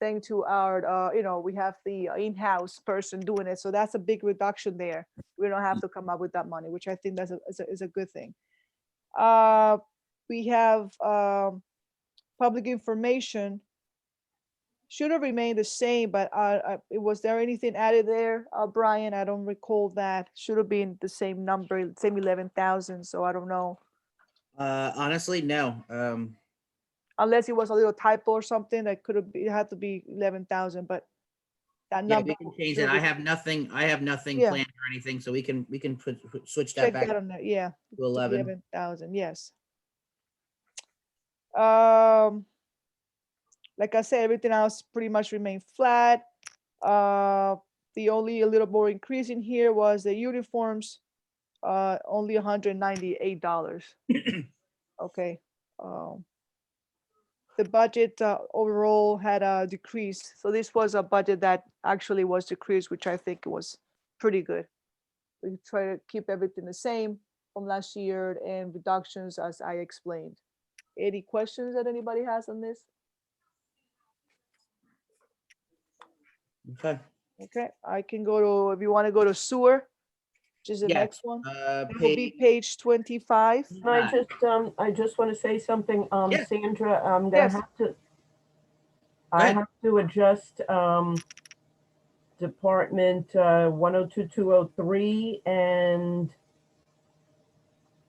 Speaker 9: Thanks to our, we have the in-house person doing it. So that's a big reduction there. We don't have to come up with that money, which I think that's is a good thing. We have public information should have remained the same, but was there anything added there, Brian? I don't recall that. Should have been the same number, same 11,000. So I don't know.
Speaker 1: Honestly, no.
Speaker 9: Unless it was a little typo or something that could have, it had to be 11,000, but that
Speaker 1: Yeah,
Speaker 9: number.
Speaker 1: we can change
Speaker 9: should
Speaker 1: it.
Speaker 9: have
Speaker 1: I
Speaker 9: been-
Speaker 1: have nothing. I have nothing
Speaker 9: Yeah.
Speaker 1: planned or anything, so we can switch that
Speaker 9: Check
Speaker 1: back
Speaker 9: that on that, yeah.
Speaker 1: to 11.
Speaker 9: 11,000, yes. Like I said, everything else pretty much remained flat. The only a little more increase in here was the uniforms, only $198. Okay. The budget overall had a decrease. So this was a budget that actually was decreased, which I think was pretty good. We try to keep everything the same from last year and reductions as I explained. Any questions that anybody has on this?
Speaker 1: Okay.
Speaker 9: Okay, I can go to, if you want to go to sewer, which is the
Speaker 1: Yeah,
Speaker 9: next one. It will be page 25.
Speaker 8: Can I just want to say something,
Speaker 1: Yeah.
Speaker 8: Sandra, I'm
Speaker 9: Yes.
Speaker 8: gonna have to,
Speaker 1: Go
Speaker 8: I
Speaker 1: ahead.
Speaker 8: have to adjust, Department, 102,203 and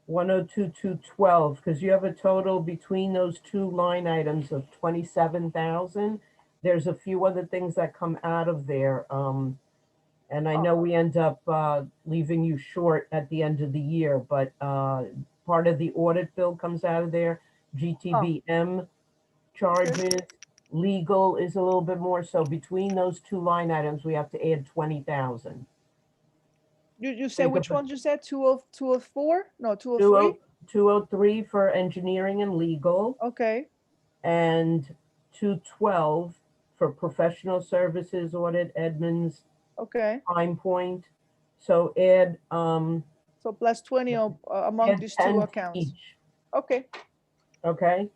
Speaker 8: 102,212, because you have a total between those two line items of 27,000. There's a few other things that come out of there. And I know we end up leaving you short at the end of the year, but part of the audit bill comes out of there. GTBM charges, legal is a little bit more. So between those two line items, we have to add 20,000.
Speaker 9: You said
Speaker 8: Think
Speaker 9: which
Speaker 8: of it.
Speaker 9: ones you said? 204? No, 203?
Speaker 8: 203 for engineering and legal,
Speaker 9: Okay,
Speaker 8: and 212 for professional services, audit, admins,
Speaker 9: okay.
Speaker 8: Time Point. So add
Speaker 9: So plus 20 among
Speaker 8: add
Speaker 9: these
Speaker 8: 10
Speaker 9: two
Speaker 8: to
Speaker 9: accounts.
Speaker 8: each.
Speaker 9: Okay,
Speaker 8: Okay.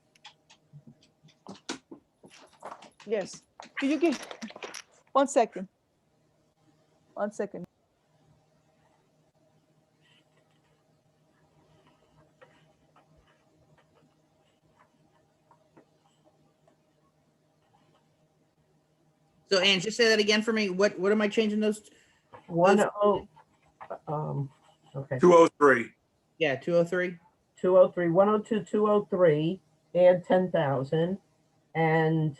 Speaker 9: yes. Can you give 1 second? 1 second.
Speaker 1: So, Ann, just say that again for me. What am I changing those?
Speaker 8: Okay.
Speaker 2: 203.
Speaker 1: Yeah, 203.
Speaker 8: 203, 102, 203, add 10,000, and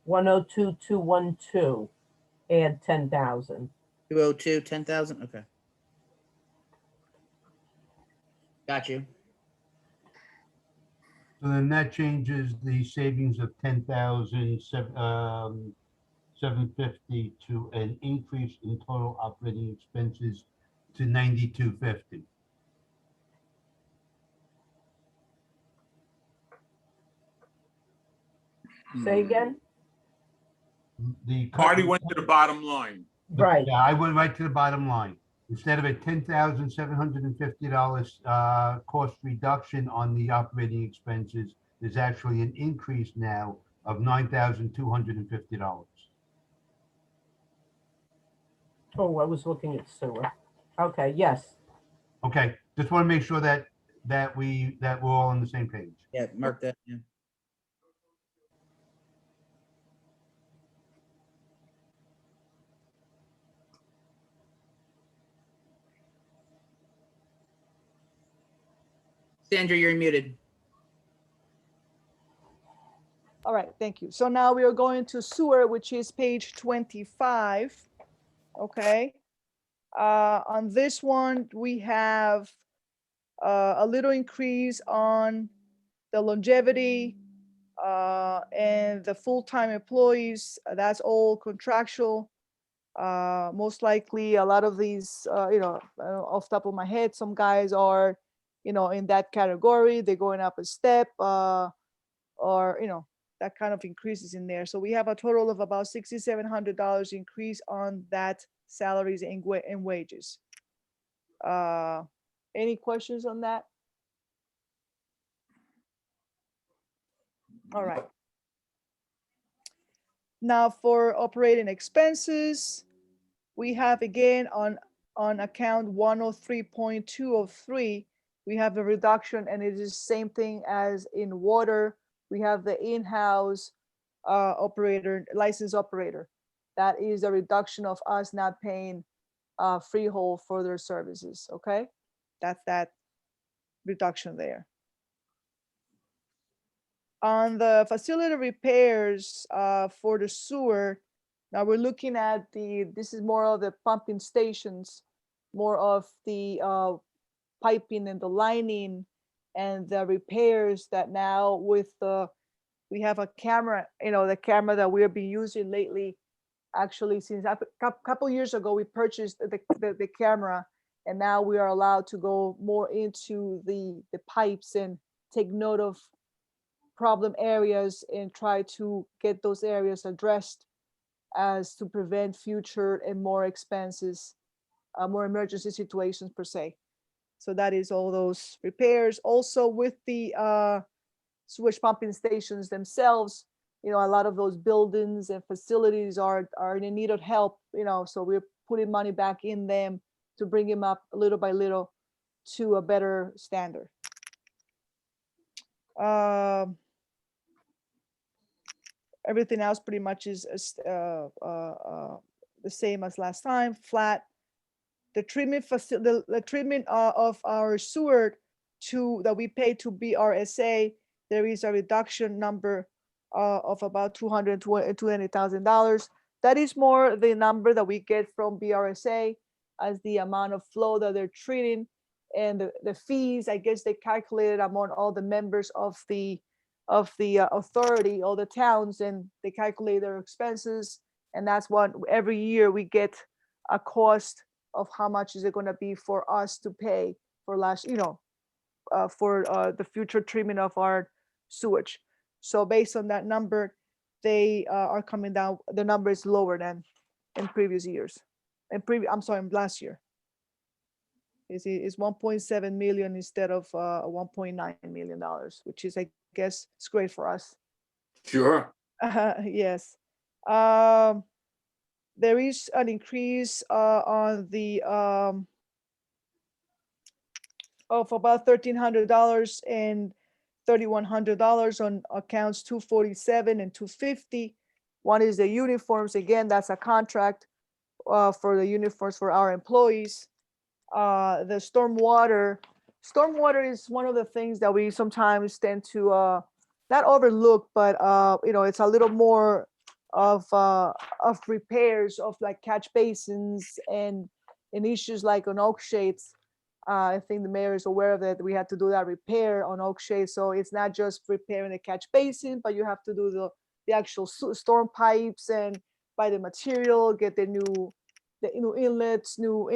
Speaker 8: 102, 212, add 10,000.
Speaker 1: 202, 10,000. Okay. Got you.
Speaker 3: So then that changes the savings of 10,750 to an increase in total operating expenses to 9250.
Speaker 8: Say again?
Speaker 3: The
Speaker 2: Marty went to the bottom line.
Speaker 8: Right.
Speaker 3: Yeah, I went right to the bottom line. Instead of a $10,750 cost reduction on the operating expenses, there's actually an increase now of $9,250.
Speaker 8: Oh, I was looking at sewer. Okay, yes.
Speaker 3: Okay, just want to make sure that we're all on the same page.
Speaker 1: Yeah, mark that. Yeah. Sandra, you're muted.
Speaker 9: All right, thank you. So now we are going to sewer, which is page 25. Okay. On this one, we have a little increase on the longevity and the full-time employees. That's all contractual. Most likely a lot of these, off the top of my head, some guys are, in that category. They're going up a step or, that kind of increases in there. So we have a total of about $6,700 increase on that salaries and wages. Any questions on that? All right. Now for operating expenses, we have again on account 103.203, we have a reduction, and it is the same thing as in water. We have the in-house operator, license operator. That is a reduction of us not paying freehold for their services, okay? That's that reduction there. On the facility repairs for the sewer, now we're looking at this is more of the pumping stations, more of the piping and the lining and the repairs that now with we have a camera, the camera that we've been using lately, actually since a couple years ago, we purchased the camera, and now we are allowed to go more into the pipes and take note of problem areas and try to get those areas addressed as to prevent future and more expenses, more emergency situations per se. So that is all those repairs. Also with the sewage pumping stations themselves, a lot of those buildings and facilities are in need of help, so we're putting money back in them to bring them up little by little to a better standard. Everything else pretty much is the same as last time, flat. The treatment facility, the treatment of our sewer that we pay to BRSA, there is a reduction number of about $220,000. That is more the number that we get from BRSA as the amount of flow that they're treating, and the fees, I guess they calculated among all the members of the authority, all the towns, and they calculate their expenses, and that's what every year we get a cost of how much is it going to be for us to pay for for the future treatment of our sewage. So based on that number, they are coming down. The number is lower than in previous years. Last year. Is 1.7 million instead of $1.9 million, which is, I guess, it's great for us.
Speaker 2: Sure.
Speaker 9: Yes. There is an increase on the of about $1,300 and $3,100 on accounts 247 and 250. One is the uniforms. Again, that's a contract for the uniforms for our employees. The stormwater is one of the things that we sometimes tend to not overlook, but it's a little more of repairs of like catch basins and issues like on Oak Shades. I think the mayor is aware of that. We had to do that repair on Oak Shades, so it's not just repairing the catch basin, but you have to do the actual storm pipes and buy the material, get the new inlets, new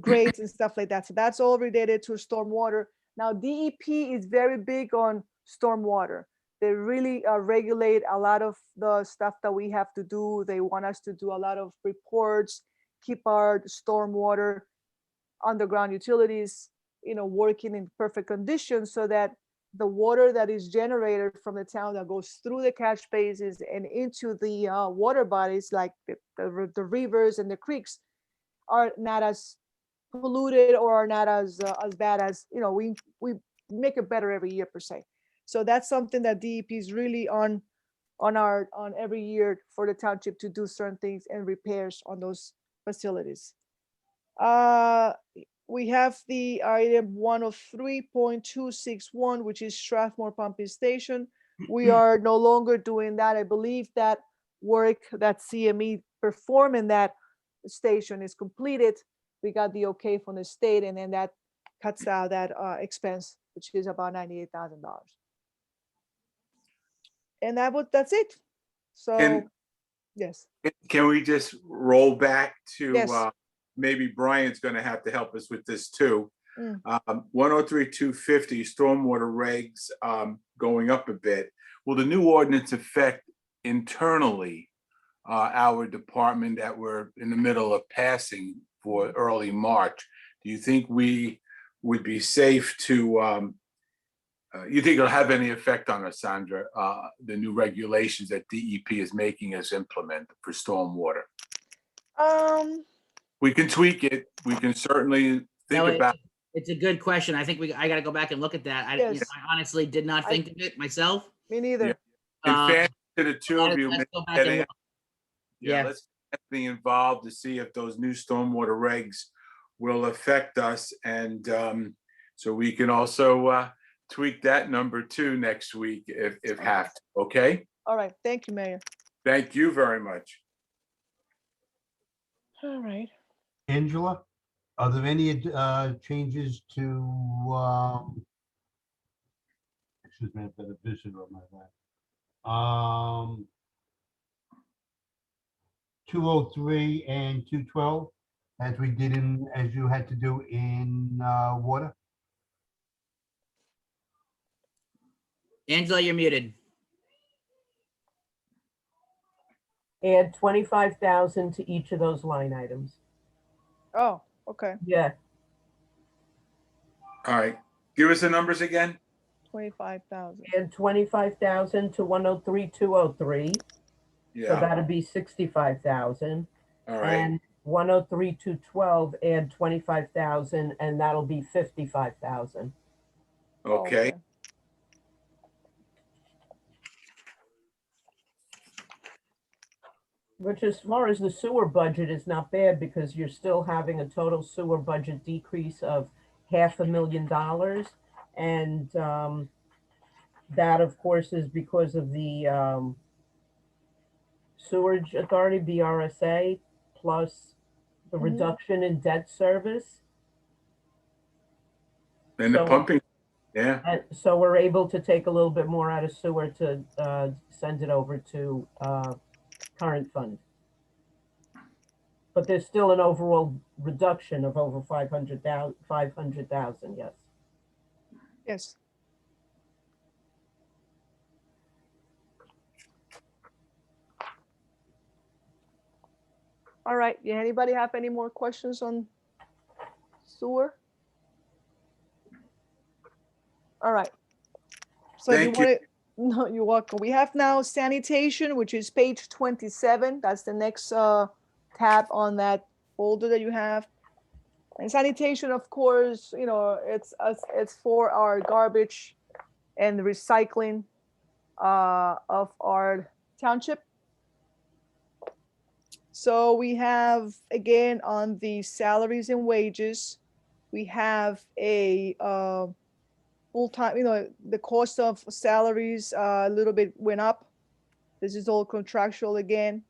Speaker 9: grates and stuff like that. So that's all related to stormwater. Now DEP is very big on stormwater. They really regulate a lot of the stuff that we have to do. They want us to do a lot of reports, keep our stormwater underground utilities, working in perfect conditions, so that the water that is generated from the town that goes through the catch basins and into the water bodies like the rivers and the creeks are not as polluted or are not as bad as, we make it better every year per se. So that's something that DEP is really on every year for the township to do certain things and repairs on those facilities. We have the item 103.261, which is Strathmore Pumping Station. We are no longer doing that. I believe that work that CME performed in that station is completed. We got the okay from the state, and then that cuts out that expense, which is about $98,000. And that's it. So, yes.
Speaker 2: Can we just roll back to
Speaker 9: Yes.
Speaker 2: maybe Brian's going to have to help us with this too.
Speaker 9: Mm.
Speaker 2: 103.250 stormwater regs going up a bit. Will the new ordinance affect internally our department that we're in the middle of passing for early March? Do you think we would be safe to you think it'll have any effect on us, Sandra, the new regulations that DEP is making us implement for stormwater? We can tweak it. We can certainly think
Speaker 1: No,
Speaker 2: about.
Speaker 1: it's a good question. I think I gotta go back and look at that.
Speaker 9: Yes.
Speaker 1: I honestly did not think of it myself.
Speaker 9: Me neither.
Speaker 2: In
Speaker 1: Um,
Speaker 2: fairness to the two of you,
Speaker 1: let's go back
Speaker 2: get
Speaker 1: and
Speaker 2: in-
Speaker 1: look. Yeah.
Speaker 2: let's get be involved to see if those new stormwater regs will affect us, and so we can also tweak that number too next week if have to. Okay.
Speaker 9: All right. Thank you, Mayor.
Speaker 2: Thank you very much.
Speaker 9: All right.
Speaker 3: Angela, are there any changes to, excuse me, I've got a visitor on my lap. 203 and 212, as we did as you had to do in water?
Speaker 1: Angela, you're muted.
Speaker 8: Add 25,000 to each of those line items.
Speaker 9: Oh, okay.
Speaker 8: Yeah,
Speaker 2: All right. Give us the numbers again.
Speaker 9: 25,000.
Speaker 8: add 25,000 to 103,203. So
Speaker 2: Yeah.
Speaker 8: that'd be 65,000.
Speaker 2: All right.
Speaker 8: And 103,212, add 25,000, and that'll be 55,000.
Speaker 2: Okay.
Speaker 8: Which, as far as the sewer budget, is not bad because you're still having a total sewer budget decrease of $500,000. And that, of course, is because of the Sewerage Authority, BRSA, plus the reduction in debt service.
Speaker 2: And the
Speaker 8: So-
Speaker 2: pumping. Yeah.
Speaker 8: And so we're able to take a little bit more out of sewer to send it over to current fund. But there's still an overall reduction of over 500,000, yes.
Speaker 9: Yes. All right. Yeah, anybody have any more questions on sewer? All right. So
Speaker 2: Thank you.
Speaker 9: No, you're welcome. We have now sanitation, which is page 27. That's the next tab on that folder that you have. And sanitation, of course, you know, it's for our garbage and the recycling of our township. So we have, again, on the salaries and wages, we have a full-time, you know, the cost of salaries a little bit went up. This is all contractual again.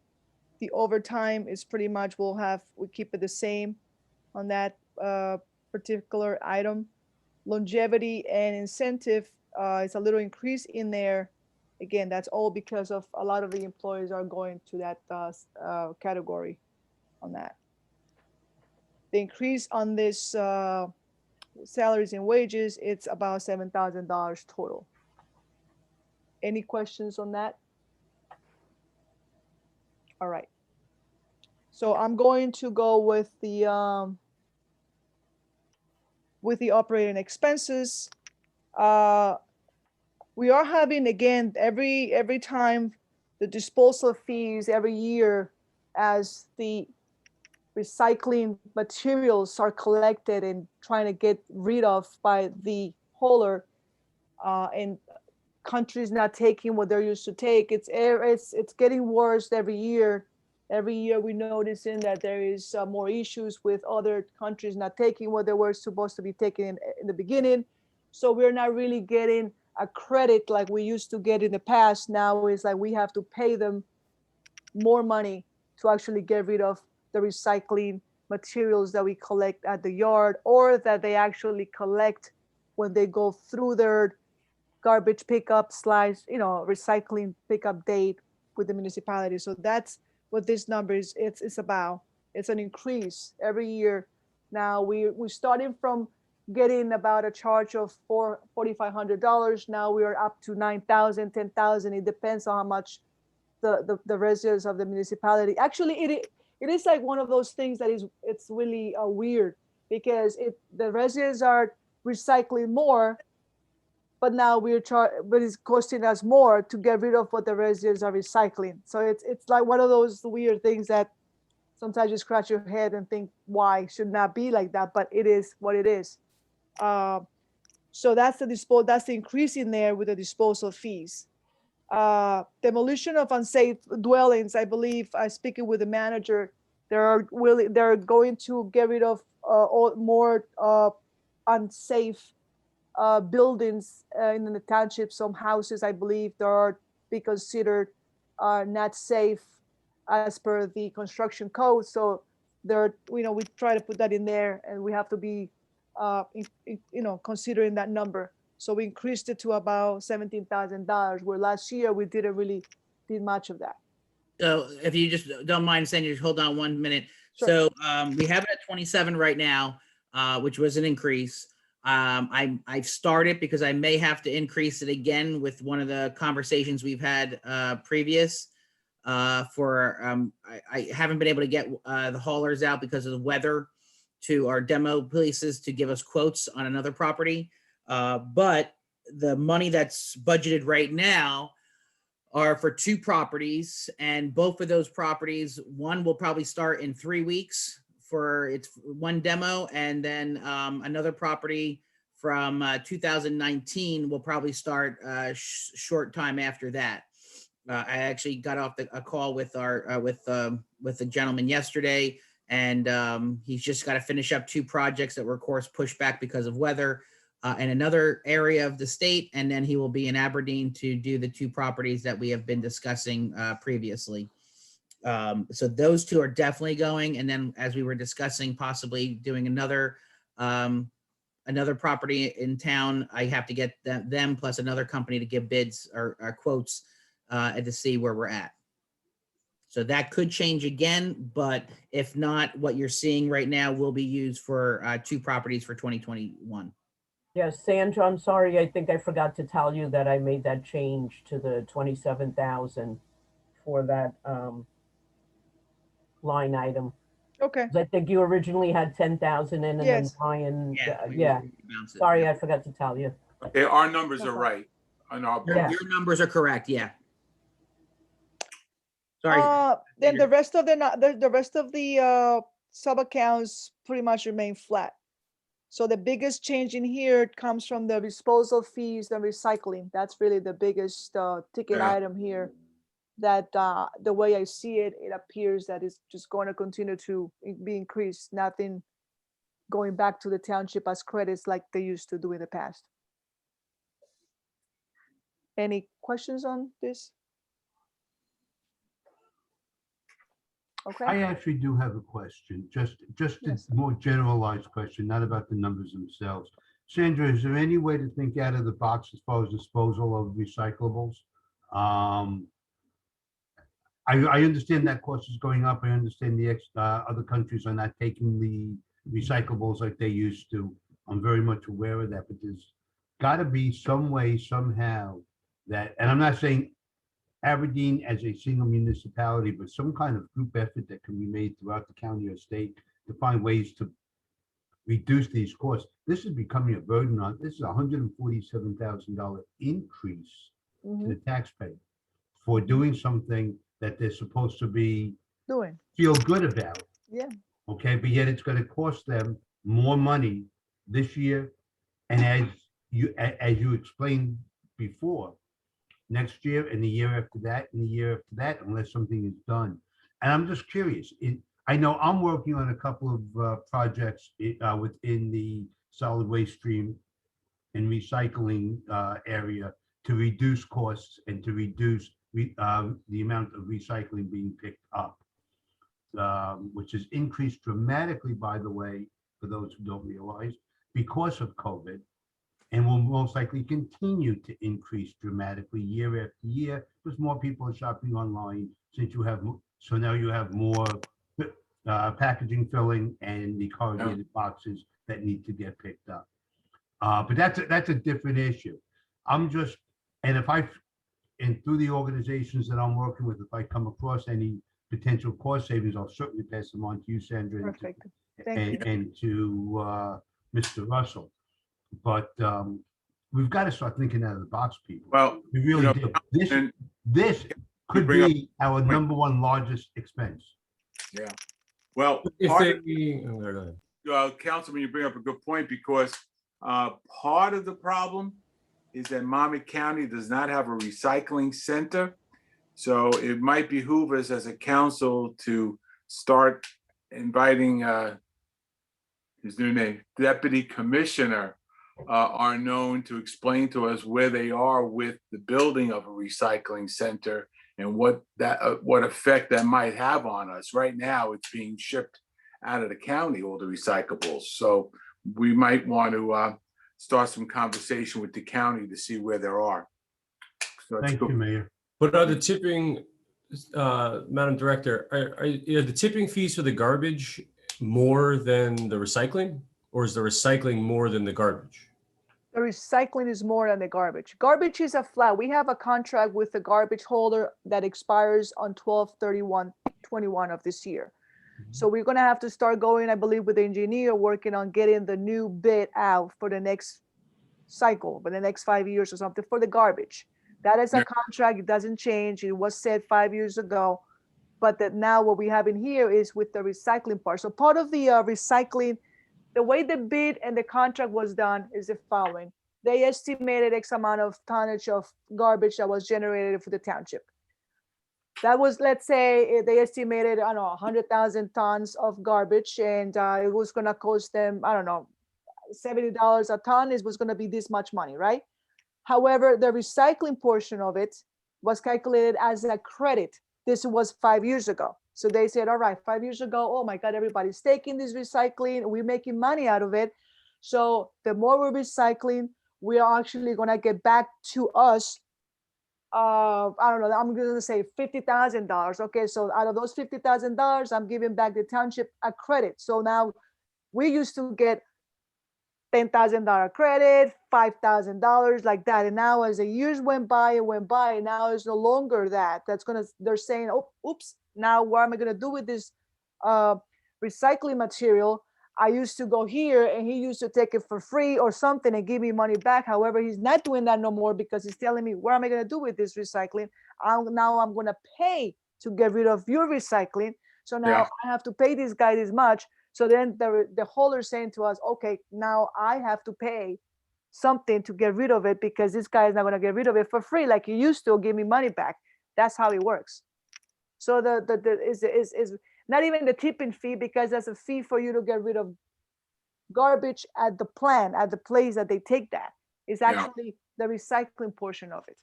Speaker 9: The overtime is pretty much, we keep it the same on that particular item. Longevity and incentive is a little increase in there. Again, that's all because of a lot of the employees are going to that category on that. The increase on this salaries and wages, it's about $7,000 total. Any questions on that? All right. So I'm going to go with the operating expenses. We are having, again, every time the disposal fees every year as the recycling materials are collected and trying to get rid of by the hauler, and countries not taking what they're used to take. It's getting worse every year. Every year we're noticing that there is more issues with other countries not taking what they were supposed to be taking in the beginning. So we're not really getting a credit like we used to get in the past. Now it's like we have to pay them more money to actually get rid of the recycling materials that we collect at the yard, or that they actually collect when they go through their garbage pickup / recycling pickup date with the municipality. So that's what this number is. It's about. It's an increase every year. Now we're starting from getting about a charge of $4,500. Now we are up to $9,000, $10,000. It depends on how much the residents of the municipality. Actually, it is like one of those things that it's really weird, because the residents are recycling more, but now but it's costing us more to get rid of what the residents are recycling. So it's like one of those weird things that sometimes you scratch your head and think, why should not be like that? But it is what it is. So that's the increase in there with the disposal fees. Demolition of unsafe dwellings, I believe, speaking with the manager, they're going to get rid of all more unsafe buildings in the township. Some houses, I believe, there are be considered not safe as per the construction code. So there, we try to put that in there, and we have to be, considering that number. So we increased it to about $17,000, where last year we didn't really did much of that.
Speaker 1: So if you just don't mind saying, just hold on 1 minute.
Speaker 9: Sure.
Speaker 1: So we have it at 27 right now, which was an increase. I've started because I may have to increase it again with one of the conversations we've had previous. I haven't been able to get the haulers out because of the weather to our demo places to give us quotes on another property. But the money that's budgeted right now are for 2 properties, and both of those properties, one will probably start in 3 weeks for its one demo, and then another property from 2019 will probably start short time after that. I actually got off a call with the gentleman yesterday, and he's just got to finish up 2 projects that were, of course, pushed back because of weather in another area of the state, and then he will be in Aberdeen to do the 2 properties that we have been discussing previously. So those 2 are definitely going, and then as we were discussing, possibly doing another property in town, I have to get them plus another company to give bids or quotes and to see where we're at. So that could change again, but if not, what you're seeing right now will be used for 2 properties for 2021.
Speaker 8: Yes, Sandra, I'm sorry. I think I forgot to tell you that I made that change to the 27,000 for that line item.
Speaker 9: Okay.
Speaker 8: 'Cause I think you originally had 10,000 in, and
Speaker 9: Yes.
Speaker 8: then Brian,
Speaker 1: Yeah.
Speaker 8: yeah.
Speaker 1: Bounce it.
Speaker 8: Sorry, I forgot to tell you.
Speaker 2: Okay, our numbers are right on our
Speaker 1: Your,
Speaker 2: books.
Speaker 1: your numbers are correct. Yeah. Sorry.
Speaker 9: Then the rest of the sub accounts pretty much remain flat. So the biggest change in here comes from the disposal fees and recycling. That's really the biggest ticket
Speaker 2: Yeah.
Speaker 9: item here. That the way I see it, it appears that it's just going to continue to be increased. Nothing going back to the township as credits like they used to do in the past. Any questions on this? Okay.
Speaker 3: I actually do have a question, just
Speaker 9: Yes.
Speaker 3: a more generalized question, not about the numbers themselves. Sandra, is there any way to think out of the box as far as disposal of recyclables? I understand that cost is going up. I understand the other countries are not taking the recyclables like they used to. I'm very much aware of that, but there's got to be some way, somehow that, and I'm not saying Aberdeen as a single municipality, but some kind of group effort that can be made throughout the county or state to find ways to reduce these costs. This is becoming a burden on, this is $147,000 increase to the taxpayer for doing something that they're supposed to be feel good about.
Speaker 9: Yeah.
Speaker 3: Okay, but yet it's going to cost them more money this year. And as you explained before, next year and the year after that and the year after that, unless something is done. And I'm just curious. I know I'm working on a couple of projects within the solid waste stream and recycling area to reduce costs and to reduce the amount of recycling being picked up, which has increased dramatically, by the way, for those who don't realize, because of COVID, and will most likely continue to increase dramatically year after year because more people are shopping online. Since you have, so now you have more packaging filling and the corrugated boxes that need to get picked up. But that's a different issue. I'm just, and through the organizations that I'm working with, if I come across any potential cost savings, I'll certainly pass them on to you, Sandra,
Speaker 9: Perfect. Thank you.
Speaker 3: and to Mr. Russell. But we've got to start thinking out of the box, people.
Speaker 2: Well,
Speaker 3: We really
Speaker 2: know,
Speaker 3: do.
Speaker 2: and
Speaker 3: This could
Speaker 2: bring up-
Speaker 3: be our number one largest expense.
Speaker 2: yeah. Well,
Speaker 14: If
Speaker 2: part
Speaker 14: they,
Speaker 2: of-
Speaker 14: oh, go ahead.
Speaker 2: Councilman, you bring up a good point because part of the problem is that Monmouth County does not have a recycling center. So it might behoove us as a council to start inviting his new name, Deputy Commissioner Arnone, to explain to us where they are with the building of a recycling center and what effect that might have on us. Right now, it's being shipped out of the county, all the recyclables. So we might want to start some conversation with the county to see where there are. So that's
Speaker 3: Thank
Speaker 2: good.
Speaker 3: you, Mayor.
Speaker 14: But are the tipping, Madam Director, are the tipping fees for the garbage more than the recycling? Or is the recycling more than the garbage?
Speaker 9: The recycling is more than the garbage. Garbage is a flat. We have a contract with the garbage holder that expires on 12/31/21 of this year. So we're gonna have to start going, I believe, with the engineer working on getting the new bid out for the next cycle, for the next 5 years or something for the garbage. That is a
Speaker 2: Yeah.
Speaker 9: contract. It doesn't change. It was said 5 years ago, but that now what we have in here is with the recycling part. So part of the recycling, the way the bid and the contract was done is the following. They estimated X amount of tonnage of garbage that was generated for the township. That was, let's say, they estimated, I don't know, 100,000 tons of garbage, and it was gonna cost them, I don't know, $70 a ton. It was gonna be this much money, right? However, the recycling portion of it was calculated as a credit. This was 5 years ago. So they said, all right, 5 years ago, oh my God, everybody's taking this recycling, we're making money out of it. So the more we're recycling, we are actually gonna get back to us, I don't know, I'm gonna say $50,000. Okay, so out of those $50,000, I'm giving back the township a credit. So now we used to get $10,000 credit, $5,000, like that. And now as the years went by, now it's no longer that. They're saying, oh, oops, now what am I gonna do with this recycling material? I used to go here and he used to take it for free or something and give me money back. However, he's not doing that no more because he's telling me, what am I gonna do with this recycling? Now I'm gonna pay to get rid of your recycling. So now
Speaker 2: Yeah.
Speaker 9: I have to pay this guy this much. So then the holder saying to us, okay, now I have to pay something to get rid of it because this guy is not gonna get rid of it for free like he used to, give me money back. That's how it works. So is not even the tipping fee, because that's a fee for you to get rid of garbage at the plant, at the place that they take that. It's actually the recycling portion of it.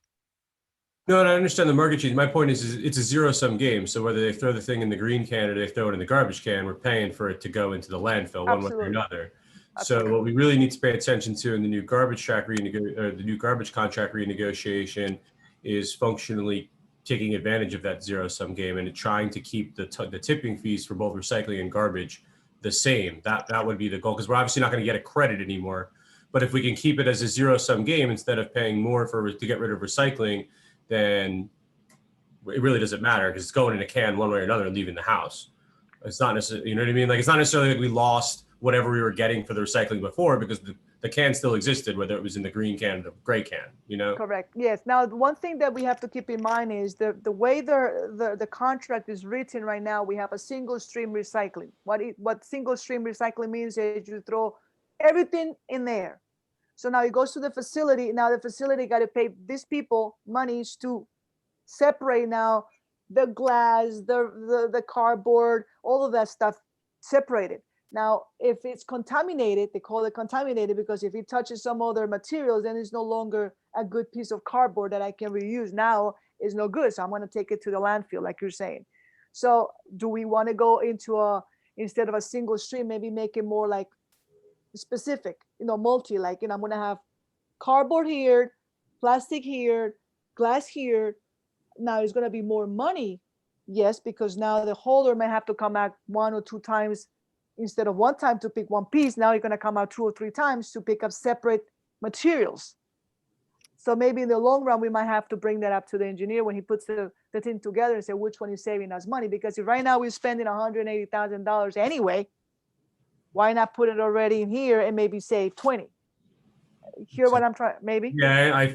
Speaker 14: No, and I understand the market change. My point is it's a zero-sum game. So whether they throw the thing in the green can or they throw it in the garbage can, we're paying for it to go into the landfill one way or another. So what we really need to pay attention to in the new garbage contract renegotiation is functionally taking advantage of that zero-sum game and trying to keep the tipping fees for both recycling and garbage the same. That would be the goal, because we're obviously not going to get a credit anymore. But if we can keep it as a zero-sum game instead of paying more to get rid of recycling, then it really doesn't matter because it's going in a can one way or another and leaving the house. It's not necessarily, you know what I mean? Like, it's not necessarily like we lost whatever we were getting for the recycling before, because the can still existed, whether it was in the green can or the gray can, you know?
Speaker 9: Correct. Yes. Now, one thing that we have to keep in mind is the way the contract is written right now, we have a single stream recycling. What single stream recycling means is you throw everything in there. So now it goes to the facility. Now the facility got to pay these people monies to separate now the glass, the cardboard, all of that stuff separated. Now, if it's contaminated, they call it contaminated because if it touches some other materials, then it's no longer a good piece of cardboard that I can reuse. Now it's no good. So I'm going to take it to the landfill, like you're saying. So do we want to go into instead of a single stream, maybe make it more like specific, multi, like, I'm going to have cardboard here, plastic here, glass here. Now it's going to be more money. Yes, because now the holder may have to come back 1 or 2 times instead of one time to pick one piece. Now you're going to come out 2 or 3 times to pick up separate materials. So maybe in the long run, we might have to bring that up to the engineer when he puts the thing together and say which one is saving us money. Because if right now we're spending $180,000 anyway, why not put it already in here and maybe save 20? hear what I'm trying, maybe?
Speaker 14: Yeah, I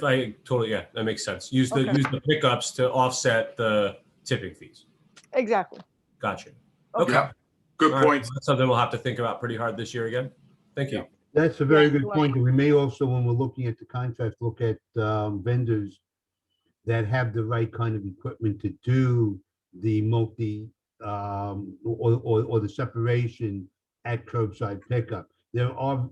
Speaker 14: totally, yeah, that makes sense. Use
Speaker 9: Okay.
Speaker 14: the pickups to offset the tipping fees.
Speaker 9: Exactly.
Speaker 14: Gotcha.
Speaker 9: Okay.
Speaker 2: Yeah, good
Speaker 14: All right,
Speaker 2: point.
Speaker 14: well, that's something we'll have to think about pretty hard this year again. Thank you.
Speaker 3: That's a very
Speaker 9: Yeah,
Speaker 3: good
Speaker 9: you are.
Speaker 3: point. And we may also, when we're looking at the contract, look at vendors that have the right kind of equipment to do the or the separation at curbside pickup. There are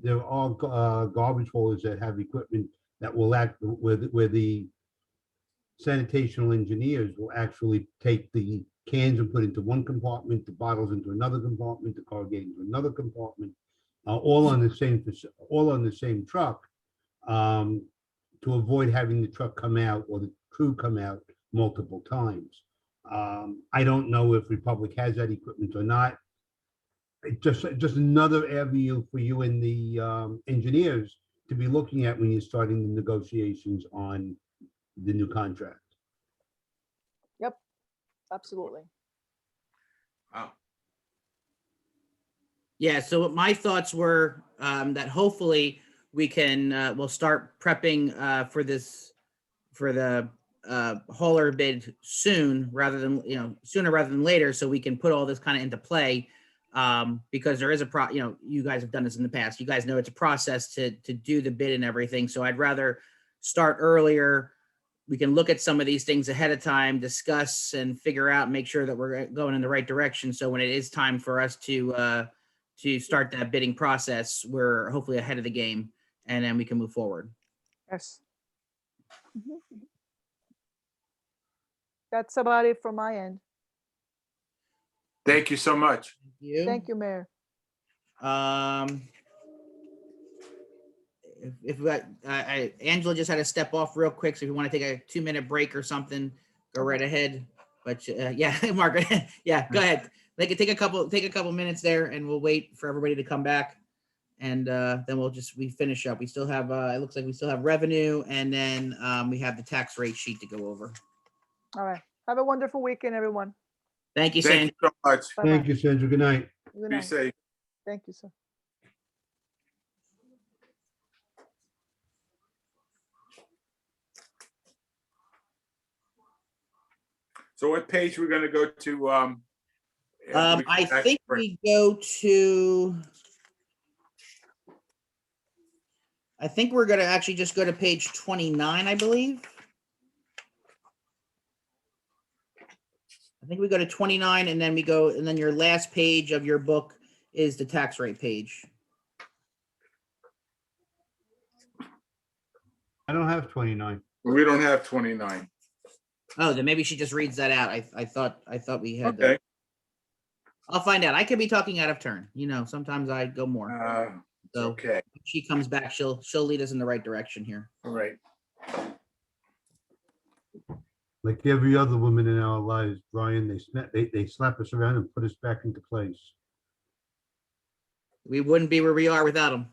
Speaker 3: garbage haulers that have equipment that will act where the sanitational engineers will actually take the cans and put into one compartment, the bottles into another compartment, the corrugated into another compartment, all on the same truck, to avoid having the truck come out or the crew come out multiple times. I don't know if Republic has that equipment or not. It's just another avenue for you and the engineers to be looking at when you're starting the negotiations on the new contract.
Speaker 9: Yep, absolutely.
Speaker 1: Yeah, so my thoughts were that hopefully we can, we'll start prepping for the hauler bid soon, rather than, sooner rather than later, so we can put all this kind of into play. Because there is you guys have done this in the past. You guys know it's a process to do the bid and everything. So I'd rather start earlier. We can look at some of these things ahead of time, discuss and figure out, make sure that we're going in the right direction. So when it is time for us to start that bidding process, we're hopefully ahead of the game, and then we can move forward.
Speaker 9: Yes. That's about it from my end.
Speaker 2: Thank you so much.
Speaker 9: Thank you, Mayor.
Speaker 1: If Angela just had to step off real quick, so if you want to take a 2-minute break or something, go right ahead. But yeah, Margaret, yeah, go ahead. They can take a couple minutes there, and we'll wait for everybody to come back, and then we finish up. We still have it looks like we still have revenue, and then we have the tax rate sheet to go over.
Speaker 9: All right. Have a wonderful weekend, everyone.
Speaker 1: Thank you,
Speaker 2: Thank
Speaker 1: Sandra.
Speaker 2: you so much.
Speaker 9: Bye-bye.
Speaker 3: Thank you, Sandra. Good night.
Speaker 9: Good
Speaker 2: Be
Speaker 9: night.
Speaker 2: safe.
Speaker 9: Thank you, sir.
Speaker 2: So what page we're gonna go to?
Speaker 1: I think we go to. I think we're gonna actually just go to page 29, I believe. I think we go to 29, and then your last page of your book is the tax rate page.
Speaker 3: I don't have 29.
Speaker 2: We don't have 29.
Speaker 1: Oh, then maybe she just reads that out. I thought we had.
Speaker 2: Okay.
Speaker 1: I'll find out. I could be talking out of turn. Sometimes I go more. So
Speaker 2: okay.
Speaker 1: When she comes back, she'll lead us in the right direction here.
Speaker 2: All right.
Speaker 3: Like every other woman in our lives, Brian, they slap us around and put us back into place.
Speaker 1: We wouldn't be where we are without them.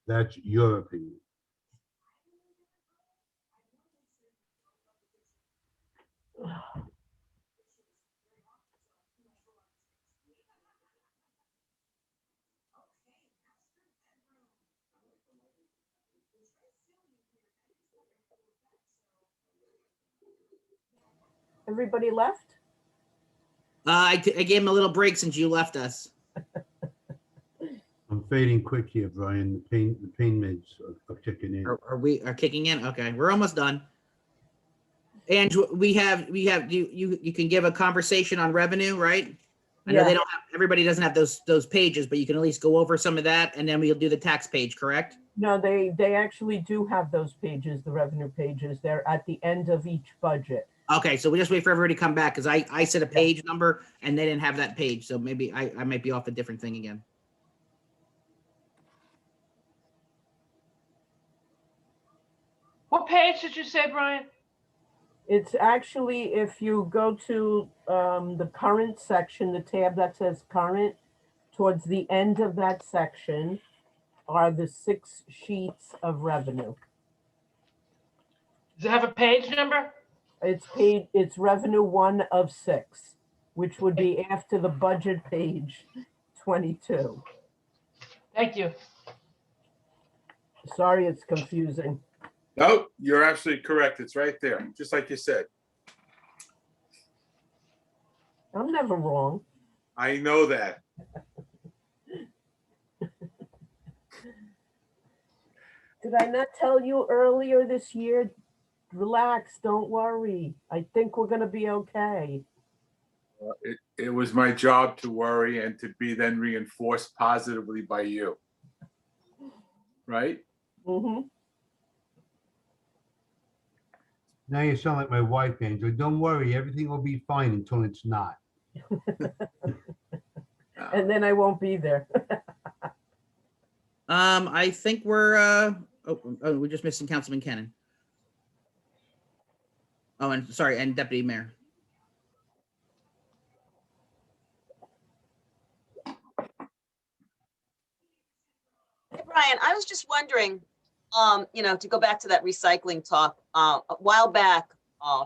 Speaker 3: That's your opinion.
Speaker 8: Everybody left?
Speaker 1: I gave him a little break since you left us.
Speaker 3: I'm fading quick here, Brian. The pain meds are kicking in.
Speaker 1: Are kicking in? Okay, we're almost done. And we have you can give a conversation on revenue, right? I know
Speaker 8: Yeah.
Speaker 1: they don't have, everybody doesn't have those pages, but you can at least go over some of that, and then we'll do the tax page, correct?
Speaker 8: No, they actually do have those pages, the revenue pages. They're at the end of each budget.
Speaker 1: Okay, so we just wait for everybody to come back, because I said a page number and they didn't have that page, so maybe I might be off a different thing again.
Speaker 17: What page did you say, Brian?
Speaker 8: It's actually, if you go to the current section, the tab that says current, towards the end of that section are the 6 sheets of revenue.
Speaker 17: Does it have a page number?
Speaker 8: It's revenue 1 of 6, which would be after the budget page 22.
Speaker 17: Thank you.
Speaker 8: Sorry, it's confusing.
Speaker 2: No, you're absolutely correct. It's right there, just like you said.
Speaker 8: I'm never wrong.
Speaker 2: I know that.
Speaker 8: Did I not tell you earlier this year? Relax, don't worry. I think we're gonna be okay.
Speaker 2: It was my job to worry and to be then reinforced positively by you. Right?
Speaker 8: Mm-hmm.
Speaker 3: Now you sound like my wife, Angela. Don't worry, everything will be fine until it's not.
Speaker 8: And then I won't be there.
Speaker 1: I think we're, we're just missing Councilman Cannon. Oh, and sorry, and Deputy Mayor.
Speaker 12: Hey, Brian, I was just wondering, to go back to that recycling talk, a while back,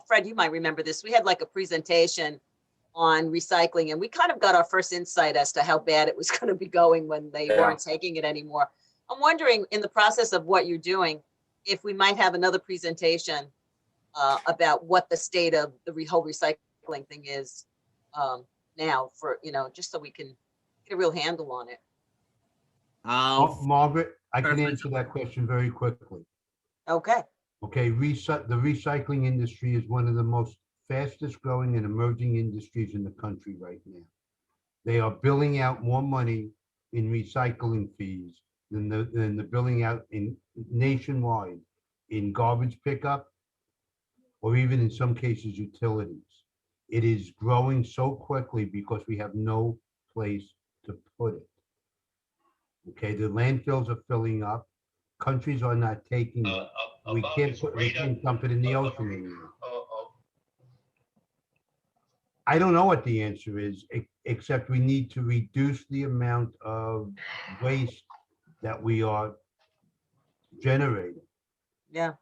Speaker 12: Fred, you might remember this, we had like a presentation on recycling and we kind of got our first insight as to how bad it was going to be going when they weren't taking it anymore. I'm wondering, in the process of what you're doing, if we might have another presentation about what the state of the whole recycling thing is now for, just so we can get a real handle on it.
Speaker 3: Margaret, I can answer that question very quickly.
Speaker 12: Okay.
Speaker 3: Okay, the recycling industry is one of the most fastest growing and emerging industries in the country right now. They are billing out more money in recycling fees than the billing out in nationwide in garbage pickup, or even in some cases utilities. It is growing so quickly because we have no place to put it. Okay, the landfills are filling up. Countries are not taking it. We can't dump it in the ocean anymore. I don't know what the answer is, except we need to reduce the amount of waste that we are generating.
Speaker 12: Yeah.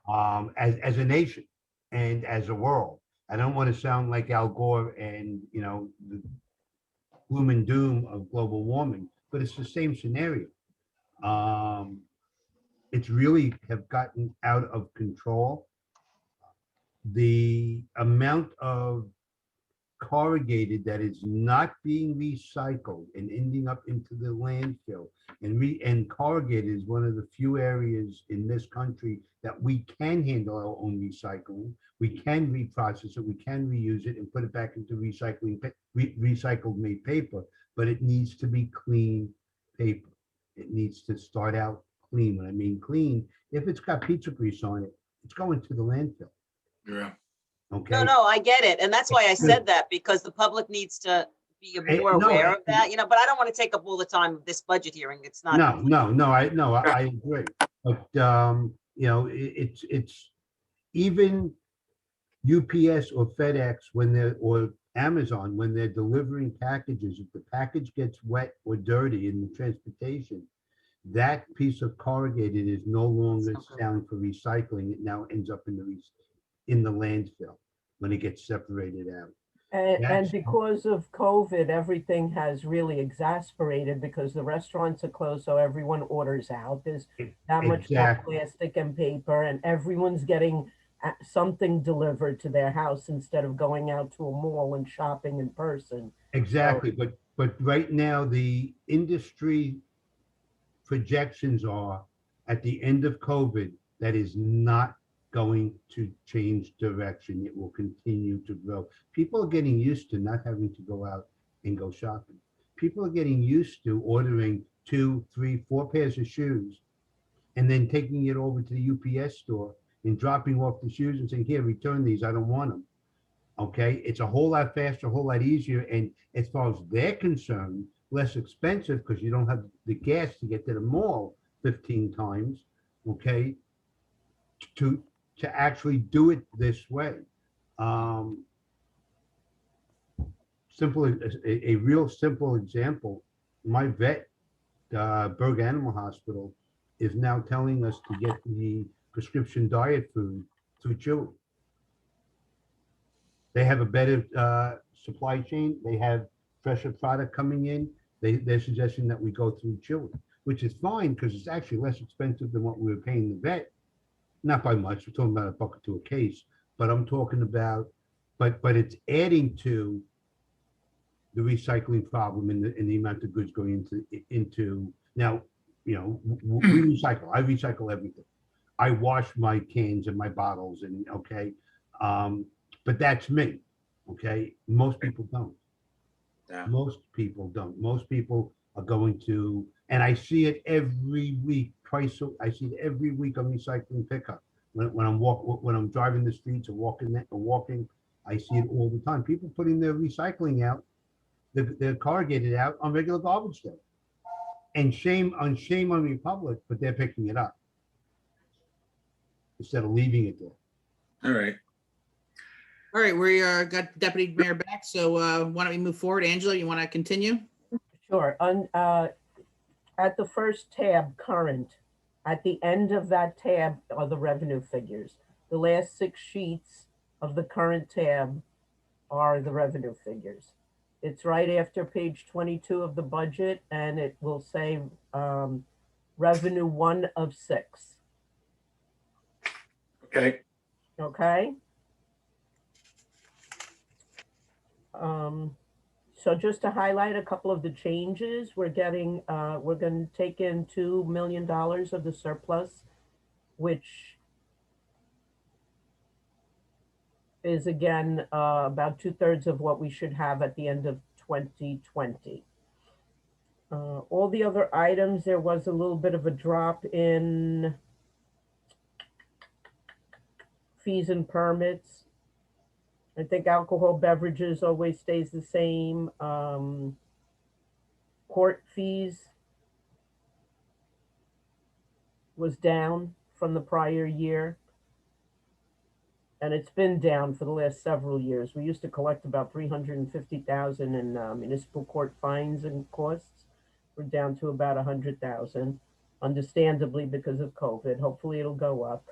Speaker 3: As a nation and as a world. I don't want to sound like Al Gore and, the gloom and doom of global warming, but it's the same scenario. It's really have gotten out of control. The amount of corrugated that is not being recycled and ending up into the landfill, and corrugated is one of the few areas in this country that we can handle our own recycling. We can reprocess it, we can reuse it and put it back into recycled made paper, but it needs to be clean paper. It needs to start out clean. When I mean clean, if it's got pizza grease on it, it's going to the landfill.
Speaker 2: Yeah.
Speaker 3: Okay.
Speaker 12: No, I get it. And that's why I said that, because the public needs to be more aware of that, but I don't want to take up all the time of this budget hearing. It's not.
Speaker 3: I agree. But, it's even UPS or FedEx or Amazon, when they're delivering packages, if the package gets wet or dirty in the transportation, that piece of corrugated is no longer sound for recycling. It now ends up in the landfill when it gets separated out.
Speaker 8: And because of COVID, everything has really exasperated because the restaurants are closed, so everyone orders out. There's that much more plastic and paper, and everyone's getting something delivered to their house instead of going out to a mall and shopping in person.
Speaker 3: Exactly, but right now the industry projections are at the end of COVID that is not going to change direction. It will continue to grow. People are getting used to not having to go out and go shopping. People are getting used to ordering 2, 3, 4 pairs of shoes and then taking it over to the UPS store and dropping off the shoes and saying, here, return these, I don't want them. Okay, it's a whole lot faster, a whole lot easier, and as far as they're concerned, less expensive because you don't have the gas to get to the mall 15 times, okay, to actually do it this way. A real simple example, my vet, Berg Animal Hospital, is now telling us to get the prescription diet food through Chewy. They have a better supply chain. They have fresher product coming in. They're suggesting that we go through Chewy. which is fine because it's actually less expensive than what we were paying the vet. Not by much, we're talking about a buck or two a case, but I'm talking about, but it's adding to the recycling problem in the amount of goods going into now, we recycle. I recycle everything. I wash my cans and my bottles and okay. But that's me. Okay. Most people don't.
Speaker 2: Yeah.
Speaker 3: Most people don't. Most people are going to, and I see it every week. I see it every week on recycling pickup. When I'm driving the streets or walking, I see it all the time. People putting their recycling out, their corrugated out on regular garbage day. And shame on Republic, but they're picking it up instead of leaving it there.
Speaker 2: All right.
Speaker 1: All right, we got Deputy Mayor back, so why don't we move forward? Angela, you want to continue?
Speaker 8: Sure. At the first tab, current, at the end of that tab are the revenue figures. The last 6 sheets of the current tab are the revenue figures. It's right after page 22 of the budget, and it will say revenue 1 of 6.
Speaker 2: Okay.
Speaker 8: Okay. So just to highlight a couple of the changes, we're going to take in $2 million of the surplus, which is again about 2/3 of what we should have at the end of 2020. All the other items, there was a little bit of a drop in fees and permits. I think alcohol beverages always stays the same. Court fees was down from the prior year. And it's been down for the last several years. We used to collect about $350,000 in municipal court fines and costs. We're down to about $100,000, understandably because of COVID. Hopefully it'll go up.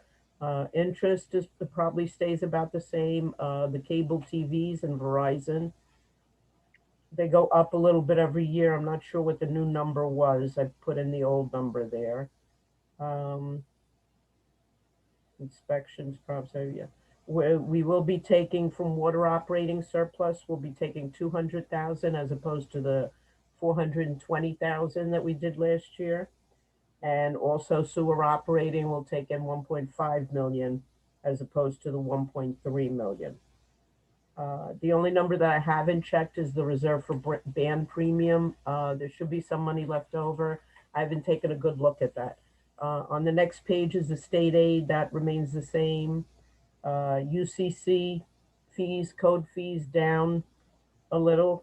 Speaker 8: Interest probably stays about the same. The cable TVs and Verizon, they go up a little bit every year. I'm not sure what the new number was. I put in the old number there. Inspections, perhaps, yeah. We will be taking from water operating surplus, we'll be taking 200,000 as opposed to the 420,000 that we did last year. And also sewer operating will take in 1.5 million as opposed to the 1.3 million. The only number that I haven't checked is the reserve for band premium. There should be some money left over. I haven't taken a good look at that. On the next page is the state aid, that remains the same. UCC fees, code fees down a little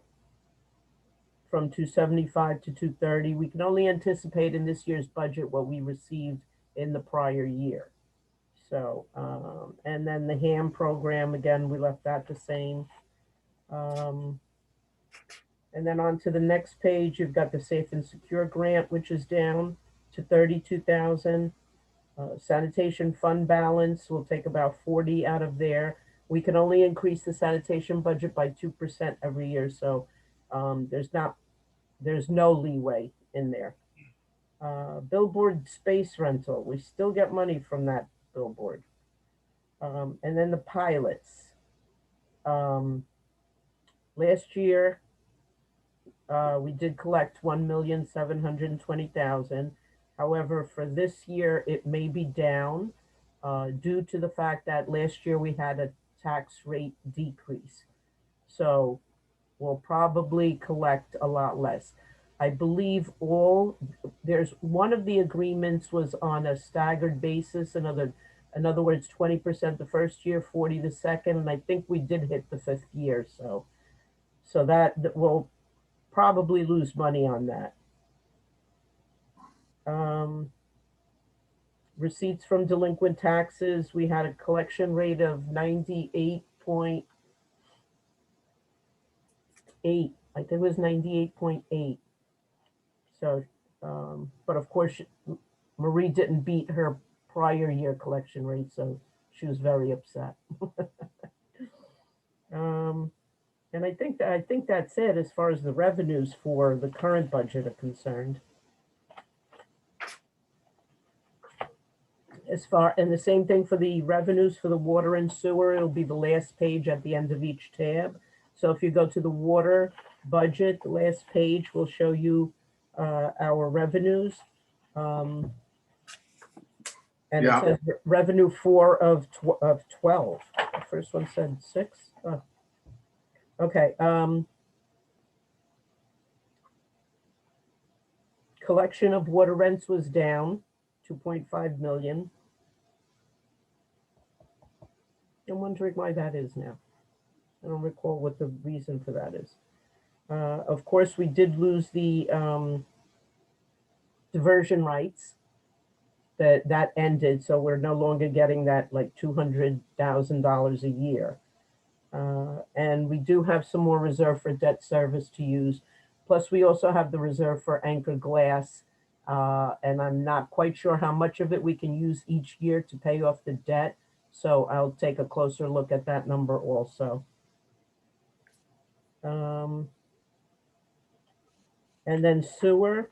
Speaker 8: from 275 to 230. We can only anticipate in this year's budget what we received in the prior year. So, and then the HAM program, again, we left that the same. And then on to the next page, you've got the Safe and Secure grant, which is down to 32,000. Sanitation fund balance, we'll take about 40 out of there. We can only increase the sanitation budget by 2% every year, so there's no leeway in there. Billboard space rental, we still get money from that billboard. And then the pilots. Last year, we did collect 1,720,000. However, for this year, it may be down due to the fact that last year we had a tax rate decrease. So we'll probably collect a lot less. I believe there's one of the agreements was on a staggered basis. In other words, 20% the first year, 40 the second, and I think we did hit the 5th year. So that we'll probably lose money on that. Receipts from delinquent taxes, we had a collection rate of 98.8. I think it was 98.8. So, but of course, Marie didn't beat her prior year collection rate, so she was very upset. And I think that's it as far as the revenues for the current budget are concerned. And the same thing for the revenues for the water and sewer, it'll be the last page at the end of each tab. So if you go to the water budget, the last page will show you our revenues. And it
Speaker 2: Yeah.
Speaker 8: says revenue 4 of 12. The first one said 6. Oh. Okay. Collection of water rents was down 2.5 million. I'm wondering why that is now. I don't recall what the reason for that is. Of course, we did lose the diversion rights. That ended, so we're no longer getting that like $200,000 a year. And we do have some more reserve for debt service to use. Plus, we also have the reserve for anchor glass. And I'm not quite sure how much of it we can use each year to pay off the debt. So I'll take a closer look at that number also. And then sewer.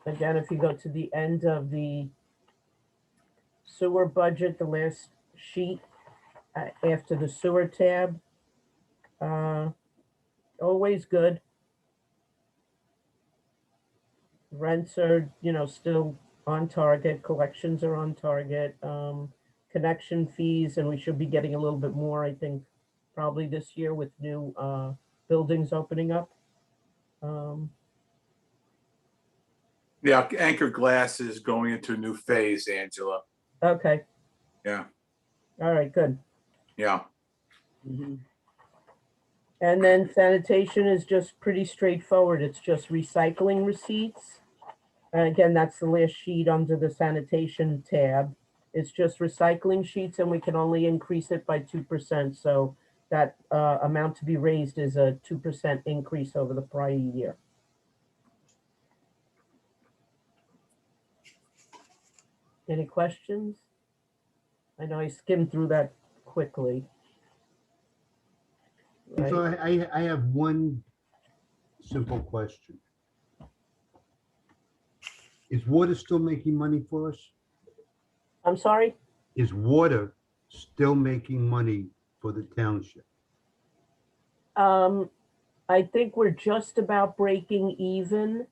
Speaker 8: Again, if you go to the end of the sewer budget, the last sheet after the sewer tab, always good. Rents are, still on target. Collections are on target. Connection fees, and we should be getting a little bit more, I think, probably this year with new buildings opening up.
Speaker 2: Yeah, anchor glass is going into a new phase, Angela.
Speaker 8: Okay.
Speaker 2: Yeah.
Speaker 8: All right, good.
Speaker 2: Yeah.
Speaker 8: And then sanitation is just pretty straightforward. It's just recycling receipts. And again, that's the last sheet under the sanitation tab. It's just recycling sheets, and we can only increase it by 2%. So that amount to be raised is a 2% increase over the prior year. Any questions? I know I skimmed through that quickly. Right.
Speaker 3: So I have one simple question. Is water still making money for us?
Speaker 8: I'm sorry?
Speaker 3: Is water still making money for the township?
Speaker 8: I think we're just about breaking even.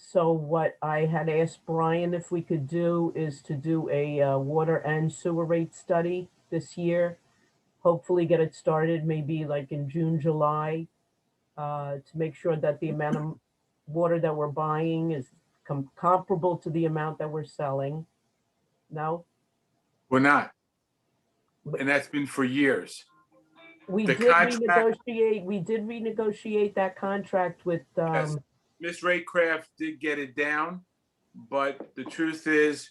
Speaker 8: So what I had asked Brian if we could do is to do a water and sewer rate study this year. Hopefully get it started maybe like in June, July, to make sure that the amount of water that we're buying is comparable to the amount that we're selling. No?
Speaker 2: We're not. And that's been for years.
Speaker 8: We
Speaker 2: The
Speaker 8: did
Speaker 2: contract-
Speaker 8: renegotiate that contract with,
Speaker 2: Yes. Ms. Raycraft did get it down, but the truth is,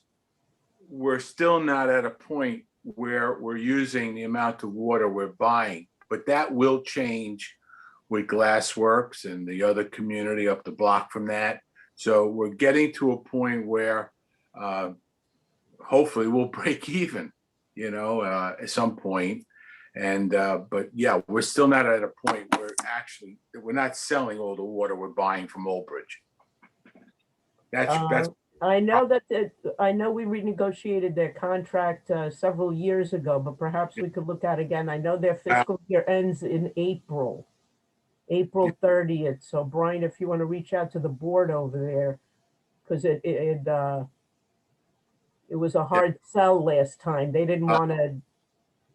Speaker 2: we're still not at a point where we're using the amount of water we're buying, but that will change with Glassworks and the other community up the block from that. So we're getting to a point where hopefully we'll break even, at some point. And, but yeah, we're still not at a point where actually, we're not selling all the water we're buying from Old Bridge. That's
Speaker 8: I know I know we renegotiated their contract several years ago, but perhaps we could look at it again. I know their fiscal year ends in April 30th. So Brian, if you want to reach out to the board over there, because it was a hard sell last time. They didn't want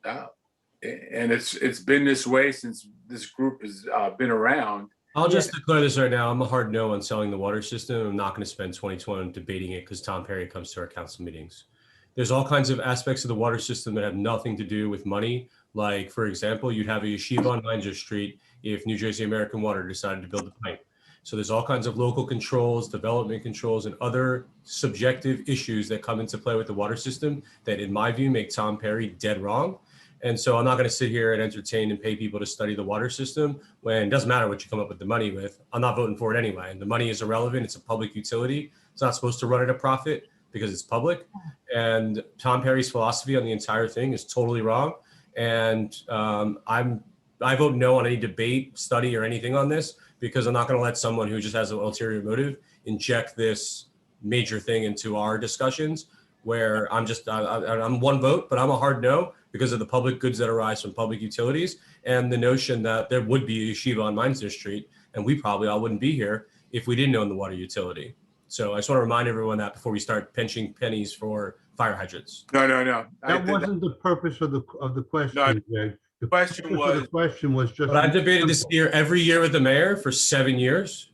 Speaker 8: to.
Speaker 2: And it's been this way since this group has been around.
Speaker 14: I'll just declare this right now. I'm a hard no on selling the water system. I'm not going to spend 2020 debating it because Tom Perry comes to our council meetings. There's all kinds of aspects of the water system that have nothing to do with money. Like, for example, you'd have a yeshiva on Meinzer Street if New Jersey American Water decided to build a pipe. So there's all kinds of local controls, development controls, and other subjective issues that come into play with the water system that, in my view, make Tom Perry dead wrong. And so I'm not going to sit here and entertain and pay people to study the water system when it doesn't matter what you come up with the money with. I'm not voting for it anyway. And the money is irrelevant. It's a public utility. It's not supposed to run at a profit because it's public. And Tom Perry's philosophy on the entire thing is totally wrong. And I vote no on any debate, study, or anything on this because I'm not going to let someone who just has an ulterior motive inject this major thing into our discussions, where I'm one vote, but I'm a hard no because of the public goods that arise from public utilities and the notion that there would be a yeshiva on Meinster Street, and we probably all wouldn't be here if we didn't own the water utility. So I just want to remind everyone that before we start pinching pennies for fire hydrants.
Speaker 2: No.
Speaker 3: That wasn't the purpose of the question, Greg. The
Speaker 2: question
Speaker 3: purpose of
Speaker 2: was-
Speaker 3: the question was just.
Speaker 14: But I've debated this here every year with the mayor for 7 years.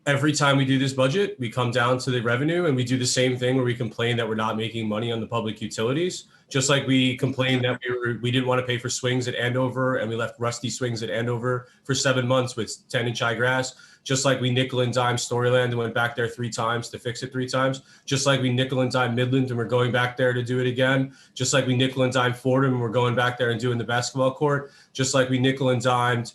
Speaker 14: Every time we do this budget, we come down to the revenue and we do the same thing where we complain that we're not making money on the public utilities. Just like we complained that we didn't want to pay for swings at Andover and we left rusty swings at Andover for 7 months with 10-inch high grass. Just like we nickel and dime Storyland and went back there 3 times to fix it 3 times. Just like we nickel and dime Midland and we're going back there to do it again. Just like we nickel and dime Fordham and we're going back there and doing the basketball court. Just like we nickel and dimed,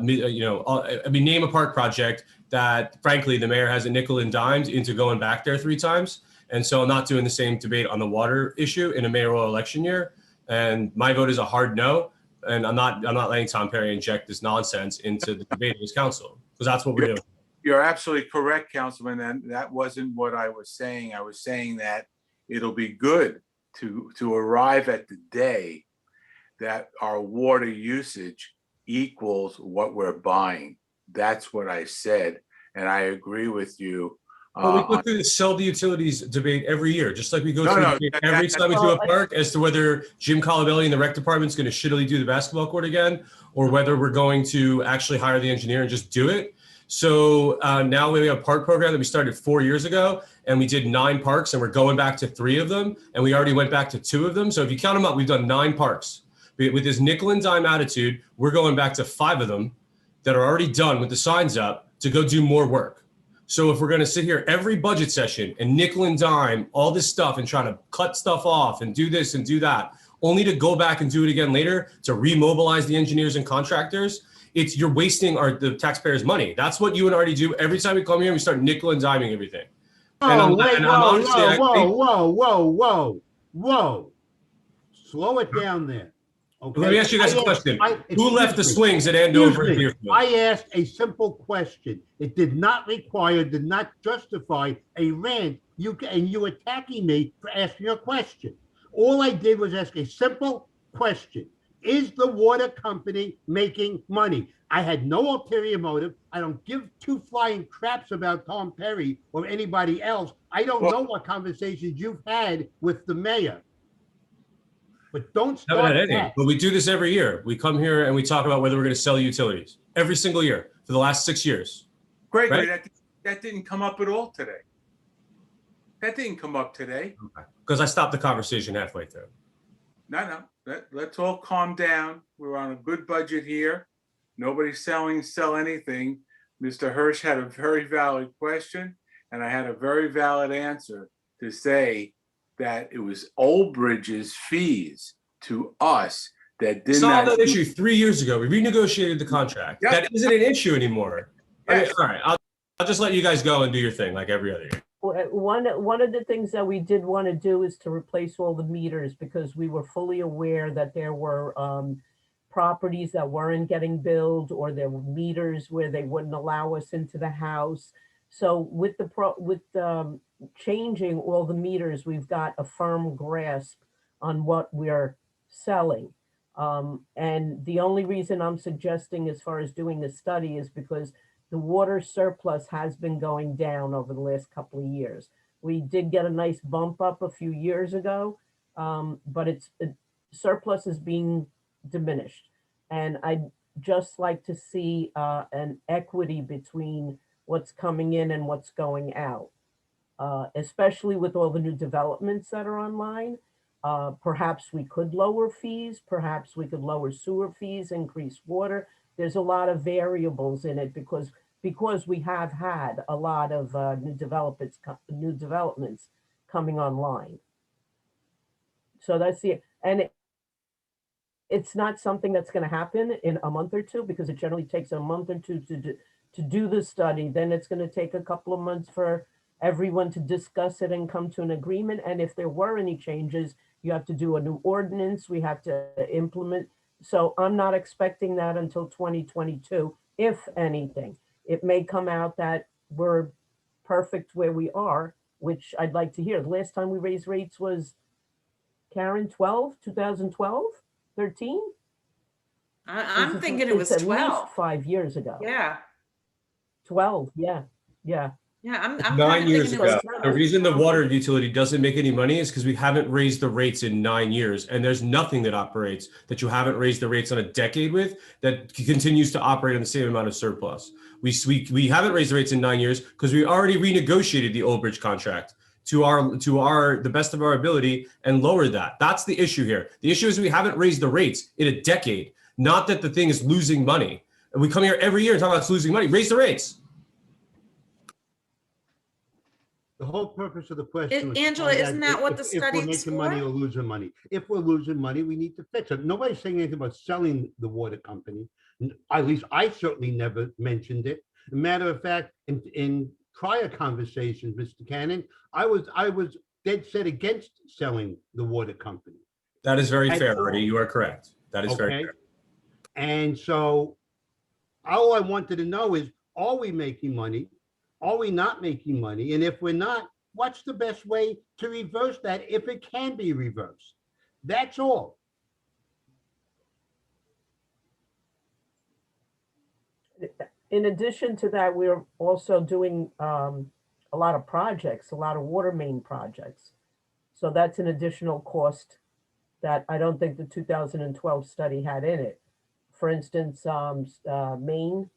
Speaker 14: name a park project that frankly the mayor has a nickel and dimed into going back there 3 times. And so I'm not doing the same debate on the water issue in a mayoral election year. And my vote is a hard no. And I'm not letting Tom Perry inject this nonsense into the debate of his council, because that's what we're doing.
Speaker 2: You're absolutely correct, Councilman, and that wasn't what I was saying. I was saying that it'll be good to arrive at the day that our water usage equals what we're buying. That's what I said, and I agree with you.
Speaker 14: Well, we go through the sell the utilities debate every year, just like we go through the debate every time we do a park as to whether Jim Colabelli in the rec department is going to shittily do the basketball court again, or whether we're going to actually hire the engineer and just do it. So now we have a park program that we started 4 years ago, and we did 9 parks, and we're going back to 3 of them, and we already went back to 2 of them. So if you count them up, we've done 9 parks. With this nickel and dime attitude, we're going back to 5 of them that are already done with the signs up to go do more work. So if we're going to sit here every budget session and nickel and dime all this stuff and try to cut stuff off and do this and do that, only to go back and do it again later to remobilize the engineers and contractors, you're wasting the taxpayers' money. That's what you and Artie do every time we come here and we start nickel and diming everything.
Speaker 3: Whoa. Slow it down there. Okay.
Speaker 14: Let me ask you guys a question. Who left the swings at Andover?
Speaker 3: I asked a simple question. It did not justify a rant. And you attacking me for asking a question. All I did was ask a simple question. Is the water company making money? I had no ulterior motive. I don't give 2 flying craps about Tom Perry or anybody else. I don't know what conversations you've had with the mayor. But don't start that.
Speaker 14: But we do this every year. We come here and we talk about whether we're going to sell utilities every single year for the last 6 years.
Speaker 2: Gregory, right? that didn't come up at all today. That didn't come up today.
Speaker 14: Okay. Because I stopped the conversation halfway through.
Speaker 2: No. Let's all calm down. We're on a good budget here. Nobody's sell anything. Mr. Hirsch had a very valid question, and I had a very valid answer to say that it was Old Bridge's fees to us that did not.
Speaker 14: Solved that issue 3 years ago. We renegotiated the contract. Yep. That isn't an issue anymore. Yes. All right, I'll just let you guys go and do your thing like every other year.
Speaker 8: One of the things that we did want to do is to replace all the meters, because we were fully aware that there were properties that weren't getting billed, or there were meters where they wouldn't allow us into the house. So with changing all the meters, we've got a firm grasp on what we're selling. And the only reason I'm suggesting as far as doing a study is because the water surplus has been going down over the last couple of years. We did get a nice bump up a few years ago, but surplus is being diminished. And I'd just like to see an equity between what's coming in and what's going out, especially with all the new developments that are online. Perhaps we could lower fees, perhaps we could lower sewer fees, increase water. There's a lot of variables in it because we have had a lot of new developments coming online. So that's it's not something that's going to happen in a month or two, because it generally takes a month or two to do the study. Then it's going to take a couple of months for everyone to discuss it and come to an agreement. And if there were any changes, you have to do a new ordinance. We have to implement. So I'm not expecting that until 2022, if anything. It may come out that we're perfect where we are which I'd like to hear. The last time we raised rates was, Karen, 2012, 13?
Speaker 5: I'm thinking it was
Speaker 8: It's at
Speaker 5: 12.
Speaker 8: least 5 years ago.
Speaker 5: Yeah,
Speaker 8: 12, yeah, yeah.
Speaker 5: yeah, I'm
Speaker 14: It's
Speaker 5: kind
Speaker 14: 9
Speaker 5: of
Speaker 14: years
Speaker 5: thinking it was
Speaker 14: ago.
Speaker 5: 12.
Speaker 14: The reason the water utility doesn't make any money is because we haven't raised the rates in 9 years. And there's nothing that operates that you haven't raised the rates on a decade with that continues to operate on the same amount of surplus. We haven't raised the rates in 9 years because we already renegotiated the Old Bridge contract to the best of our ability and lowered that. That's the issue here. The issue is we haven't raised the rates in a decade, not that the thing is losing money. And we come here every year and talk about it's losing money. Raise the rates.
Speaker 3: The whole purpose of the question. was to
Speaker 5: Angela,
Speaker 3: find out
Speaker 5: isn't that what the
Speaker 3: if
Speaker 5: study
Speaker 3: we're
Speaker 5: was
Speaker 3: making money
Speaker 5: for?
Speaker 3: or losing money. If we're losing money, we need to fix it. Nobody's saying anything about selling the water company. At least I certainly never mentioned it. Matter of fact, in prior conversations, Mr. Cannon, I was dead set against selling the water company.
Speaker 14: That is very
Speaker 3: At
Speaker 14: fair,
Speaker 3: all.
Speaker 14: Artie. You are correct. That is very
Speaker 3: Okay.
Speaker 14: fair.
Speaker 3: And so all I wanted to know is, are we making money? Are we not making money? And if we're not, what's the best way to reverse that if it can be reversed? That's all.
Speaker 8: In addition to that, we're also doing a lot of projects, a lot of water main projects. So that's an additional cost that I don't think the 2012 study had in it. For instance, Atlantic,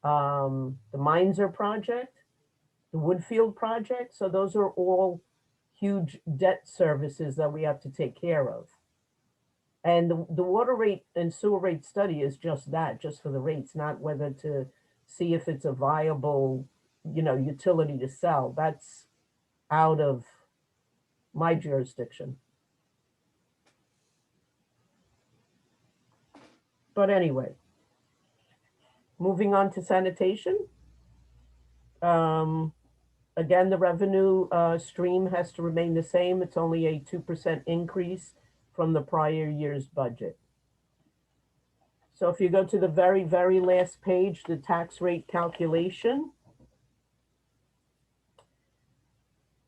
Speaker 8: the Meinzer project, the Woodfield project. So those are all huge debt services that we have to take care of. And the water rate and sewer rate study is just that, just for the rates, not whether to see if it's a viable, utility to sell. That's out of my jurisdiction. But anyway, moving on to sanitation. Again, the revenue stream has to remain the same. It's only a 2% increase from the prior year's budget. So if you go to the very, very last page, the tax rate calculation,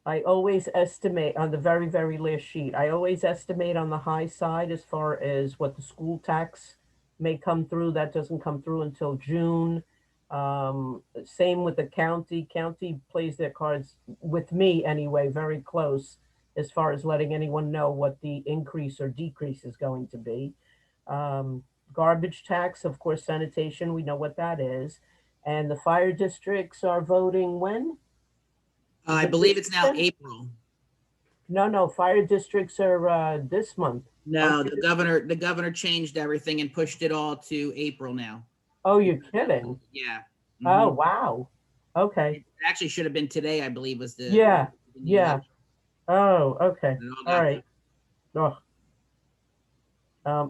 Speaker 8: I always estimate on the very, very last sheet, I always estimate on the high side as far as what the school tax may come through. That doesn't come through until June. Same with the county. County plays their cards, with me anyway, very close as far as letting anyone know what the increase or decrease is going to be. Garbage tax, of course, sanitation, we know what that is. And the fire districts are voting when?
Speaker 1: I believe it's now April.
Speaker 8: No, fire districts are this month.
Speaker 1: No, the governor changed everything and pushed it all to April now.
Speaker 8: Oh, you're kidding?
Speaker 1: Yeah.
Speaker 8: Oh, wow. Okay.
Speaker 1: It actually should have been today, I believe, was the.
Speaker 8: Yeah.
Speaker 1: the
Speaker 8: Yeah. Oh, okay.
Speaker 1: all
Speaker 8: All right. Oh.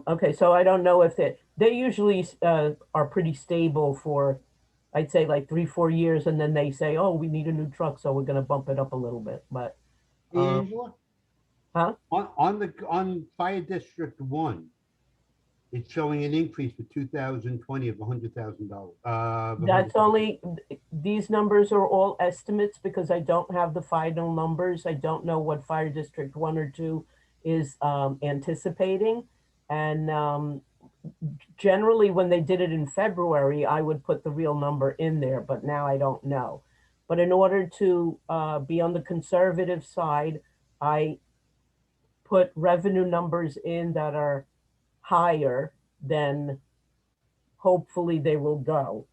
Speaker 8: Okay, so I don't know if they usually are pretty stable for, I'd say like 3-4 years, and then they say, oh, we need a new truck, so we're going to bump it up a little bit. But
Speaker 3: Angela?
Speaker 8: Huh?
Speaker 3: On Fire District 1, it's showing an increase for 2020 of $100,000.
Speaker 8: That's only, these numbers are all estimates because I don't have the final numbers. I don't know what Fire District 1 or 2 is anticipating. And generally when they did it in February, I would put the real number in there, but now I don't know. But in order to be on the conservative side, I put revenue numbers in that are higher than hopefully they will go,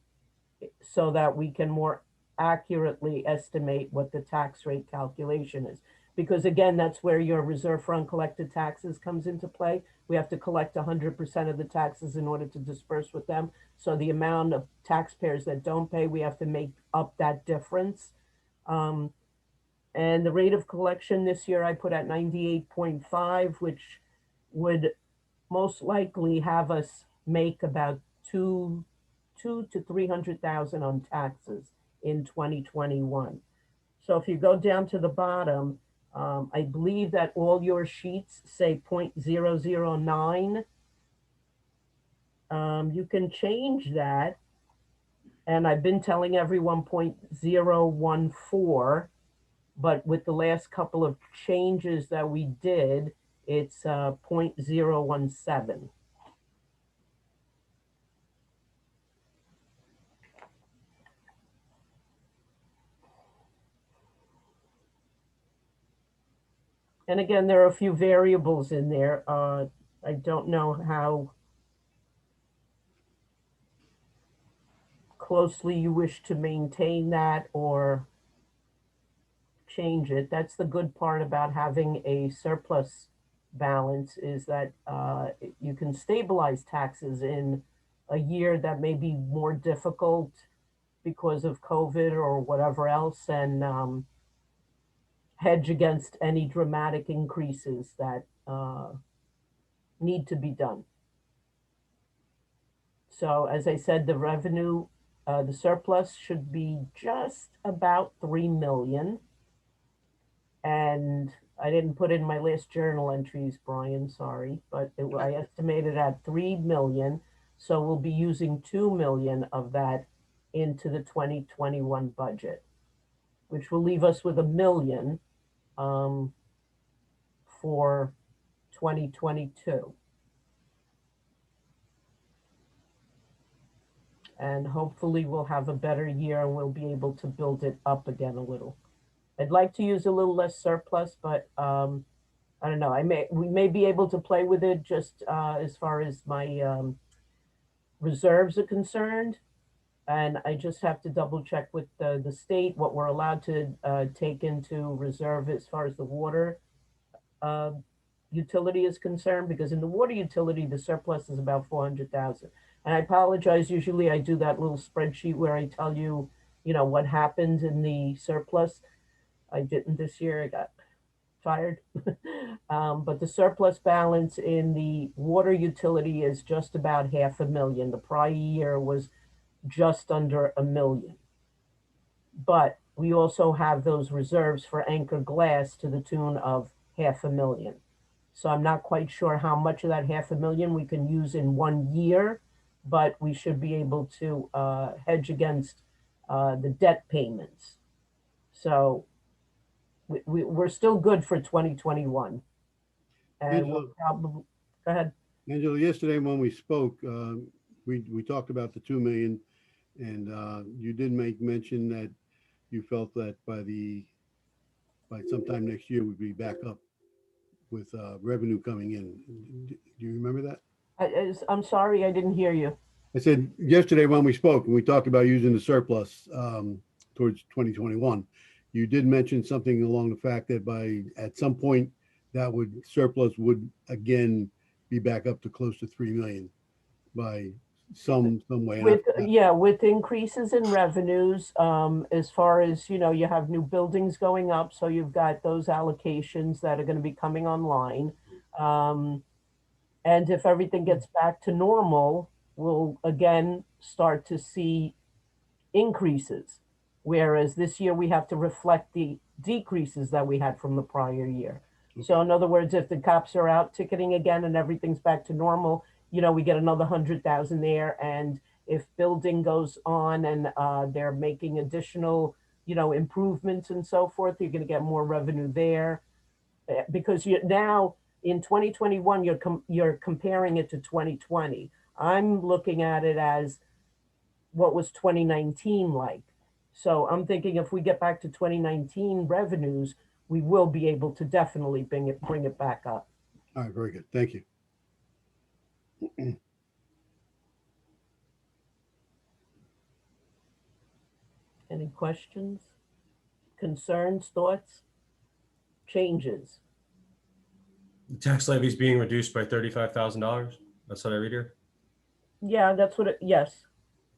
Speaker 8: so that we can more accurately estimate what the tax rate calculation is. Because again, that's where your reserve for uncollected taxes comes into play. We have to collect 100% of the taxes in order to disperse with them. So the amount of taxpayers that don't pay, we have to make up that difference. And the rate of collection this year I put at 98.5, which would most likely have us make about $200,000 to $300,000 on taxes in 2021. So if you go down to the bottom, I believe that all your sheets say 0.009. You can change that And I've been telling everyone 0.014, but with the last couple of changes that we did, it's 0.017. And again, there are a few variables in there. I don't know how closely you wish to maintain that or change it. That's the good part about having a surplus balance, is that you can stabilize taxes in a year that may be more difficult because of COVID or whatever else, and hedge against any dramatic increases that need to be done. So as I said, the revenue, the surplus should be just about 3 million. And I didn't put in my last journal entries, Brian, sorry, but I estimated at 3 million. So we'll be using 2 million of that into the 2021 budget, which will leave us with 1 million for 2022. And hopefully we'll have a better year and we'll be able to build it up again a little. I'd like to use a little less surplus, but I don't know. We may be able to play with it just as far as my reserves are concerned. And I just have to double check with the state what we're allowed to take into reserve as far as the water utility is concerned, because in the water utility, the surplus is about 400,000. And I apologize. Usually I do that little spreadsheet where I tell you, what happened in the surplus. I didn't this year. I got tired. But the surplus balance in the water utility is just about 500,000. The prior year was just under 1 million. But we also have those reserves for Anchor Glass to the tune of 500,000. So I'm not quite sure how much of that 500,000 we can use in 1 year, but we should be able to hedge against the debt payments. So we're still good for 2021. And we'll probably, go ahead.
Speaker 15: Angela, yesterday when we spoke, we talked about the 2 million, and you did make mention that you felt that by sometime next year we'd be back up with revenue coming in. Do you remember that?
Speaker 8: I'm sorry, I didn't hear you.
Speaker 15: I said yesterday when we spoke and we talked about using the surplus towards 2021, you did mention something along the fact that at some point that surplus would again be back up to close to 3 million by some way.
Speaker 8: With increases in revenues, as far as, you have new buildings going up, so you've got those allocations that are going to be coming online. And if everything gets back to normal, we'll again start to see increases. Whereas this year we have to reflect the decreases that we had from the prior year. Okay. So in other words, if the cops are out ticketing again and everything's back to normal, we get another 100,000 there. And if building goes on and they're making additional, improvements and so forth, you're going to get more revenue there. Because now in 2021, you're comparing it to 2020. I'm looking at it as what was 2019 like. So I'm thinking if we get back to 2019 revenues, we will be able to definitely bring it back up.
Speaker 15: All right, very good. Thank you.
Speaker 8: Any questions, concerns, thoughts, changes?
Speaker 14: The tax levy is being reduced by $35,000. That's what I read here.
Speaker 8: Yeah, that's what yes.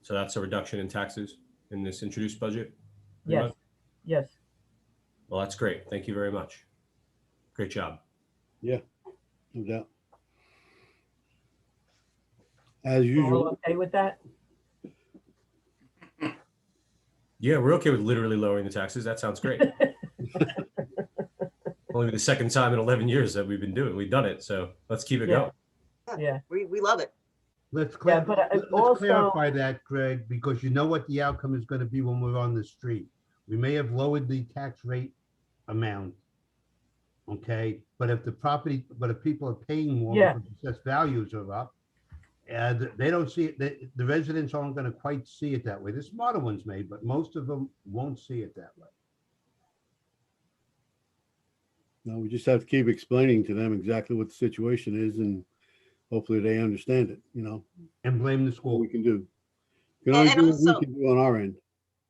Speaker 14: So that's a reduction in taxes in this introduced budget?
Speaker 8: Yes. Yes.
Speaker 14: Well, that's great. Thank you very much. Great job.
Speaker 15: Yeah, no doubt. As usual.
Speaker 8: All okay with that?
Speaker 14: Yeah, we're okay with literally lowering the taxes. That sounds great. Only the second time in 11 years that we've done it. So let's keep it going.
Speaker 8: Yeah.
Speaker 12: We love it.
Speaker 3: Let's
Speaker 8: Yeah, but
Speaker 3: let's
Speaker 8: also,
Speaker 3: clarify that, Greg, because you know what the outcome is gonna be when we're on the street. We may have lowered the tax rate amount. Okay, but if people are paying more
Speaker 8: Yeah.
Speaker 3: because assessed values are up, they don't see it, the residents aren't gonna quite see it that way. The smarter ones may, but most of them won't see it that way.
Speaker 15: No, we just have to keep explaining to them exactly what the situation is and hopefully they understand it, you know,
Speaker 3: And blame the
Speaker 15: what
Speaker 3: school.
Speaker 15: we can do. We can only
Speaker 12: And
Speaker 15: do what we
Speaker 12: also,
Speaker 15: can do on our end.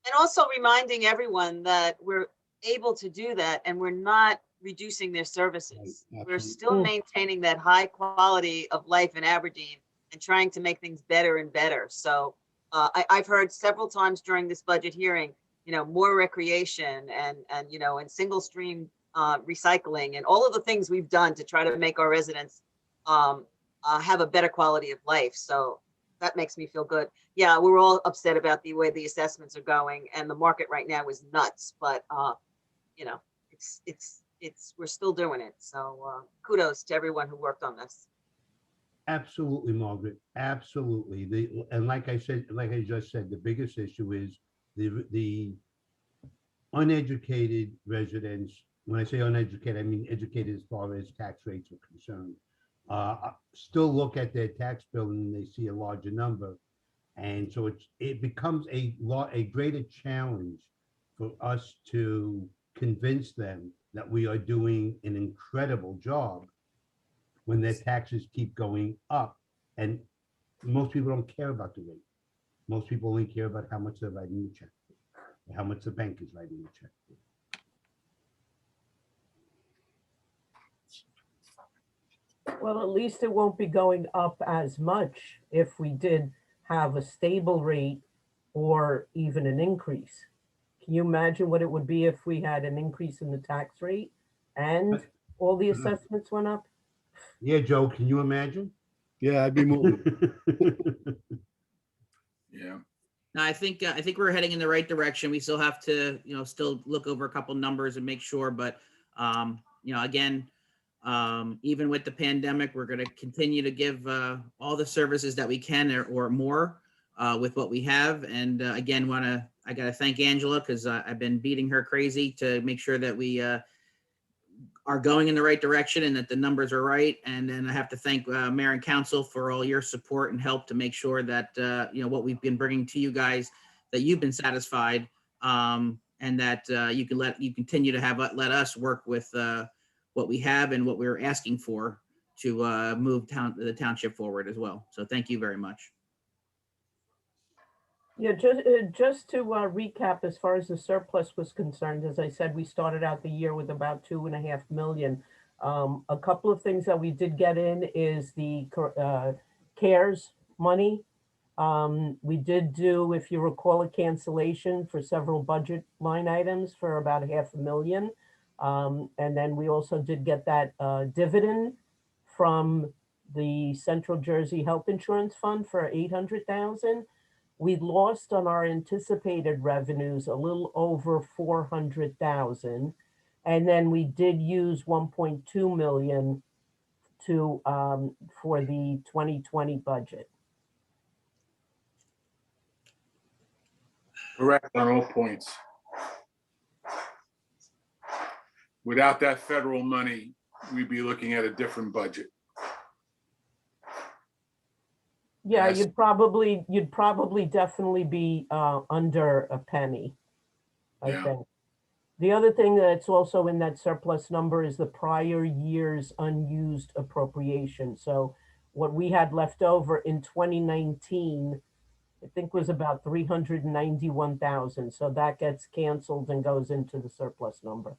Speaker 12: and also reminding everyone that we're able to do that and we're not reducing their services.
Speaker 15: Right,
Speaker 12: We're
Speaker 15: absolutely.
Speaker 12: still maintaining that high quality of life in Aberdeen and trying to make things better and better. So I've heard several times during this budget hearing, more recreation and single stream recycling and all of the things we've done to try to make our residents have a better quality of life. So that makes me feel good. Yeah, we're all upset about the way the assessments are going, and the market right now is nuts. But we're still doing it. So kudos to everyone who worked on this.
Speaker 3: Absolutely, Margaret, absolutely. And like I just said, the biggest issue is the uneducated residents. When I say uneducated, I mean educated as far as tax rates are concerned. Still look at their tax bill and they see a larger number. And so it becomes a greater challenge for us to convince them that we are doing an incredible job when their taxes keep going up. And most people don't care about the rate. Most people only care about how much they're writing the check, or how much the bank is writing the check.
Speaker 8: well, at least it won't be going up as much if we did have a stable rate or even an increase. Can you imagine what it would be if we had an increase in the tax rate and all the assessments went up?
Speaker 3: Yeah, Joe, can you imagine?
Speaker 15: Yeah, I'd be moving.
Speaker 2: Yeah.
Speaker 1: No, I think we're heading in the right direction. We still have to, still look over a couple numbers and make sure, but again, even with the pandemic, we're going to continue to give all the services that we can or more with what we have. And again, I got to thank Angela because I've been beating her crazy to make sure that we are going in the right direction and that the numbers are right. And then I have to thank Mayor and Council for all your support and help to make sure that what we've been bringing to you guys, that you've been satisfied, and that you continue to let us work with what we have and what we're asking for to move the township forward as well. So thank you very much.
Speaker 8: Yeah, just to recap, as far as the surplus was concerned, as I said, we started out the year with about 2.5 million. A couple of things that we did get in is the CARES money. We did do, if you recall, a cancellation for several budget line items for about $500,000. And then we also did get that dividend from the Central Jersey Health Insurance Fund for $800,000. We lost on our anticipated revenues a little over $400,000. And then we did use 1.2 million for the 2020 budget.
Speaker 2: Correct on all points. Without that federal money, we'd be looking at a different budget.
Speaker 8: Yeah,
Speaker 2: Yes.
Speaker 8: you'd probably definitely be under a penny, I
Speaker 2: Yeah.
Speaker 8: think. The other thing that's also in that surplus number is the prior year's unused appropriation. So what we had left over in 2019, I think was about 391,000. So that gets canceled and goes into the surplus number.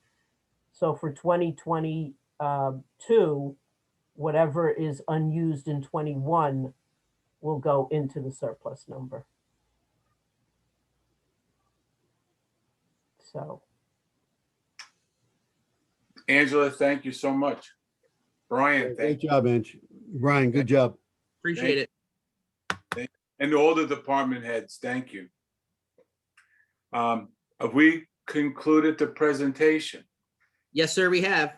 Speaker 8: So for 2022, whatever is unused in 21 will go into the surplus number. So.
Speaker 2: Angela, thank you so much. Brian,
Speaker 15: Great
Speaker 2: thank you.
Speaker 15: job, Ange. Brian, good job.
Speaker 1: Appreciate it.
Speaker 2: And all the department heads, thank you. Have we concluded the presentation?
Speaker 1: Yes, sir, we have.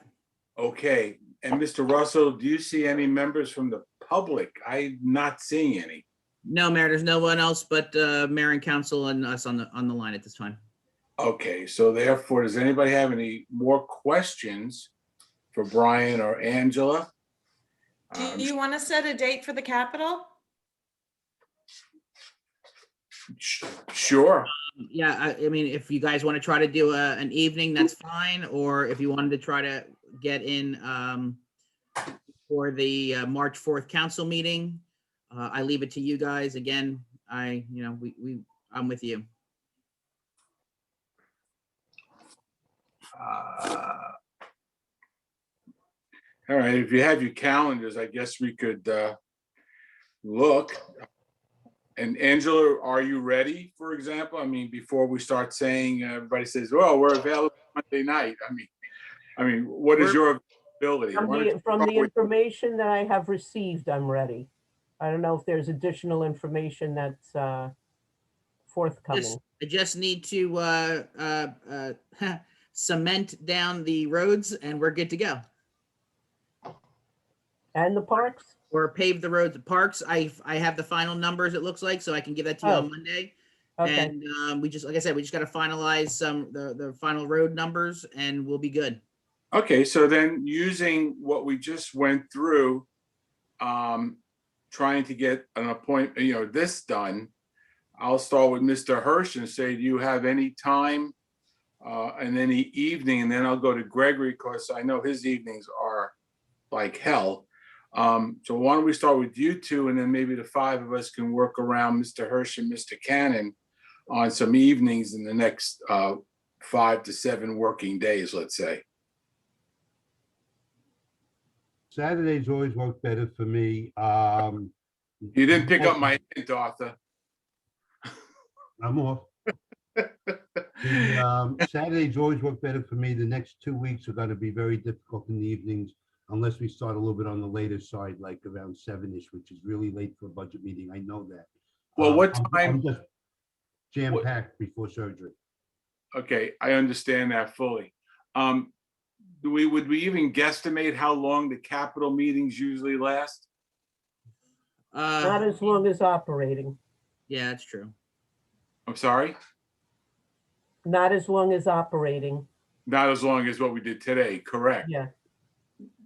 Speaker 2: Okay, And Mr. Russell, do you see any members from the public? I'm not seeing any.
Speaker 1: No, Mayor, there's no one else but mayor and council and us on the line at this time.
Speaker 2: Okay, so therefore, does anybody have any more questions for Brian or Angela?
Speaker 5: Do you want to set a date for the Capitol?
Speaker 2: Sure.
Speaker 1: Yeah, I mean, if you guys want to try to do an evening, that's fine. Or if you wanted to try to get in for the March 4th council meeting, I leave it to you guys. Again, I'm with you.
Speaker 2: All right, if you have your calendars, I guess we could look. And Angela, are you ready, for example? I mean, before we start saying, everybody says, well, we're available Monday night. I mean, what is your availability?
Speaker 8: From the information that I have received, I'm ready. I don't know if there's additional information that's forthcoming.
Speaker 1: I just need to cement down the roads and we're good to go.
Speaker 8: And the parks?
Speaker 1: Or pave the roads, parks. I have the final numbers, it looks like, so I can give that to you on Monday.
Speaker 8: Okay.
Speaker 1: And we just, like I said, we just got to finalize the final road numbers and we'll be good.
Speaker 2: Okay, so then using what we just went through, trying to get an appointment, this done, I'll start with Mr. Hirsch and say, do you have any time and any evening? And then I'll go to Gregory because I know his evenings are like hell. So why don't we start with you two, and then maybe the five of us can work around Mr. Hirsch and Mr. Cannon on some evenings in the next 5 to 7 working days, let's say.
Speaker 3: Saturdays always work better for me.
Speaker 2: You didn't pick up my hint, Arthur.
Speaker 3: I'm off. The, Saturdays always work better for me. The next 2 weeks are going to be very difficult in the evenings, unless we start a little bit on the later side, like around 7-ish, which is really late for a budget meeting. I know that.
Speaker 2: Well, what
Speaker 3: I'm
Speaker 2: time?
Speaker 3: just jam-packed before surgery.
Speaker 2: Okay, I understand that fully. Would we even guesstimate how long the Capitol meetings usually last?
Speaker 8: Not as long as operating.
Speaker 1: Yeah, that's true.
Speaker 2: I'm sorry?
Speaker 8: Not as long as operating.
Speaker 2: Not as long as what we did today, correct?
Speaker 8: Yeah.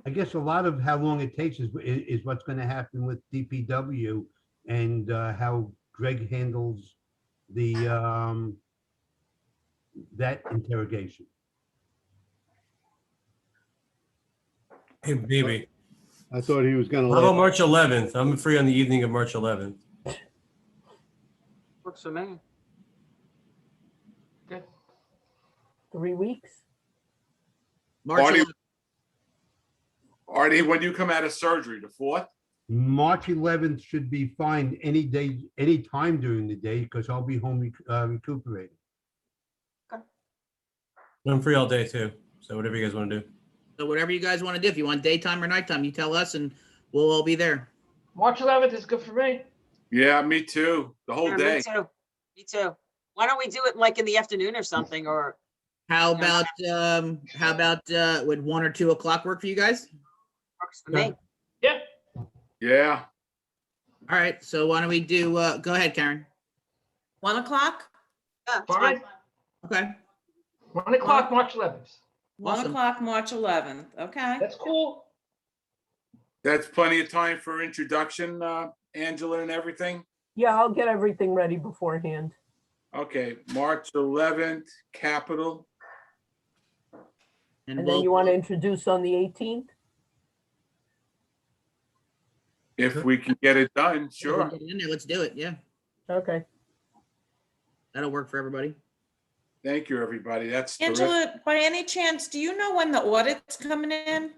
Speaker 3: I guess a lot of how long it takes is what's going to happen with DPW and how Greg handles the that interrogation.
Speaker 14: Hey, baby.
Speaker 15: I thought he was gonna
Speaker 14: How about
Speaker 15: let,
Speaker 14: March 11th? I'm free on the evening of March 11th.
Speaker 12: Works for me.
Speaker 8: 3 weeks?
Speaker 1: March
Speaker 2: Artie,
Speaker 1: 11th.
Speaker 2: Artie, when do you come out of surgery? The 4th?
Speaker 3: March 11th should be fine any day, any time during the day, because I'll be home recuperating.
Speaker 14: I'm free all day too. So whatever you guys want to do.
Speaker 1: So whatever you guys want to do, if you want daytime or nighttime, you tell us and we'll all be there.
Speaker 17: March 11th is good for me.
Speaker 2: Yeah, me too. The whole
Speaker 12: Yeah,
Speaker 2: day.
Speaker 12: Me too. Me too. Why don't we do it like in the afternoon or something, or?
Speaker 1: How about would 1 or 2 o'clock work for you guys?
Speaker 12: Works for me.
Speaker 17: Yeah.
Speaker 2: Yeah.
Speaker 1: All right, so why don't we do, go ahead, Karen.
Speaker 5: 1 o'clock?
Speaker 12: Yeah, it's
Speaker 17: Fine.
Speaker 12: fine.
Speaker 1: Okay.
Speaker 17: 1 o'clock, March 11th.
Speaker 5: 1
Speaker 1: Awesome.
Speaker 5: o'clock, March 11th. Okay.
Speaker 17: That's cool.
Speaker 2: That's plenty of time for introduction, Angela, and everything.
Speaker 8: Yeah, I'll get everything ready beforehand.
Speaker 2: Okay, March 11th, Capitol.
Speaker 8: And then you want to introduce on the 18th?
Speaker 2: If we can get it done,
Speaker 1: If we
Speaker 2: sure.
Speaker 1: get in there, let's do it. Yeah,
Speaker 8: Okay.
Speaker 1: that'll work for everybody.
Speaker 2: Thank you, everybody. That's terrific.
Speaker 5: Angela, by any chance, do you know when the audit's coming in?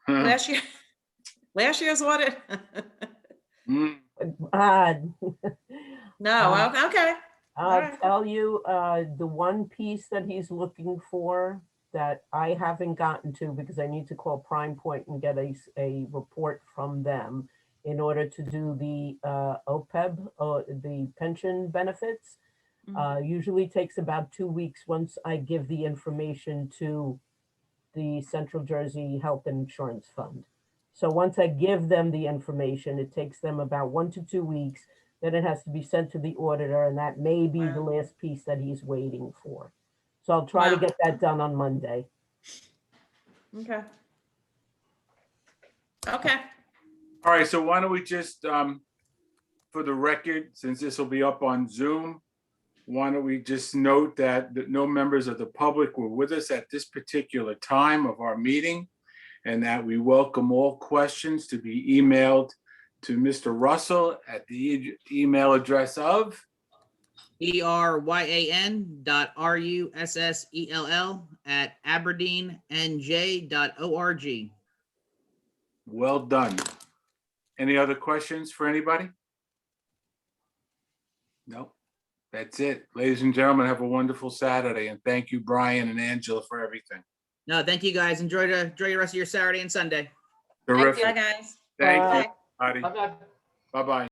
Speaker 5: Last year's audit?
Speaker 2: Mm.
Speaker 5: No, okay.
Speaker 8: I'll
Speaker 5: right.
Speaker 8: tell you, the one piece that he's looking for that I haven't gotten to, because I need to call Prime Point and get a report from them in order to do the OPEB, the pension benefits. Usually takes about 2 weeks once I give the information to the Central Jersey Health Insurance Fund. So once I give them the information, it takes them about 1 to 2 weeks. Then it has to be sent to the auditor, and that may be the last piece that he's waiting for. So I'll try to
Speaker 5: Wow.
Speaker 8: get that done on Monday.
Speaker 5: Okay. Okay.
Speaker 2: All right, so why don't we just, for the record, since this will be up on Zoom, why don't we just note that no members of the public were with us at this particular time of our meeting, and that we welcome all questions to be emailed to Mr. Russell at the email address of
Speaker 1: ERYANRUSSELL@aberdeenNJ.org.
Speaker 2: well done. Any other questions for anybody? No, that's it. Ladies and gentlemen, have a wonderful Saturday, and thank you, Brian and Angela, for everything.
Speaker 1: No, thank you guys. Enjoy the rest of your Saturday and Sunday.
Speaker 5: Bye,
Speaker 2: Terrific.
Speaker 5: guys.
Speaker 2: Thank
Speaker 8: Bye.
Speaker 2: you, everybody.
Speaker 11: Bye-bye.
Speaker 2: Bye-bye.